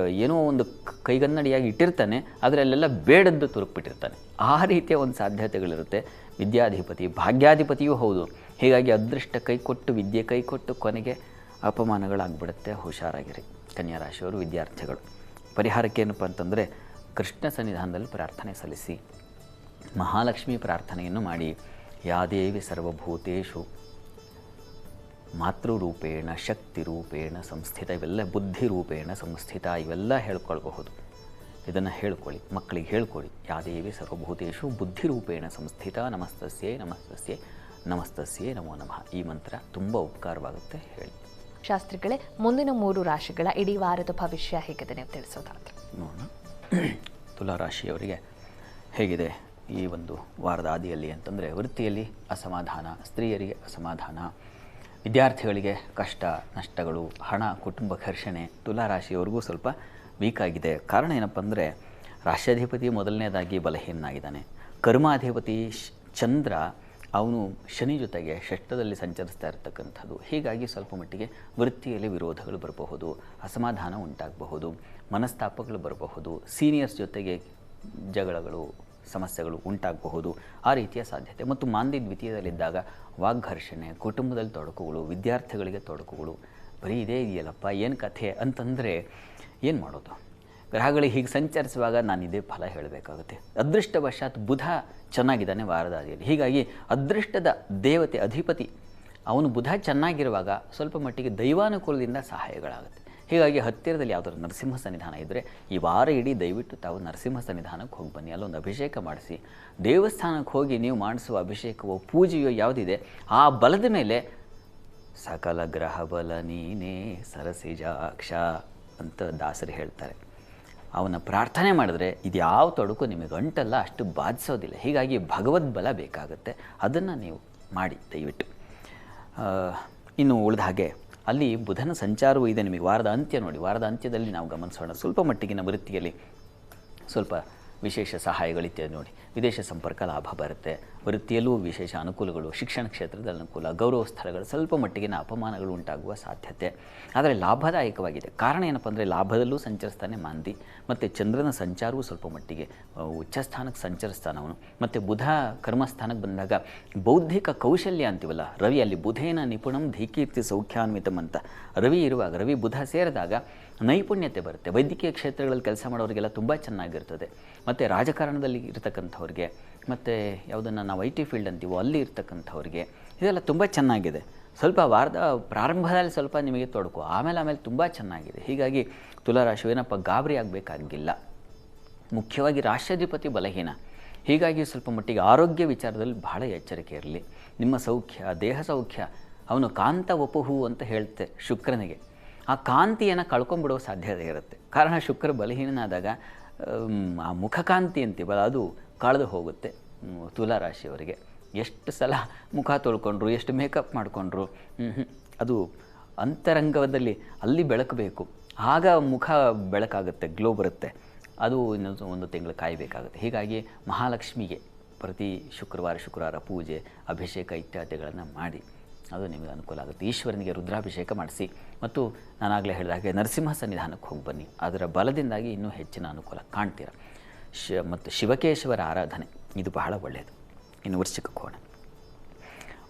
Speaker 2: ಏನೋ ಒಂದು ಕೈಗನ್ನಡಿಯಾಗಿ ಇಟ್ಟಿರ್ತಾನೆ, ಅದರಲ್ಲೆಲ್ಲ ಬೇಡದ್ದು ತುರುಕ್ಬಿಟ್ಟಿರ್ತಾನೆ. ಆ ರೀತಿಯ ಒಂದು ಸಾಧ್ಯತೆಗಳಿರುತ್ತೆ. ವಿದ್ಯಾಧಿಪತಿ ಭಾಗ್ಯಾಧಿಪತಿಯೂ ಹೌದು, ಹೀಗಾಗಿ ಅದೃಷ್ಟ ಕೈಕೊಟ್ಟು ವಿದ್ಯೆ ಕೈಕೊಟ್ಟು ಕೊನೆಗೆ ಅಪಮಾನಗಳಾಗ್ಬಿಡುತ್ತೆ. ಹುಷಾರಾಗಿರಿ ಕನ್ಯಾ ರಾಶಿಯವರು. ವಿದ್ಯಾರ್ಥಿಗಳು ಪರಿಹಾರಕ್ಕೆ ಏನಪ್ಪ ಅಂತಂದರೆ ಕೃಷ್ಣ ಸನ್ನಿಧಾನದಲ್ಲಿ ಪ್ರಾರ್ಥನೆ ಸಲ್ಲಿಸಿ, ಮಹಾಲಕ್ಷ್ಮಿ ಪ್ರಾರ್ಥನೆಯನ್ನು ಮಾಡಿ. ಯಾದೇವಿ ಸರ್ವಭೂತೇಷು ಮಾತೃರೂಪೇಣ ಶಕ್ತಿರೂಪೇಣ ಸಂಸ್ಥಿತ, ಇವೆಲ್ಲ ಬುದ್ಧಿರೂಪೇಣ ಸಂಸ್ಥಿತ, ಇವೆಲ್ಲ ಹೇಳ್ಕೊಳ್ಬಹುದು. ಇದನ್ನು ಹೇಳ್ಕೊಳ್ಳಿ, ಮಕ್ಕಳಿಗೆ ಹೇಳ್ಕೊಳ್ಳಿ. ಯಾದೇವಿ ಸರ್ವಭೂತೇಷು ಬುದ್ಧಿರೂಪೇಣ ಸಂಸ್ಥಿತ, ನಮಸ್ತಸ್ಯೇ ನಮಸ್ತಸ್ಯೇ ನಮಸ್ತಸ್ಯೇ ನಮೋ ನಮಃ. ಈ ಮಂತ್ರ ತುಂಬ ಉಪಕಾರವಾಗುತ್ತೆ, ಹೇಳಿ.
Speaker 1: ಶಾಸ್ತ್ರಿಗಳೇ, ಮುಂದಿನ 3 ರಾಶಿಗಳ ಇಡೀ ವಾರದ ಭವಿಷ್ಯ ಹೇಗಿದೆ ನೀವು ತಿಳಿಸೋದಾದ್ರೆ
Speaker 2: ನೋಡೋಣ. ತುಲಾರಾಶಿಯವರಿಗೆ ಹೇಗಿದೆ ಈ ಒಂದು ವಾರದ ಆದಿಯಲ್ಲಿ ಅಂತಂದರೆ, ವೃತ್ತಿಯಲ್ಲಿ ಅಸಮಾಧಾನ, ಸ್ತ್ರೀಯರಿಗೆ ಅಸಮಾಧಾನ, ವಿದ್ಯಾರ್ಥಿಗಳಿಗೆ ಕಷ್ಟ ನಷ್ಟಗಳು, ಹಣ ಕುಟುಂಬ ಘರ್ಷಣೆ. ತುಲಾರಾಶಿಯವರಿಗೂ ಸ್ವಲ್ಪ ವೀಕ್ ಆಗಿದೆ. ಕಾರಣ ಏನಪ್ಪ ಅಂದರೆ, ರಾಷ್ಟ್ರಾಧಿಪತಿ ಮೊದಲನೇದಾಗಿ ಬಲಹೀನಾಗಿದ್ದಾನೆ. ಕರ್ಮಾಧಿಪತಿ ಚಂದ್ರ ಅವನು ಶನಿ ಜೊತೆಗೆ ಷಷ್ಠದಲ್ಲಿ ಸಂಚರಿಸ್ತಾ ಇರತಕ್ಕಂಥದ್ದು. ಹೀಗಾಗಿ ಸ್ವಲ್ಪ ಮಟ್ಟಿಗೆ ವೃತ್ತಿಯಲ್ಲಿ ವಿರೋಧಗಳು ಬರಬಹುದು, ಅಸಮಾಧಾನ ಉಂಟಾಗಬಹುದು, ಮನಸ್ತಾಪಗಳು ಬರಬಹುದು, ಸೀನಿಯರ್ಸ್ ಜೊತೆಗೆ ಜಗಳಗಳು ಸಮಸ್ಯೆಗಳು ಉಂಟಾಗಬಹುದು, ಆ ರೀತಿಯ ಸಾಧ್ಯತೆ. ಮತ್ತು ಮಾಂದಿ ದ್ವಿತೀಯದಲ್ಲಿದ್ದಾಗ ವಾಗ್ಘರ್ಷಣೆ, ಕುಟುಂಬದಲ್ಲಿ ತೊಡಕುಗಳು, ವಿದ್ಯಾರ್ಥಿಗಳಿಗೆ ತೊಡಕುಗಳು. ಬರೀ ಇದೇ ಇದೆಯಲ್ಲಪ್ಪ, ಏನು ಕಥೆ ಅಂತಂದರೆ ಏನು ಮಾಡೋದು? ಗ್ರಹಗಳಿಗೆ ಹೀಗೆ ಸಂಚರಿಸುವಾಗ ನಾನು ಇದೇ ಫಲ ಹೇಳಬೇಕಾಗುತ್ತೆ. ಅದೃಷ್ಟವಶಾತ್ ಬುಧ ಚೆನ್ನಾಗಿದ್ದಾನೆ ವಾರದಾದಿಯಲ್ಲಿ, ಹೀಗಾಗಿ ಅದೃಷ್ಟದ ದೇವತೆ ಅಧಿಪತಿ ಅವನು ಬುಧ ಚೆನ್ನಾಗಿರುವಾಗ ಸ್ವಲ್ಪ ಮಟ್ಟಿಗೆ ದೈವಾನುಕೂಲದಿಂದ ಸಹಾಯಗಳಾಗುತ್ತೆ. ಹೀಗಾಗಿ ಹತ್ತಿರದಲ್ಲಿ ಯಾವುದಾದ್ರು ನರಸಿಂಹ ಸನ್ನಿಧಾನ ಇದ್ದರೆ ಈ ವಾರ ಇಡೀ ದಯವಿಟ್ಟು ತಾವು ನರಸಿಂಹ ಸನ್ನಿಧಾನಕ್ಕೆ ಹೋಗಿ ಬನ್ನಿ, ಅಲ್ಲೊಂದು ಅಭಿಷೇಕ ಮಾಡಿಸಿ. ದೇವಸ್ಥಾನಕ್ಕೆ ಹೋಗಿ ನೀವು ಮಾಡಿಸುವ ಅಭಿಷೇಕವೋ ಪೂಜೆಯೋ ಯಾವುದಿದೆ ಆ ಬಲದ ಮೇಲೆ ಸಕಲ ಗ್ರಹ ಬಲ ನೀನೇ ಸರಸಿಜಾಕ್ಷ ಅಂತ ದಾಸರು ಹೇಳ್ತಾರೆ. ಅವನ ಪ್ರಾರ್ಥನೆ ಮಾಡಿದ್ರೆ ಇದು ಯಾವ ತೊಡಕು ನಿಮಗೆ ಅಂಟಲ್ಲ, ಅಷ್ಟು ಬಾಧಿಸೋದಿಲ್ಲ. ಹೀಗಾಗಿ ಭಗವದ್ ಬಲ ಬೇಕಾಗುತ್ತೆ, ಅದನ್ನು ನೀವು ಮಾಡಿ ದಯವಿಟ್ಟು. ಇನ್ನು ಉಳಿದ ಹಾಗೆ ಅಲ್ಲಿ ಬುಧನ ಸಂಚಾರವೂ ಇದೆ ನಿಮಗೆ. ವಾರದ ಅಂತ್ಯ ನೋಡಿ, ವಾರದ ಅಂತ್ಯದಲ್ಲಿ ನಾವು ಗಮನಿಸೋಣ. ಸ್ವಲ್ಪ ಮಟ್ಟಿಗಿನ ವೃತ್ತಿಯಲ್ಲಿ ಸ್ವಲ್ಪ ವಿಶೇಷ ಸಹಾಯಗಳಿತ್ಯಾದಿ ನೋಡಿ. ವಿದೇಶ ಸಂಪರ್ಕ ಲಾಭ ಬರುತ್ತೆ, ವೃತ್ತಿಯಲ್ಲೂ ವಿಶೇಷ ಅನುಕೂಲಗಳು, ಶಿಕ್ಷಣ ಕ್ಷೇತ್ರದಲ್ಲಿ ಅನುಕೂಲ, ಗೌರವ ಸ್ಥಳಗಳು, ಸ್ವಲ್ಪ ಮಟ್ಟಿಗಿನ ಅಪಮಾನಗಳು ಉಂಟಾಗುವ ಸಾಧ್ಯತೆ. ಆದರೆ ಲಾಭದಾಯಕವಾಗಿದೆ. ಕಾರಣ ಏನಪ್ಪ ಅಂದರೆ, ಲಾಭದಲ್ಲೂ ಸಂಚರಿಸ್ತಾನೆ ಮಾಂದಿ, ಮತ್ತು ಚಂದ್ರನ ಸಂಚಾರವೂ ಸ್ವಲ್ಪ ಮಟ್ಟಿಗೆ ಉಚ್ಚಸ್ಥಾನಕ್ಕೆ ಸಂಚರಿಸ್ತಾನೆ ಅವನು. ಮತ್ತು ಬುಧ ಕರ್ಮಸ್ಥಾನಕ್ಕೆ ಬಂದಾಗ ಬೌದ್ಧಿಕ ಕೌಶಲ್ಯ ಅಂತೀವಲ್ಲ, ರವಿ ಅಲ್ಲಿ ಬುಧೇನ ನಿಪುಣಂ ಧೀಕೀರ್ತಿ ಸೌಖ್ಯಾನ್ವಿತಂ ಅಂತ ರವಿ ಇರುವಾಗ, ರವಿ ಬುಧ ಸೇರಿದಾಗ ನೈಪುಣ್ಯತೆ ಬರುತ್ತೆ. ವೈದ್ಯಕೀಯ ಕ್ಷೇತ್ರಗಳಲ್ಲಿ ಕೆಲಸ ಮಾಡೋರಿಗೆಲ್ಲ ತುಂಬ ಚೆನ್ನಾಗಿರ್ತದೆ. ಮತ್ತು ರಾಜಕಾರಣದಲ್ಲಿ ಇರ್ತಕ್ಕಂಥವ್ರಿಗೆ, ಮತ್ತು ಯಾವುದನ್ನು ನಾವು IT ಫೀಲ್ಡ್ ಅಂತೀವೋ ಅಲ್ಲಿ ಇರ್ತಕ್ಕಂಥವ್ರಿಗೆ ಇದೆಲ್ಲ ತುಂಬ ಚೆನ್ನಾಗಿದೆ. ಸ್ವಲ್ಪ ವಾರದ ಪ್ರಾರಂಭದಲ್ಲಿ ಸ್ವಲ್ಪ ನಿಮಗೆ ತೊಡಕು, ಆಮೇಲೆ ತುಂಬ ಚೆನ್ನಾಗಿದೆ. ಹೀಗಾಗಿ ತುಲಾರಾಶಿ ಏನಪ್ಪ ಗಾಬರಿ ಆಗಬೇಕಾಗಿಲ್ಲ. ಮುಖ್ಯವಾಗಿ ರಾಷ್ಟ್ರಾಧಿಪತಿ ಬಲಹೀನ, ಹೀಗಾಗಿ ಸ್ವಲ್ಪ ಮಟ್ಟಿಗೆ ಆರೋಗ್ಯ ವಿಚಾರದಲ್ಲಿ ಬಹಳ ಎಚ್ಚರಿಕೆ ಇರಲಿ. ನಿಮ್ಮ ಸೌಖ್ಯ, ದೇಹ ಸೌಖ್ಯ, ಅವನು ಕಾಂತ ವಪುಹು ಅಂತ ಹೇಳುತ್ತೆ ಶುಕ್ರನಿಗೆ. ಆ ಕಾಂತಿಯನ್ನು ಕಳ್ಕೊಂಡ್ಬಿಡೋ ಸಾಧ್ಯತೆ ಇರುತ್ತೆ. ಕಾರಣ ಶುಕ್ರ ಬಲಹೀನನಾದಾಗ ಆ ಮುಖಕಾಂತಿ ಅಂತೀವಲ್ಲ ಅದು ಕಳೆದು ಹೋಗುತ್ತೆ. ತುಲಾರಾಶಿಯವರಿಗೆ ಎಷ್ಟು ಸಲ ಮುಖ ತೊಳ್ಕೊಂಡ್ರು, ಎಷ್ಟು ಮೇಕಪ್ ಮಾಡಿಕೊಂಡ್ರು, ಅದು ಅಂತರಂಗದಲ್ಲಿ ಅಲ್ಲಿ ಬೆಳಕಬೇಕು, ಆಗ ಮುಖ ಬೆಳಕಾಗುತ್ತೆ, ಗ್ಲೋ ಬರುತ್ತೆ. ಅದು ಇನ್ನೊಂದು 1 ತಿಂಗಳು ಕಾಯಬೇಕಾಗುತ್ತೆ. ಹೀಗಾಗಿ ಮಹಾಲಕ್ಷ್ಮಿಗೆ ಪ್ರತಿ ಶುಕ್ರವಾರ ಪೂಜೆ ಅಭಿಷೇಕ ಇತ್ಯಾದಿಗಳನ್ನು ಮಾಡಿ, ಅದು ನಿಮಗೆ ಅನುಕೂಲ ಆಗುತ್ತೆ. ಈಶ್ವರನಿಗೆ ರುದ್ರಾಭಿಷೇಕ ಮಾಡಿಸಿ ಮತ್ತು ನಾನಾಗಲೇ ಹೇಳಿದ ಹಾಗೆ ನರಸಿಂಹ ಸನ್ನಿಧಾನಕ್ಕೆ ಹೋಗಿ ಬನ್ನಿ. ಅದರ ಬಲದಿಂದಾಗಿ ಇನ್ನೂ ಹೆಚ್ಚಿನ ಅನುಕೂಲ ಕಾಣ್ತೀರ. ಮತ್ತು ಶಿವಕೇಶವರ ಆರಾಧನೆ ಇದು ಬಹಳ ಒಳ್ಳೆಯದು. ಇನ್ನು ವೃಶ್ಚಿಕಕ್ಕೆ ಹೋಗೋಣ.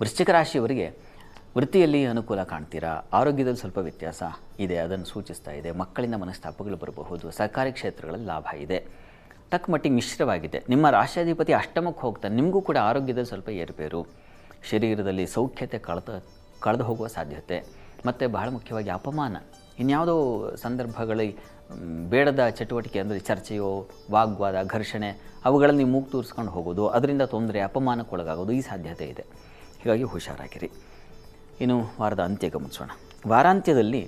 Speaker 2: ವೃಶ್ಚಿಕ ರಾಶಿಯವರಿಗೆ ವೃತ್ತಿಯಲ್ಲಿ ಅನುಕೂಲ ಕಾಣ್ತೀರಾ, ಆರೋಗ್ಯದಲ್ಲಿ ಸ್ವಲ್ಪ ವ್ಯತ್ಯಾಸ ಇದೆ, ಅದನ್ನು ಸೂಚಿಸ್ತಾ ಇದೆ. ಮಕ್ಕಳಿಂದ ಮನಸ್ತಾಪಗಳು ಬರಬಹುದು. ಸರ್ಕಾರಿ ಕ್ಷೇತ್ರಗಳಲ್ಲಿ ಲಾಭ ಇದೆ. ತಕ್ಕ ಮಟ್ಟಿಗೆ ಮಿಶ್ರವಾಗಿದೆ. ನಿಮ್ಮ ರಾಷ್ಟ್ರಾಧಿಪತಿ ಅಷ್ಟಮಕ್ಕೆ ಹೋಗ್ತಾನೆ, ನಿಮಗೂ ಕೂಡ ಆರೋಗ್ಯದಲ್ಲಿ ಸ್ವಲ್ಪ ಏರುಪೇರು, ಶರೀರದಲ್ಲಿ ಸೌಖ್ಯತೆ ಕಳೆದು ಹೋಗುವ ಸಾಧ್ಯತೆ, ಮತ್ತು ಬಹಳ ಮುಖ್ಯವಾಗಿ ಅಪಮಾನ. ಇನ್ಯಾವುದೋ ಸಂದರ್ಭಗಳಲ್ಲಿ ಬೇಡದ ಚಟುವಟಿಕೆ ಅಂದರೆ ಚರ್ಚೆಯೋ ವಾಗ್ವಾದ ಘರ್ಷಣೆ ಅವುಗಳಲ್ಲಿ ನೀವು ಮೂಗು ತೂರಿಸ್ಕೊಂಡು ಹೋಗೋದು, ಅದರಿಂದ ತೊಂದರೆ ಅಪಮಾನಕ್ಕೊಳಗಾಗೋದು ಈ ಸಾಧ್ಯತೆ ಇದೆ. ಹೀಗಾಗಿ ಹುಷಾರಾಗಿರಿ. ಇನ್ನು ವಾರದ ಅಂತ್ಯ ಗಮನಿಸೋಣ. ವಾರಾಂತ್ಯದಲ್ಲಿ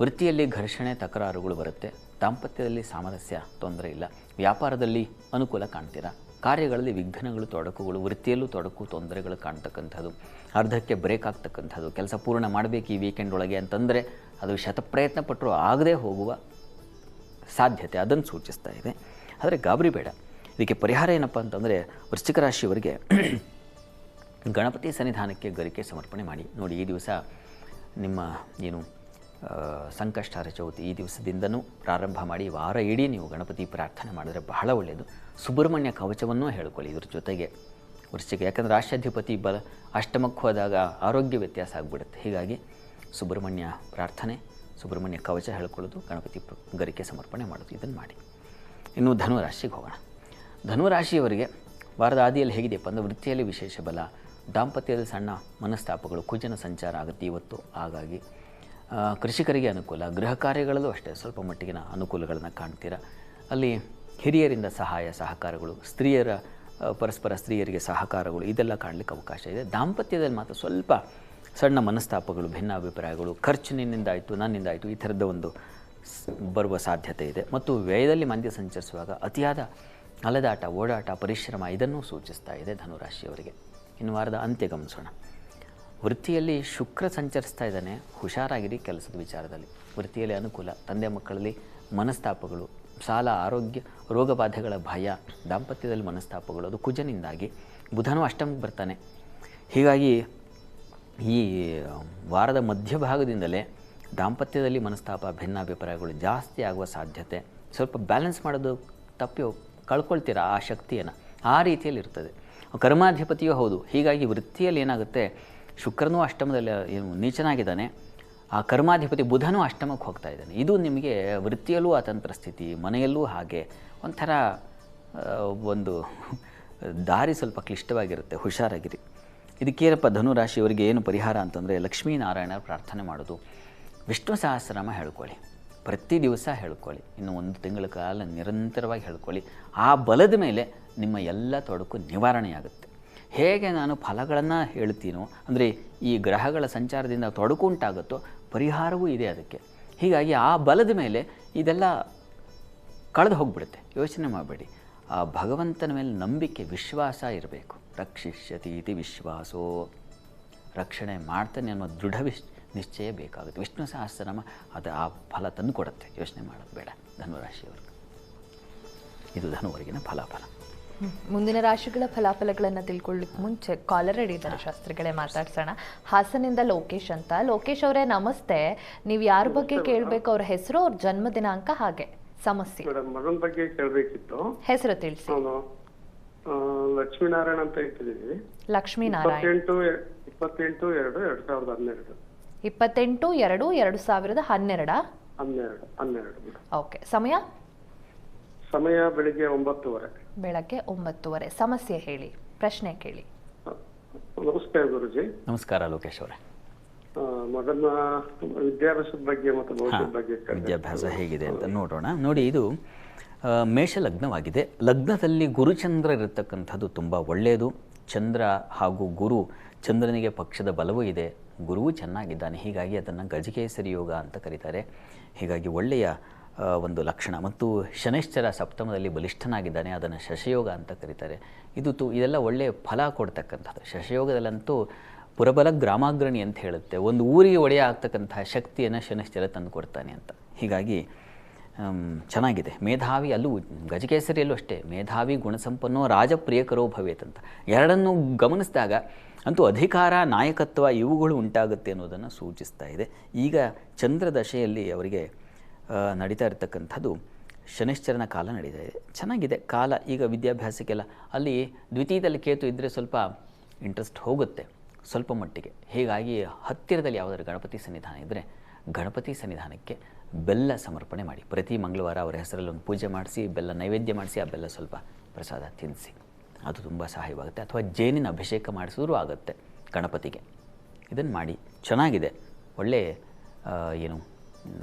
Speaker 2: ವೃತ್ತಿಯಲ್ಲಿ ಘರ್ಷಣೆ ತಕರಾರುಗಳು ಬರುತ್ತೆ. ದಾಂಪತ್ಯದಲ್ಲಿ ಸಾಮರಸ್ಯ, ತೊಂದರೆ ಇಲ್ಲ. ವ್ಯಾಪಾರದಲ್ಲಿ ಅನುಕೂಲ ಕಾಣ್ತೀರಾ. ಕಾರ್ಯಗಳಲ್ಲಿ ವಿಘ್ನಗಳು, ತೊಡಕುಗಳು, ವೃತ್ತಿಯಲ್ಲೂ ತೊಡಕು, ತೊಂದರೆಗಳು ಕಾಣ್ತಕ್ಕಂಥದ್ದು, ಅರ್ಧಕ್ಕೆ ಬ್ರೇಕ್ ಆಗ್ತಕ್ಕಂಥದ್ದು, ಕೆಲಸ ಪೂರ್ಣ ಮಾಡಬೇಕು ಈ ವೀಕೆಂಡ್ ಒಳಗೆ ಅಂತಂದರೆ ಅದು ಶತಪ್ರಯತ್ನ ಪಟ್ಟರೂ ಆಗದೇ ಹೋಗುವ ಸಾಧ್ಯತೆ, ಅದನ್ನು ಸೂಚಿಸ್ತಾ ಇದೆ. ಆದರೆ ಗಾಬರಿ ಬೇಡ. ಇದಕ್ಕೆ ಪರಿಹಾರ ಏನಪ್ಪ ಅಂತಂದರೆ ವೃಶ್ಚಿಕ ರಾಶಿಯವರಿಗೆ ಗಣಪತಿ ಸನ್ನಿಧಾನಕ್ಕೆ ಗರಿಕೆ ಸಮರ್ಪಣೆ ಮಾಡಿ. ನೋಡಿ, ಈ ದಿವಸ ನಿಮ್ಮ ಏನು ಸಂಕಷ್ಟಹರ ಚೌತಿ ಈ ದಿವಸದಿಂದನೂ ಪ್ರಾರಂಭ ಮಾಡಿ ವಾರ ಇಡೀ ನೀವು ಗಣಪತಿ ಪ್ರಾರ್ಥನೆ ಮಾಡಿದ್ರೆ ಬಹಳ ಒಳ್ಳೆಯದು. ಸುಬ್ರಹ್ಮಣ್ಯ ಕವಚವನ್ನೂ ಹೇಳ್ಕೊಳ್ಳಿ ಇದ್ರ ಜೊತೆಗೆ ವೃಶ್ಚಿಕ. ಯಾಕಂದರೆ ರಾಷ್ಟ್ರಾಧಿಪತಿ ಅಷ್ಟಮಕ್ಕೆ ಹೋದಾಗ ಆರೋಗ್ಯ ವ್ಯತ್ಯಾಸ ಆಗಿಬಿಡುತ್ತೆ. ಹೀಗಾಗಿ ಸುಬ್ರಹ್ಮಣ್ಯ ಪ್ರಾರ್ಥನೆ, ಸುಬ್ರಹ್ಮಣ್ಯ ಕವಚ ಹೇಳ್ಕೊಳ್ಳೋದು, ಗಣಪತಿ ಗರಿಕೆ ಸಮರ್ಪಣೆ ಮಾಡೋದು, ಇದನ್ನು ಮಾಡಿ. ಇನ್ನು ಧನುರಾಶಿಗೆ ಹೋಗೋಣ. ಧನುರಾಶಿಯವರಿಗೆ ವಾರದ ಆದಿಯಲ್ಲಿ ಹೇಗಿದೆಯಪ್ಪ ಅಂದರೆ ವೃತ್ತಿಯಲ್ಲಿ ವಿಶೇಷ ಬಲ, ದಾಂಪತ್ಯದಲ್ಲಿ ಸಣ್ಣ ಮನಸ್ತಾಪಗಳು, ಕುಜನ ಸಂಚಾರ ಆಗುತ್ತೆ ಇವತ್ತು. ಹಾಗಾಗಿ ಕೃಷಿಕರಿಗೆ ಅನುಕೂಲ. ಗೃಹ ಕಾರ್ಯಗಳಲ್ಲೂ ಅಷ್ಟೇ ಸ್ವಲ್ಪ ಮಟ್ಟಿಗಿನ ಅನುಕೂಲಗಳನ್ನು ಕಾಣ್ತೀರಾ. ಅಲ್ಲಿ ಹಿರಿಯರಿಂದ ಸಹಾಯ ಸಹಕಾರಗಳು, ಪರಸ್ಪರ ಸ್ತ್ರೀಯರಿಗೆ ಸಹಕಾರಗಳು, ಇದೆಲ್ಲ ಕಾಣಲಿಕ್ಕೆ ಅವಕಾಶ ಇದೆ. ದಾಂಪತ್ಯದಲ್ಲಿ ಮಾತ್ರ ಸ್ವಲ್ಪ ಸಣ್ಣ ಮನಸ್ತಾಪಗಳು, ಭಿನ್ನಾಭಿಪ್ರಾಯಗಳು, ಖರ್ಚು ನಿನ್ನಿಂದಾಯಿತು ನನ್ನಿಂದಾಯಿತು ಈ ಥರದ ಒಂದು ಬರುವ ಸಾಧ್ಯತೆ ಇದೆ. ಮತ್ತು ವ್ಯಯದಲ್ಲಿ ಮಂದ್ಯ ಸಂಚರಿಸುವಾಗ ಅತಿಯಾದ ಅಲೆದಾಟ, ಓಡಾಟ, ಪರಿಶ್ರಮ ಇದನ್ನು ಸೂಚಿಸ್ತಾ ಇದೆ ಧನುರಾಶಿಯವರಿಗೆ. ಇನ್ನು ವಾರದ ಅಂತ್ಯ ಗಮನಿಸೋಣ. ವೃತ್ತಿಯಲ್ಲಿ ಶುಕ್ರ ಸಂಚರಿಸ್ತಾ ಇದ್ದಾನೆ, ಹುಷಾರಾಗಿರಿ ಕೆಲಸದ ವಿಚಾರದಲ್ಲಿ. ವೃತ್ತಿಯಲ್ಲಿ ಅನುಕೂಲ, ತಂದೆ ಮಕ್ಕಳಲ್ಲಿ ಮನಸ್ತಾಪಗಳು, ಸಾಲ, ಆರೋಗ್ಯ, ರೋಗಬಾಧೆಗಳ ಭಯ, ದಾಂಪತ್ಯದಲ್ಲಿ ಮನಸ್ತಾಪಗಳು, ಅದು ಕುಜನಿಂದಾಗಿ. ಬುಧನೂ ಅಷ್ಟಮಕ್ಕೆ ಬರ್ತಾನೆ. ಹೀಗಾಗಿ ಈ ವಾರದ ಮಧ್ಯಭಾಗದಿಂದಲೇ ದಾಂಪತ್ಯದಲ್ಲಿ ಮನಸ್ತಾಪ, ಭಿನ್ನಾಭಿಪ್ರಾಯಗಳು ಜಾಸ್ತಿ ಆಗುವ ಸಾಧ್ಯತೆ. ಸ್ವಲ್ಪ ಬ್ಯಾಲೆನ್ಸ್ ಮಾಡೋದು ತಪ್ಪಿ ಕಳ್ಕೊಳ್ತೀರಾ ಆ ಶಕ್ತಿಯನ್ನು, ಆ ರೀತಿಯಲ್ಲಿ ಇರ್ತದೆ. ಕರ್ಮಾಧಿಪತಿಯೂ ಹೌದು. ಹೀಗಾಗಿ ವೃತ್ತಿಯಲ್ಲಿ ಏನಾಗುತ್ತೆ, ಶುಕ್ರನೂ ಅಷ್ಟಮದಲ್ಲಿ ಏನು ನೀಚನಾಗಿದ್ದಾನೆ, ಆ ಕರ್ಮಾಧಿಪತಿ ಬುಧನೂ ಅಷ್ಟಮಕ್ಕೆ ಹೋಗ್ತಾ ಇದ್ದಾನೆ. ಇದು ನಿಮಗೆ ವೃತ್ತಿಯಲ್ಲೂ ಅತಂತ್ರ ಸ್ಥಿತಿ, ಮನೆಯಲ್ಲೂ ಹಾಗೆ ಒಂಥರ ಒಂದು ದಾರಿ ಸ್ವಲ್ಪ ಕ್ಲಿಷ್ಟವಾಗಿರುತ್ತೆ. ಹುಷಾರಾಗಿರಿ. ಇದಕ್ಕೇನಪ್ಪ ಧನುರಾಶಿಯವರಿಗೆ ಏನು ಪರಿಹಾರ ಅಂತಂದರೆ ಲಕ್ಷ್ಮೀನಾರಾಯಣರ ಪ್ರಾರ್ಥನೆ ಮಾಡೋದು, ವಿಷ್ಣು ಸಹಸ್ರನಾಮ ಹೇಳ್ಕೊಳ್ಳಿ, ಪ್ರತಿ ದಿವಸ ಹೇಳ್ಕೊಳ್ಳಿ, ಇನ್ನು 1 ತಿಂಗಳ ಕಾಲ ನಿರಂತರವಾಗಿ ಹೇಳ್ಕೊಳ್ಳಿ. ಆ ಬಲದ ಮೇಲೆ ನಿಮ್ಮ ಎಲ್ಲ ತೊಡಕು ನಿವಾರಣೆಯಾಗುತ್ತೆ. ಹೇಗೆ ನಾನು ಫಲಗಳನ್ನು ಹೇಳ್ತೀನೋ ಅಂದರೆ ಈ ಗ್ರಹಗಳ ಸಂಚಾರದಿಂದ ತೊಡಕು ಉಂಟಾಗುತ್ತೋ ಪರಿಹಾರವೂ ಇದೆ ಅದಕ್ಕೆ. ಹೀಗಾಗಿ ಆ ಬಲದ ಮೇಲೆ ಇದೆಲ್ಲ ಕಳೆದು ಹೋಗಿಬಿಡುತ್ತೆ. ಯೋಚನೆ ಮಾಡಬೇಡಿ. ಆ ಭಗವಂತನ ಮೇಲೆ ನಂಬಿಕೆ, ವಿಶ್ವಾಸ ಇರಬೇಕು. ರಕ್ಷಿಷ್ಯತಿ ಇತಿ ವಿಶ್ವಾಸೋ, ರಕ್ಷಣೆ ಮಾಡ್ತಾನೆ ಅನ್ನೋ ದೃಢ ನಿಶ್ಚಯ ಬೇಕಾಗುತ್ತೆ. ವಿಷ್ಣು ಸಹಸ್ರನಾಮ ಅದು ಆ ಫಲ ತಂದು ಕೊಡುತ್ತೆ. ಯೋಚನೆ ಮಾಡೋದು ಬೇಡ ಧನುರಾಶಿಯವ್ರಿಗೆ. ಇದು ಧನುವರೆಗಿನ ಫಲಾಫಲ.
Speaker 1: ಮುಂದಿನ ರಾಶಿಗಳ ಫಲಾಫಲಗಳನ್ನು ತಿಳ್ಕೊಳ್ಳಿಕ್ಕೆ ಮುಂಚೆ ಕಾಲರ್ ಹಿಡಿದ್ದಾರೆ ಶಾಸ್ತ್ರಿಗಳೇ, ಮಾತಾಡ್ಸೋಣ. ಹಾಸನಿಂದ ಲೋಕೇಶ್ ಅಂತ. ಲೋಕೇಶ್ ಅವರೇ ನಮಸ್ತೆ. ನೀವು ಯಾರ ಬಗ್ಗೆ ಕೇಳಬೇಕು? ಅವ್ರ ಹೆಸರು, ಅವ್ರ ಜನ್ಮ ದಿನಾಂಕ, ಹಾಗೆ ಸಮಸ್ಯೆ.
Speaker 7: ಮಗನ ಬಗ್ಗೆ ಕೇಳಬೇಕಿತ್ತು.
Speaker 1: ಹೆಸರು ತಿಳಿಸಿ.
Speaker 7: ಲಕ್ಷ್ಮೀನಾರಾಯಣ ಅಂತ ಇಟ್ಟಿದ್ದೀವಿ.
Speaker 1: ಲಕ್ಷ್ಮೀನಾರಾಯಣ.
Speaker 7: 28/2/2012.
Speaker 1: 28/2/2012.
Speaker 7: 12.
Speaker 1: ಓಕೆ. ಸಮಯ
Speaker 7: ಬೆಳಿಗ್ಗೆ 9:30.
Speaker 1: ಬೆಳಗ್ಗೆ 9:30. ಸಮಸ್ಯೆ ಹೇಳಿ, ಪ್ರಶ್ನೆ ಕೇಳಿ.
Speaker 7: ನಮಸ್ಕಾರ ಗುರುಜಿ.
Speaker 2: ನಮಸ್ಕಾರ ಲೋಕೇಶ್ ಅವರೇ.
Speaker 7: ಮಗನ ವಿದ್ಯಾಭ್ಯಾಸದ ಬಗ್ಗೆ ಮತ್ತು ಭವಿಷ್ಯದ ಬಗ್ಗೆ
Speaker 2: ವಿದ್ಯಾಭ್ಯಾಸ ಹೇಗಿದೆ ಅಂತ ನೋಡೋಣ. ನೋಡಿ, ಇದು ಮೇಷ ಲಗ್ನವಾಗಿದೆ. ಲಗ್ನದಲ್ಲಿ ಗುರುಚಂದ್ರ ಇರತಕ್ಕಂಥದ್ದು ತುಂಬ ಒಳ್ಳೆಯದು. ಚಂದ್ರ ಹಾಗೂ ಗುರು, ಚಂದ್ರನಿಗೆ ಪಕ್ಷದ ಬಲವೂ ಇದೆ, ಗುರುವು ಚೆನ್ನಾಗಿದ್ದಾನೆ. ಹೀಗಾಗಿ ಅದನ್ನು ಗಜಕೇಸರಿ ಯೋಗ ಅಂತ ಕರೀತಾರೆ. ಹೀಗಾಗಿ ಒಳ್ಳೆಯ ಒಂದು ಲಕ್ಷಣ. ಮತ್ತು ಶನೈಶ್ಚರ ಸಪ್ತಮದಲ್ಲಿ ಬಲಿಷ್ಠನಾಗಿದ್ದಾನೆ, ಅದನ್ನು ಶಶಯೋಗ ಅಂತ ಕರೀತಾರೆ. ಇದೆಲ್ಲ ಒಳ್ಳೆಯ ಫಲ ಕೊಡ್ತಕ್ಕಂಥದ್ದು. ಶಶಯೋಗದಲ್ಲಂತೂ ಪುರಬಲ ಗ್ರಾಮಾಗ್ರಣಿ ಅಂತ ಹೇಳುತ್ತೆ. ಒಂದು ಊರಿಗೆ ಒಡೆಯ ಆಗ್ತಕ್ಕಂತಹ ಶಕ್ತಿಯನ್ನು ಶನೈಶ್ಚರ ತಂದು ಕೊಡ್ತಾನೆ ಅಂತ. ಹೀಗಾಗಿ ಚೆನ್ನಾಗಿದೆ. ಮೇಧಾವಿ ಅಲ್ಲೂ ಗಜಕೇಸರಿಯಲ್ಲೂ ಅಷ್ಟೇ, ಮೇಧಾವಿ ಗುಣಸಂಪನ್ನೋ ರಾಜಪ್ರಿಯಕರೋ ಭವೇತ್ ಅಂತ ಎರಡನ್ನೂ ಗಮನಿಸಿದಾಗ ಅಂತೂ ಅಧಿಕಾರ ನಾಯಕತ್ವ ಇವುಗಳು ಉಂಟಾಗುತ್ತೆ ಅನ್ನೋದನ್ನು ಸೂಚಿಸ್ತಾ ಇದೆ. ಈಗ ಚಂದ್ರ ದಶೆಯಲ್ಲಿ ಅವರಿಗೆ ನಡೀತಾ ಇರತಕ್ಕಂಥದ್ದು ಶನಿಶ್ಚರನ ಕಾಲ ನಡೀತಾ ಇದೆ. ಚೆನ್ನಾಗಿದೆ ಕಾಲ. ಈಗ ವಿದ್ಯಾಭ್ಯಾಸಕ್ಕೆಲ್ಲ ಅಲ್ಲಿ ದ್ವಿತೀಯದಲ್ಲಿ ಕೇತು ಇದ್ದರೆ ಸ್ವಲ್ಪ ಇಂಟ್ರೆಸ್ಟ್ ಹೋಗುತ್ತೆ ಸ್ವಲ್ಪ ಮಟ್ಟಿಗೆ. ಹೀಗಾಗಿ ಹತ್ತಿರದಲ್ಲಿ ಯಾವುದಾದ್ರು ಗಣಪತಿ ಸನ್ನಿಧಾನ ಇದ್ದರೆ ಗಣಪತಿ ಸನ್ನಿಧಾನಕ್ಕೆ ಬೆಲ್ಲ ಸಮರ್ಪಣೆ ಮಾಡಿ. ಪ್ರತಿ ಮಂಗಳವಾರ ಅವರ ಹೆಸರಲ್ಲಿ ಒಂದು ಪೂಜೆ ಮಾಡಿಸಿ, ಬೆಲ್ಲ ನೈವೇದ್ಯ ಮಾಡಿಸಿ, ಆ ಬೆಲ್ಲ ಸ್ವಲ್ಪ ಪ್ರಸಾದ ತಿನ್ನಿಸಿ, ಅದು ತುಂಬ ಸಹಾಯವಾಗುತ್ತೆ. ಅಥವಾ ಜೇನಿನ ಅಭಿಷೇಕ ಮಾಡಿಸಿದ್ರೂ ಆಗುತ್ತೆ ಗಣಪತಿಗೆ. ಇದನ್ನು ಮಾಡಿ. ಚೆನ್ನಾಗಿದೆ. ಒಳ್ಳೆಯ ಏನು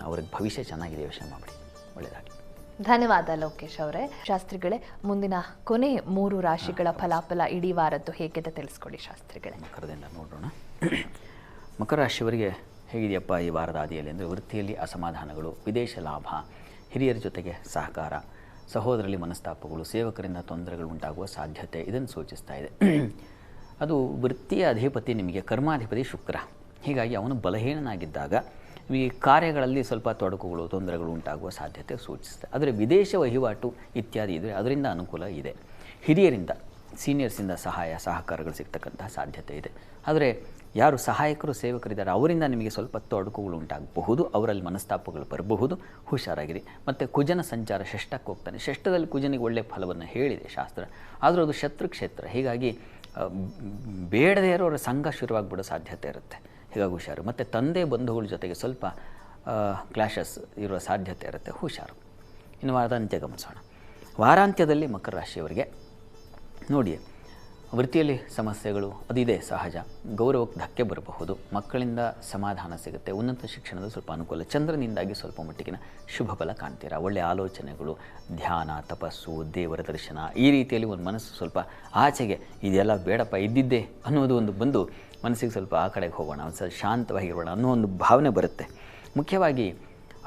Speaker 2: ಅವ್ರಿಗೆ ಭವಿಷ್ಯ ಚೆನ್ನಾಗಿದೆ. ಯೋಚನೆ ಮಾಡಿ. ಒಳ್ಳೆಯದಾಗಲಿ.
Speaker 1: ಧನ್ಯವಾದ ಲೋಕೇಶ್ ಅವರೇ. ಶಾಸ್ತ್ರಿಗಳೇ, ಮುಂದಿನ ಕೊನೆ 3 ರಾಶಿಗಳ ಫಲಾಫಲ ಇಡೀ ವಾರದ್ದು ಹೇಗಿದೆ ತಿಳಿಸ್ಕೊಡಿ ಶಾಸ್ತ್ರಿಗಳೇ.
Speaker 2: ಮಕರದಿಂದ ನೋಡೋಣ. ಮಕರ ರಾಶಿಯವರಿಗೆ ಹೇಗಿದೆಯಪ್ಪ ಈ ವಾರದ ಆದಿಯಲ್ಲಿ ಅಂದರೆ ವೃತ್ತಿಯಲ್ಲಿ ಅಸಮಾಧಾನಗಳು, ವಿದೇಶ ಲಾಭ, ಹಿರಿಯರ ಜೊತೆಗೆ ಸಹಕಾರ, ಸಹೋದರರಲ್ಲಿ ಮನಸ್ತಾಪಗಳು, ಸೇವಕರಿಂದ ತೊಂದರೆಗಳು ಉಂಟಾಗುವ ಸಾಧ್ಯತೆ ಇದನ್ನು ಸೂಚಿಸ್ತಾ ಇದೆ. ಅದು ವೃತ್ತಿಯ ಅಧಿಪತಿ ನಿಮಗೆ ಕರ್ಮಾಧಿಪತಿ ಶುಕ್ರ. ಹೀಗಾಗಿ ಅವನು ಬಲಹೀನನಾಗಿದ್ದಾಗ ಈ ಕಾರ್ಯಗಳಲ್ಲಿ ಸ್ವಲ್ಪ ತೊಡಕುಗಳು ತೊಂದರೆಗಳು ಉಂಟಾಗುವ ಸಾಧ್ಯತೆ ಸೂಚಿಸುತ್ತೆ. ಆದರೆ ವಿದೇಶ ವಹಿವಾಟು ಇತ್ಯಾದಿ ಇದ್ದರೆ ಅದರಿಂದ ಅನುಕೂಲ ಇದೆ. ಹಿರಿಯರಿಂದ ಸೀನಿಯರ್ಸಿಂದ ಸಹಾಯ ಸಹಕಾರಗಳು ಸಿಗ್ತಕ್ಕಂತಹ ಸಾಧ್ಯತೆ ಇದೆ. ಆದರೆ ಯಾರು ಸಹಾಯಕರು ಸೇವಕರಿದ್ದಾರೆ ಅವರಿಂದ ನಿಮಗೆ ಸ್ವಲ್ಪ ತೊಡಕುಗಳು ಉಂಟಾಗಬಹುದು, ಅವರಲ್ಲಿ ಮನಸ್ತಾಪಗಳು ಬರಬಹುದು. ಹುಷಾರಾಗಿರಿ. ಮತ್ತು ಕುಜನ ಸಂಚಾರ ಷಷ್ಠಕ್ಕೆ ಹೋಗ್ತಾನೆ. ಷಷ್ಠದಲ್ಲಿ ಕುಜನಿಗೆ ಒಳ್ಳೆಯ ಫಲವನ್ನು ಹೇಳಿದೆ ಶಾಸ್ತ್ರ, ಆದರೂ ಅದು ಶತ್ರು ಕ್ಷೇತ್ರ. ಹೀಗಾಗಿ ಬೇಡದೇ ಇರೋರ ಸಂಘ ಶುರುವಾಗ್ಬಿಡೋ ಸಾಧ್ಯತೆ ಇರುತ್ತೆ. ಹೀಗಾಗಿ ಹುಷಾರು. ಮತ್ತು ತಂದೆ ಬಂಧುಗಳ ಜೊತೆಗೆ ಸ್ವಲ್ಪ ಕ್ಲಾಶಸ್ ಇರುವ ಸಾಧ್ಯತೆ ಇರುತ್ತೆ. ಹುಷಾರು. ಇನ್ನು ವಾರಾಂತ್ಯ ಗಮನಿಸೋಣ. ವಾರಾಂತ್ಯದಲ್ಲಿ ಮಕರ ರಾಶಿಯವರಿಗೆ ನೋಡಿ, ವೃತ್ತಿಯಲ್ಲಿ ಸಮಸ್ಯೆಗಳು ಅದಿದೆ ಸಹಜ. ಗೌರವಕ್ಕೆ ಧಕ್ಕೆ ಬರಬಹುದು. ಮಕ್ಕಳಿಂದ ಸಮಾಧಾನ ಸಿಗುತ್ತೆ. ಉನ್ನತ ಶಿಕ್ಷಣದ ಸ್ವಲ್ಪ ಅನುಕೂಲ. ಚಂದ್ರನಿಂದಾಗಿ ಸ್ವಲ್ಪ ಮಟ್ಟಿಗಿನ ಶುಭ ಫಲ ಕಾಣ್ತೀರಾ. ಒಳ್ಳೆಯ ಆಲೋಚನೆಗಳು, ಧ್ಯಾನ, ತಪಸ್ಸು, ದೇವರ ದರ್ಶನ, ಈ ರೀತಿಯಲ್ಲಿ ಒಂದು ಮನಸ್ಸು ಸ್ವಲ್ಪ ಆಚೆಗೆ ಇದೆಲ್ಲ ಬೇಡಪ್ಪ ಇದ್ದಿದ್ದೆ ಅನ್ನೋದು ಒಂದು ಬಂದು ಮನಸ್ಸಿಗೆ ಸ್ವಲ್ಪ ಆ ಕಡೆಗೆ ಹೋಗೋಣ, ಒಂದು ಸ್ವಲ್ಪ ಶಾಂತವಾಗಿರೋಣ ಅನ್ನೋ ಒಂದು ಭಾವನೆ ಬರುತ್ತೆ. ಮುಖ್ಯವಾಗಿ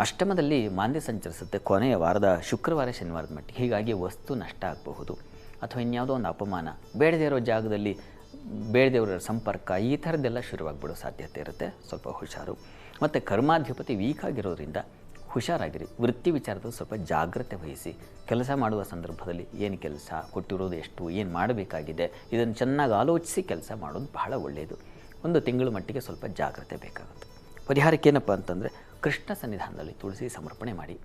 Speaker 2: ಅಷ್ಟಮದಲ್ಲಿ ಮಾಂದ್ಯ ಸಂಚರಿಸುತ್ತೆ ಕೊನೆಯ ವಾರದ ಶುಕ್ರವಾರ ಶನಿವಾರದ ಮಟ್ಟಿಗೆ. ಹೀಗಾಗಿ ವಸ್ತು ನಷ್ಟ ಆಗಬಹುದು ಅಥವಾ ಇನ್ಯಾವುದೋ ಒಂದು ಅಪಮಾನ, ಬೇಡದೇ ಇರೋ ಜಾಗದಲ್ಲಿ ಬೇಡದೇವರ ಸಂಪರ್ಕ, ಈ ಥರದ್ದೆಲ್ಲ ಶುರುವಾಗ್ಬಿಡೋ ಸಾಧ್ಯತೆ ಇರುತ್ತೆ. ಸ್ವಲ್ಪ ಹುಷಾರು. ಮತ್ತು ಕರ್ಮಾಧಿಪತಿ ವೀಕ್ ಆಗಿರೋದ್ರಿಂದ ಹುಷಾರಾಗಿರಿ. ವೃತ್ತಿ ವಿಚಾರದಲ್ಲಿ ಸ್ವಲ್ಪ ಜಾಗ್ರತೆ ವಹಿಸಿ. ಕೆಲಸ ಮಾಡುವ ಸಂದರ್ಭದಲ್ಲಿ ಏನು ಕೆಲಸ ಕೊಟ್ಟಿರೋದು ಎಷ್ಟು, ಏನು ಮಾಡಬೇಕಾಗಿದೆ, ಇದನ್ನು ಚೆನ್ನಾಗಿ ಆಲೋಚಿಸಿ ಕೆಲಸ ಮಾಡೋದು ಬಹಳ ಒಳ್ಳೆಯದು. ಒಂದು ತಿಂಗಳ ಮಟ್ಟಿಗೆ ಸ್ವಲ್ಪ ಜಾಗ್ರತೆ ಬೇಕಾಗುತ್ತೆ. ಪರಿಹಾರಕ್ಕೆ ಏನಪ್ಪ ಅಂತಂದರೆ ಕೃಷ್ಣ ಸನ್ನಿಧಾನದಲ್ಲಿ ತುಳಸಿ ಸಮರ್ಪಣೆ ಮಾಡಿ.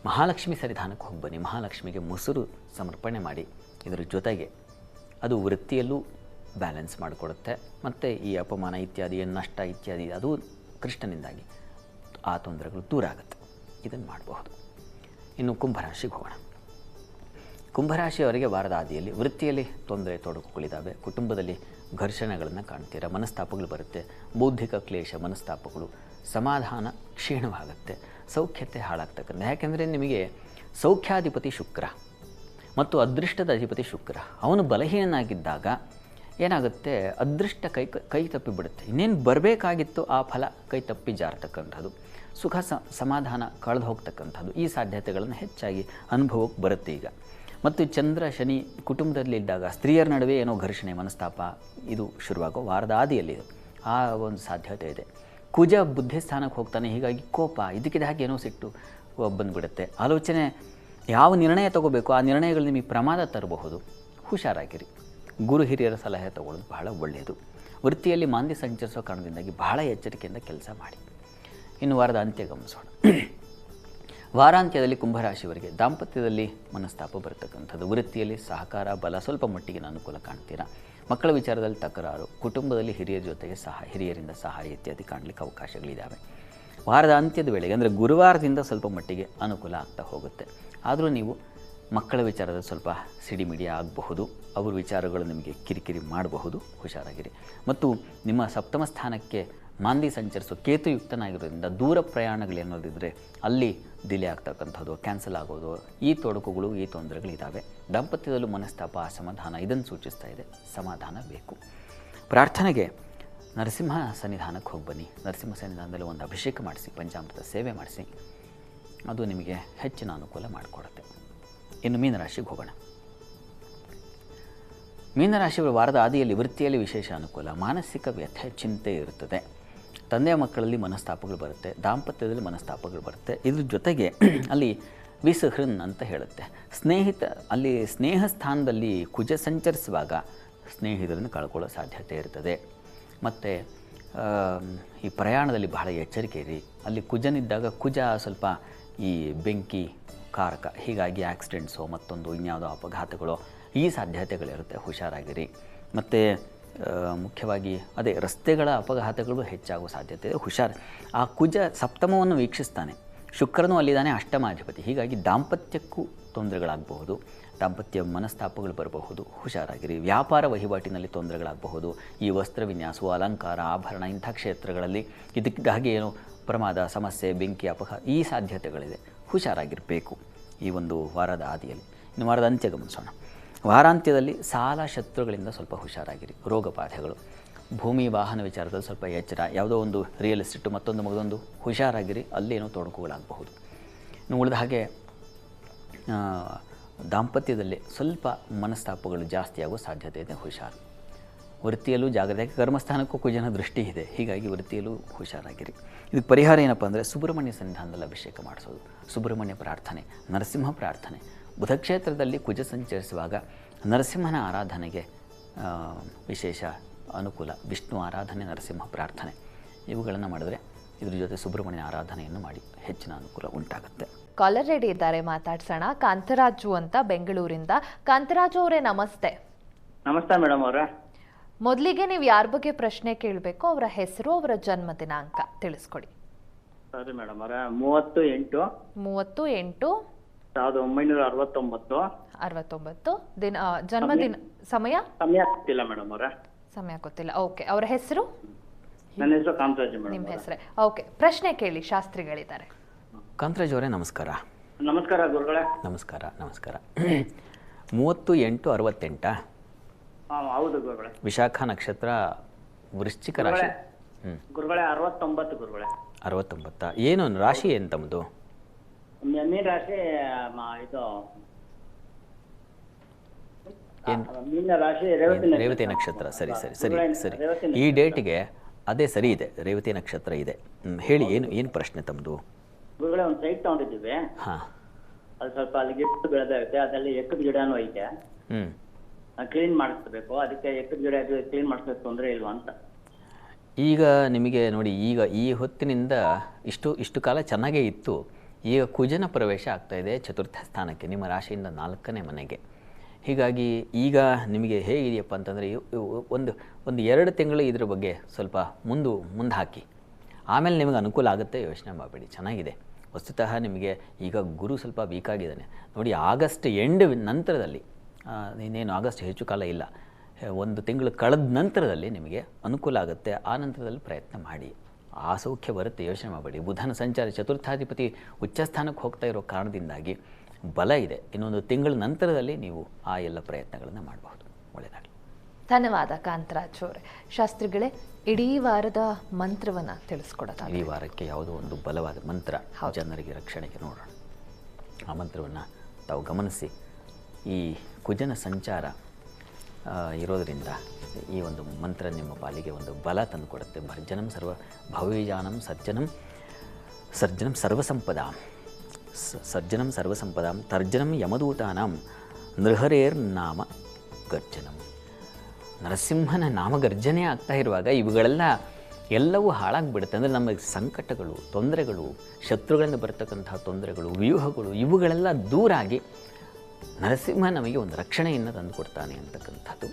Speaker 2: ಮಹಾಲಕ್ಷ್ಮಿ ಸನ್ನಿಧಾನಕ್ಕೆ ಹೋಗಿ ಬನ್ನಿ. ಮಹಾಲಕ್ಷ್ಮಿಗೆ ಮೊಸರು ಸಮರ್ಪಣೆ ಮಾಡಿ. ಇದರ ಜೊತೆಗೆ ಅದು ವೃತ್ತಿಯಲ್ಲೂ ಬ್ಯಾಲೆನ್ಸ್ ಮಾಡಿಕೊಡುತ್ತೆ. ಮತ್ತು ಈ ಅಪಮಾನ ಇತ್ಯಾದಿ ನಷ್ಟ ಇತ್ಯಾದಿ ಅದು ಕೃಷ್ಣನಿಂದಾಗಿ ಆ ತೊಂದರೆಗಳು ದೂರ ಆಗುತ್ತೆ. ಇದನ್ನು ಮಾಡಬಹುದು. ಇನ್ನು ಕುಂಭರಾಶಿಗೆ ಹೋಗೋಣ. ಕುಂಭರಾಶಿಯವರಿಗೆ ವಾರದ ಆದಿಯಲ್ಲಿ ವೃತ್ತಿಯಲ್ಲಿ ತೊಂದರೆ ತೊಡಕುಗಳಿದ್ದಾವೆ. ಕುಟುಂಬದಲ್ಲಿ ಘರ್ಷಣೆಗಳನ್ನು ಕಾಣ್ತೀರಾ. ಮನಸ್ತಾಪಗಳು ಬರುತ್ತೆ. ಬೌದ್ಧಿಕ ಕ್ಲೇಶ, ಮನಸ್ತಾಪಗಳು, ಸಮಾಧಾನ ಕ್ಷೀಣವಾಗುತ್ತೆ. ಸೌಖ್ಯತೆ ಹಾಳಾಗ್ತಕ್ಕಂಥ. ಯಾಕೆಂದರೆ ನಿಮಗೆ ಸೌಖ್ಯಾಧಿಪತಿ ಶುಕ್ರ ಮತ್ತು ಅದೃಷ್ಟದ ಅಧಿಪತಿ ಶುಕ್ರ, ಅವನು ಬಲಹೀನನಾಗಿದ್ದಾಗ ಏನಾಗುತ್ತೆ, ಅದೃಷ್ಟ ಕೈ ತಪ್ಪಿಬಿಡುತ್ತೆ. ಇನ್ನೇನು ಬರಬೇಕಾಗಿತ್ತು ಆ ಫಲ ಕೈ ತಪ್ಪಿ ಜಾರತಕ್ಕಂಥದ್ದು, ಸುಖ ಸಮಾಧಾನ ಕಳೆದು ಹೋಗ್ತಕ್ಕಂಥದ್ದು, ಈ ಸಾಧ್ಯತೆಗಳನ್ನು ಹೆಚ್ಚಾಗಿ ಅನುಭವಕ್ಕೆ ಬರುತ್ತೆ ಈಗ. ಮತ್ತು ಚಂದ್ರ ಶನಿ ಕುಟುಂಬದಲ್ಲಿದ್ದಾಗ ಸ್ತ್ರೀಯರ ನಡುವೆ ಏನೋ ಘರ್ಷಣೆ, ಮನಸ್ತಾಪ ಇದು ಶುರುವಾಗೋ ವಾರದ ಆದಿಯಲ್ಲಿದೆ. ಆ ಒಂದು ಸಾಧ್ಯತೆ ಇದೆ. ಕುಜ ಬುದ್ಧಿಸ್ಥಾನಕ್ಕೆ ಹೋಗ್ತಾನೆ. ಹೀಗಾಗಿ ಕೋಪ, ಇದಕ್ಕಿದ ಹಾಗೆ ಏನೋ ಸಿಟ್ಟು ಬಂದುಬಿಡುತ್ತೆ. ಆಲೋಚನೆ ಯಾವ ನಿರ್ಣಯ ತಗೋಬೇಕು ಆ ನಿರ್ಣಯಗಳು ನಿಮಗೆ ಪ್ರಮಾದ ತರಬಹುದು. ಹುಷಾರಾಗಿರಿ. ಗುರು ಹಿರಿಯರ ಸಲಹೆ ತಗೊಳ್ಳೋದು ಬಹಳ ಒಳ್ಳೆಯದು. ವೃತ್ತಿಯಲ್ಲಿ ಮಾಂದ್ಯ ಸಂಚರಿಸೋ ಕಾರಣದಿಂದಾಗಿ ಬಹಳ ಎಚ್ಚರಿಕೆಯಿಂದ ಕೆಲಸ ಮಾಡಿ. ಇನ್ನು ವಾರದ ಅಂತ್ಯ ಗಮನಿಸೋಣ. ವಾರಾಂತ್ಯದಲ್ಲಿ ಕುಂಭರಾಶಿಯವರಿಗೆ ದಾಂಪತ್ಯದಲ್ಲಿ ಮನಸ್ತಾಪ ಬರತಕ್ಕಂಥದ್ದು. ವೃತ್ತಿಯಲ್ಲಿ ಸಹಕಾರ ಬಲ, ಸ್ವಲ್ಪ ಮಟ್ಟಿಗಿನ ಅನುಕೂಲ ಕಾಣ್ತೀರಾ. ಮಕ್ಕಳ ವಿಚಾರದಲ್ಲಿ ತಕರಾರು, ಕುಟುಂಬದಲ್ಲಿ ಹಿರಿಯರ ಜೊತೆಗೆ ಹಿರಿಯರಿಂದ ಸಹಾಯ ಇತ್ಯಾದಿ ಕಾಣಲಿಕ್ಕೆ ಅವಕಾಶಗಳಿದ್ದಾವೆ. ವಾರದ ಅಂತ್ಯದ ವೇಳೆಗೆ ಅಂದರೆ ಗುರುವಾರದಿಂದ ಸ್ವಲ್ಪ ಮಟ್ಟಿಗೆ ಅನುಕೂಲ ಆಗ್ತಾ ಹೋಗುತ್ತೆ. ಆದರೂ ನೀವು ಮಕ್ಕಳ ವಿಚಾರದಲ್ಲಿ ಸ್ವಲ್ಪ ಸಿಡಿಮಿಡಿ ಆಗಬಹುದು. ಅವ್ರ ವಿಚಾರಗಳು ನಿಮಗೆ ಕಿರಿಕಿರಿ ಮಾಡಬಹುದು. ಹುಷಾರಾಗಿರಿ. ಮತ್ತು ನಿಮ್ಮ ಸಪ್ತಮ ಸ್ಥಾನಕ್ಕೆ ಮಾಂದಿ ಸಂಚರಿಸೋ ಕೇತುಯುಕ್ತನಾಗಿರೋದ್ರಿಂದ ದೂರ ಪ್ರಯಾಣಗಳೇನೋದಿದ್ದರೆ ಅಲ್ಲಿ ಡಿಲೇ ಆಗ್ತಕ್ಕಂಥದ್ದು, ಕ್ಯಾನ್ಸಲ್ ಆಗೋದು, ಈ ತೊಡಕುಗಳು, ಈ ತೊಂದರೆಗಳಿದ್ದಾವೆ. ದಾಂಪತ್ಯದಲ್ಲೂ ಮನಸ್ತಾಪ, ಅಸಮಾಧಾನ ಇದನ್ನು ಸೂಚಿಸ್ತಾ ಇದೆ. ಸಮಾಧಾನ ಬೇಕು. ಪ್ರಾರ್ಥನೆಗೆ ನರಸಿಂಹ ಸನ್ನಿಧಾನಕ್ಕೆ ಹೋಗಿ ಬನ್ನಿ. ನರಸಿಂಹ ಸನ್ನಿಧಾನದಲ್ಲಿ ಒಂದು ಅಭಿಷೇಕ ಮಾಡಿಸಿ, ಪಂಚಾಮೃತ ಸೇವೆ ಮಾಡಿಸಿ. ಅದು ನಿಮಗೆ ಹೆಚ್ಚಿನ ಅನುಕೂಲ ಮಾಡಿಕೊಡುತ್ತೆ. ಇನ್ನು ಮೀನರಾಶಿಗೆ ಹೋಗೋಣ. ಮೀನರಾಶಿಯವರ ವಾರದ ಆದಿಯಲ್ಲಿ ವೃತ್ತಿಯಲ್ಲಿ ವಿಶೇಷ ಅನುಕೂಲ. ಮಾನಸಿಕ ವ್ಯಥೆ, ಚಿಂತೆ ಇರುತ್ತದೆ. ತಂದೆಯ ಮಕ್ಕಳಲ್ಲಿ ಮನಸ್ತಾಪಗಳು ಬರುತ್ತೆ, ದಾಂಪತ್ಯದಲ್ಲಿ ಮನಸ್ತಾಪಗಳು ಬರುತ್ತೆ. ಇದ್ರ ಜೊತೆಗೆ ಅಲ್ಲಿ ವಿಸಹೃನ್ ಅಂತ ಹೇಳುತ್ತೆ. ಅಲ್ಲಿ ಸ್ನೇಹ ಸ್ಥಾನದಲ್ಲಿ ಕುಜ ಸಂಚರಿಸುವಾಗ ಸ್ನೇಹಿತರನ್ನು ಕಳ್ಕೊಳ್ಳೋ ಸಾಧ್ಯತೆ ಇರ್ತದೆ. ಮತ್ತು ಈ ಪ್ರಯಾಣದಲ್ಲಿ ಬಹಳ ಎಚ್ಚರಿಕೆ ಇರಿ. ಅಲ್ಲಿ ಕುಜನಿದ್ದಾಗ ಕುಜ ಸ್ವಲ್ಪ ಈ ಬೆಂಕಿ ಕಾರಕ, ಹೀಗಾಗಿ ಆಕ್ಸಿಡೆಂಟ್ಸೋ ಮತ್ತೊಂದು ಇನ್ಯಾವುದೋ ಅಪಘಾತಗಳೋ ಈ ಸಾಧ್ಯತೆಗಳಿರುತ್ತೆ, ಹುಷಾರಾಗಿರಿ. ಮತ್ತು ಮುಖ್ಯವಾಗಿ ಅದೇ ರಸ್ತೆಗಳ ಅಪಘಾತಗಳು ಹೆಚ್ಚಾಗುವ ಸಾಧ್ಯತೆ ಇದೆ, ಹುಷಾರು. ಆ ಕುಜ ಸಪ್ತಮವನ್ನು ವೀಕ್ಷಿಸ್ತಾನೆ, ಶುಕ್ರನೂ ಅಲ್ಲಿದ್ದಾನೆ, ಅಷ್ಟಮಾಧಿಪತಿ. ಹೀಗಾಗಿ ದಾಂಪತ್ಯಕ್ಕೂ ತೊಂದರೆಗಳಾಗಬಹುದು, ದಾಂಪತ್ಯ ಮನಸ್ತಾಪಗಳು ಬರಬಹುದು, ಹುಷಾರಾಗಿರಿ. ವ್ಯಾಪಾರ ವಹಿವಾಟಿನಲ್ಲಿ ತೊಂದರೆಗಳಾಗಬಹುದು. ಈ ವಸ್ತ್ರ ವಿನ್ಯಾಸ, ಅಲಂಕಾರ, ಆಭರಣ ಇಂಥ ಕ್ಷೇತ್ರಗಳಲ್ಲಿ ಇದಕ್ಕಾಗಿ ಏನು ಪ್ರಮಾದ, ಸಮಸ್ಯೆ, ಬೆಂಕಿ, ಅಪಘಾತ ಈ ಸಾಧ್ಯತೆಗಳಿದೆ, ಹುಷಾರಾಗಿರಬೇಕು ಈ ಒಂದು ವಾರದ ಆದಿಯಲ್ಲಿ. ಇನ್ನು ವಾರದ ಅಂತ್ಯ ಗಮನಿಸೋಣ. ವಾರಾಂತ್ಯದಲ್ಲಿ ಸಾಲ ಶತ್ರುಗಳಿಂದ ಸ್ವಲ್ಪ ಹುಷಾರಾಗಿರಿ. ರೋಗ ಬಾಧೆಗಳು, ಭೂಮಿ ವಾಹನ ವಿಚಾರದಲ್ಲಿ ಸ್ವಲ್ಪ ಎಚ್ಚರ. ಯಾವುದೋ ಒಂದು ರಿಯಲ್ ಎಸ್ಟೇಟು ಮತ್ತೊಂದು ಹುಷಾರಾಗಿರಿ, ಅಲ್ಲೇನೋ ತೊಡಕುಗಳಾಗಬಹುದು. ಇನ್ನು ಉಳಿದ ಹಾಗೆ ದಾಂಪತ್ಯದಲ್ಲಿ ಸ್ವಲ್ಪ ಮನಸ್ತಾಪಗಳು ಜಾಸ್ತಿಯಾಗುವ ಸಾಧ್ಯತೆ ಇದೆ, ಹುಷಾರು. ವೃತ್ತಿಯಲ್ಲೂ ಜಾಗ್ರತೆ, ಕರ್ಮಸ್ಥಾನಕ್ಕೂ ಕುಜನ ದೃಷ್ಟಿ ಇದೆ, ಹೀಗಾಗಿ ವೃತ್ತಿಯಲ್ಲೂ ಹುಷಾರಾಗಿರಿ. ಇದಕ್ಕೆ ಪರಿಹಾರ ಏನಪ್ಪ ಅಂದರೆ ಸುಬ್ರಹ್ಮಣ್ಯ ಸನ್ನಿಧಾನದಲ್ಲಿ ಅಭಿಷೇಕ ಮಾಡಿಸೋದು, ಸುಬ್ರಹ್ಮಣ್ಯ ಪ್ರಾರ್ಥನೆ, ನರಸಿಂಹ ಪ್ರಾರ್ಥನೆ. ಬುಧಕ್ಷೇತ್ರದಲ್ಲಿ ಕುಜ ಸಂಚರಿಸುವಾಗ ನರಸಿಂಹನ ಆರಾಧನೆಗೆ ವಿಶೇಷ ಅನುಕೂಲ. ವಿಷ್ಣು ಆರಾಧನೆ, ನರಸಿಂಹ ಪ್ರಾರ್ಥನೆ ಇವುಗಳನ್ನು ಮಾಡಿದ್ರೆ, ಇದ್ರ ಜೊತೆ ಸುಬ್ರಹ್ಮಣ್ಯ ಆರಾಧನೆಯನ್ನು ಮಾಡಿ ಹೆಚ್ಚಿನ ಅನುಕೂಲ ಉಂಟಾಗುತ್ತೆ.
Speaker 1: ಕಾಲರ್ ರೆಡಿ ಇದ್ದಾರೆ, ಮಾತಾಡ್ಸೋಣ. ಕಾಂತರಾಜು ಅಂತ ಬೆಂಗಳೂರಿಂದ. ಕಾಂತರಾಜು ಅವರೇ ನಮಸ್ತೆ.
Speaker 8: ನಮಸ್ತೆ ಮೇಡಮ್ ಅವರ.
Speaker 1: ಮೊದಲಿಗೆ ನೀವು ಯಾರ ಬಗ್ಗೆ ಪ್ರಶ್ನೆ ಕೇಳಬೇಕು, ಅವರ ಹೆಸರು, ಅವರ ಜನ್ಮ ದಿನಾಂಕ ತಿಳಿಸ್ಕೊಡಿ.
Speaker 8: ಸರಿ ಮೇಡಮ್ ಅವರ.
Speaker 1: 30/8/1969 ದಿನ, ಜನ್ಮದಿನ, ಸಮಯ
Speaker 8: ಗೊತ್ತಿಲ್ಲ ಮೇಡಮ್ ಅವರ.
Speaker 1: ಸಮಯ ಗೊತ್ತಿಲ್ಲ. ಓಕೆ, ಅವರ ಹೆಸರು?
Speaker 8: ನನ್ನ ಹೆಸರು ಕಾಂತರಾಜ್ ಮೇಡಮ್.
Speaker 1: ನಿಮ್ಮ ಹೆಸರೇ. ಓಕೆ, ಪ್ರಶ್ನೆ ಕೇಳಿ, ಶಾಸ್ತ್ರಿಗಳಿದ್ದಾರೆ.
Speaker 2: ಕಾಂತರಾಜ್ ಅವರೇ ನಮಸ್ಕಾರ.
Speaker 8: ನಮಸ್ಕಾರ ಗುರುಗಳೇ.
Speaker 2: ನಮಸ್ಕಾರ. 30/8/68.
Speaker 8: ಹೌದು ಗುರುಗಳೇ.
Speaker 2: ವಿಶಾಖ ನಕ್ಷತ್ರ, ವೃಶ್ಚಿಕ ರಾಶಿ.
Speaker 8: ಗುರುಗಳೇ 69 ಗುರುಗಳೇ.
Speaker 2: 69. ಏನು ರಾಶಿ ಏನು ತಮ್ಮದು?
Speaker 8: ಮೀನ ರಾಶಿ. ಇದು ಮೀನ ರಾಶಿ,
Speaker 2: ರೇವತಿ ನಕ್ಷತ್ರ. ಸರಿ. ಈ ಡೇಟಿಗೆ ಅದೇ ಸರಿ ಇದೆ, ರೇವತಿ ನಕ್ಷತ್ರ ಇದೆ. ಹೇಳಿ, ಏನು ಪ್ರಶ್ನೆ ತಮ್ಮದು?
Speaker 8: ಗುರುಗಳೇ, ಒಂದು ಸೈಟ್ ತಗೊಂಡಿದ್ದೀವಿ. ಅದು ಸ್ವಲ್ಪ ಅಲ್ಲಿ ಗಿಡ ಬೆಳೆದಿರುತ್ತೆ, ಅದರಲ್ಲಿ ಎಕ್ಕದ ಗಿಡನೂ ಐತೆ. ಕ್ಲೀನ್ ಮಾಡಿಸ್ಬೇಕು, ಅದಕ್ಕೆ ಎಕ್ಕದ ಗಿಡ ಕ್ಲೀನ್ ಮಾಡಿಸೋಕೆ ತೊಂದರೆ ಇಲ್ವಾ ಅಂತ.
Speaker 2: ಈಗ ನಿಮಗೆ ನೋಡಿ, ಈಗ ಈ ಹೊತ್ತಿನಿಂದ ಇಷ್ಟು ಕಾಲ ಚೆನ್ನಾಗೇ ಇತ್ತು. ಈಗ ಕುಜನ ಪ್ರವೇಶ ಆಗ್ತಾಯಿದೆ ಚತುರ್ಥ ಸ್ಥಾನಕ್ಕೆ, ನಿಮ್ಮ ರಾಶಿಯಿಂದ 4ನೇ ಮನೆಗೆ. ಹೀಗಾಗಿ ಈಗ ನಿಮಗೆ ಹೇಗಿದೆಯಪ್ಪ ಅಂತಂದರೆ, ಒಂದು 2 ತಿಂಗಳು ಇದ್ರ ಬಗ್ಗೆ ಸ್ವಲ್ಪ ಮುಂದೆ ಹಾಕಿ, ಆಮೇಲೆ ನಿಮಗೆ ಅನುಕೂಲ ಆಗುತ್ತೆ, ಯೋಚನೆ ಮಾಡಬೇಡಿ, ಚೆನ್ನಾಗಿದೆ. ವಸ್ತುತಃ ನಿಮಗೆ ಈಗ ಗುರು ಸ್ವಲ್ಪ ವೀಕ್ ಆಗಿದ್ದಾನೆ ನೋಡಿ. ಆಗಸ್ಟ್ ಎಂಡ್ ನಂತರದಲ್ಲಿ, ಇನ್ನೇನು ಆಗಸ್ಟ್ ಹೆಚ್ಚು ಕಾಲ ಇಲ್ಲ, 1 ತಿಂಗಳು ಕಳೆದ ನಂತರದಲ್ಲಿ ನಿಮಗೆ ಅನುಕೂಲ ಆಗುತ್ತೆ. ಆ ನಂತರದಲ್ಲಿ ಪ್ರಯತ್ನ ಮಾಡಿ, ಆಸೌಖ್ಯ ಬರುತ್ತೆ, ಯೋಚನೆ ಮಾಡಬೇಡಿ. ಬುಧನ ಸಂಚಾರ, ಚತುರ್ಥಾಧಿಪತಿ ಉಚ್ಚಸ್ಥಾನಕ್ಕೆ ಹೋಗ್ತಾ ಇರೋ ಕಾರಣದಿಂದಾಗಿ ಬಲ ಇದೆ. ಇನ್ನೊಂದು ತಿಂಗಳ ನಂತರದಲ್ಲಿ ನೀವು ಆ ಎಲ್ಲ ಪ್ರಯತ್ನಗಳನ್ನು ಮಾಡಬಹುದು. ಒಳ್ಳೆಯದಾಗಲಿ.
Speaker 1: ಧನ್ಯವಾದ ಕಾಂತರಾಜ್ ಅವರೇ. ಶಾಸ್ತ್ರಿಗಳೇ, ಇಡೀ ವಾರದ ಮಂತ್ರವನ್ನು ತಿಳಿಸ್ಕೊಡೋದು.
Speaker 2: ಈ ವಾರಕ್ಕೆ ಯಾವುದೋ ಒಂದು ಬಲವಾದ ಮಂತ್ರ ಜನರಿಗೆ ರಕ್ಷಣೆಗೆ ನೋಡೋಣ. ಆ ಮಂತ್ರವನ್ನು ತಾವು ಗಮನಿಸಿ. ಈ ಕುಜನ ಸಂಚಾರ ಇರೋದರಿಂದ ಈ ಒಂದು ಮಂತ್ರ ನಿಮ್ಮ ಪಾಲಿಗೆ ಒಂದು ಬಲ ತಂದುಕೊಡುತ್ತೆ. ಭರ್ಜನಂ ಸರ್ವ ಭವ್ಯಜಾನಂ ಸರ್ಜನಂ ಸರ್ವಸಂಪದಾಂ ತರ್ಜನಂ ಯಮದೂತಾನಾಂ ನೃಹರೇರ್ನಾಮ ಗರ್ಜನಂ. ನರಸಿಂಹನ ನಾಮಗರ್ಜನೆ ಆಗ್ತಾ ಇರುವಾಗ ಎಲ್ಲವೂ ಹಾಳಾಗಿಬಿಡುತ್ತೆ. ಅಂದರೆ ನಮಗೆ ಸಂಕಟಗಳು, ತೊಂದರೆಗಳು, ಶತ್ರುಗಳಿಂದ ಬರ್ತಕ್ಕಂತಹ ತೊಂದರೆಗಳು, ವ್ಯೂಹಗಳು ಇವುಗಳೆಲ್ಲ ದೂರಾಗಿ ನರಸಿಂಹ ನಮಗೆ ಒಂದು ರಕ್ಷಣೆಯನ್ನು ತಂದುಕೊಡ್ತಾನೆ ಅಂತಕ್ಕಂಥದ್ದು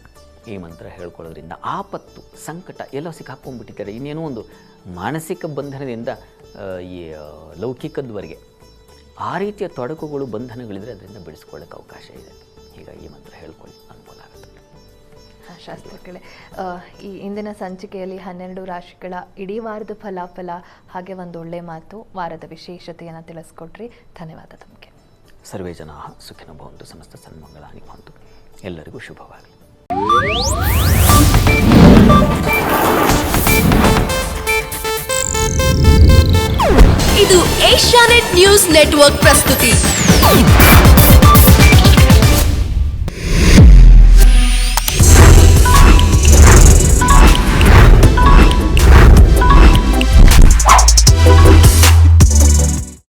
Speaker 2: ಈ ಮಂತ್ರ ಹೇಳ್ಕೊಳ್ಳೋದ್ರಿಂದ. ಆಪತ್ತು, ಸಂಕಟ ಎಲ್ಲೋ ಸಿಕ್ಕಾಕೊಂಡ್ಬಿಟ್ಟಿದ್ದಾರೆ, ಇನ್ನೇನೋ ಒಂದು ಮಾನಸಿಕ ಬಂಧನದಿಂದ ಈ ಲೌಕಿಕದವರೆಗೆ ಆ ರೀತಿಯ ತೊಡಕುಗಳು, ಬಂಧನಗಳಿದ್ರೆ ಅದರಿಂದ ಬಿಡಿಸ್ಕೊಳ್ಳೋಕ್ಕೆ ಅವಕಾಶ ಇದೆ. ಹೀಗಾಗಿ ಈ ಮಂತ್ರ ಹೇಳ್ಕೊಳ್ಳಿ, ಅನುಕೂಲ ಆಗುತ್ತೆ.
Speaker 1: ಶಾಸ್ತ್ರಗಳೇ, ಈ ಇಂದಿನ ಸಂಚಿಕೆಯಲ್ಲಿ 12 ರಾಶಿಗಳ ಇಡೀ ವಾರದ ಫಲಾಫಲ ಹಾಗೆ ಒಂದು ಒಳ್ಳೆ ಮಾತು, ವಾರದ ವಿಶೇಷತೆಯನ್ನು ತಿಳಿಸ್ಕೊಟ್ರಿ. ಧನ್ಯವಾದ ತಮಗೆ.
Speaker 2: ಸರ್ವೇ ಜನಾಃ ಸುಖಿನೋ ಭವಂತು, ಸಮಸ್ತ ಸನ್ಮಂಗಳಾನಿ ಭವಂತು. ಎಲ್ಲರಿಗೂ ಶುಭವಾಗಲಿ.
Speaker 9: ಇದು ಏಷ್ಯಾನೆಟ್ ನ್ಯೂಸ್ ನೆಟ್ವರ್ಕ್ ಪ್ರಸ್ತುತಿ.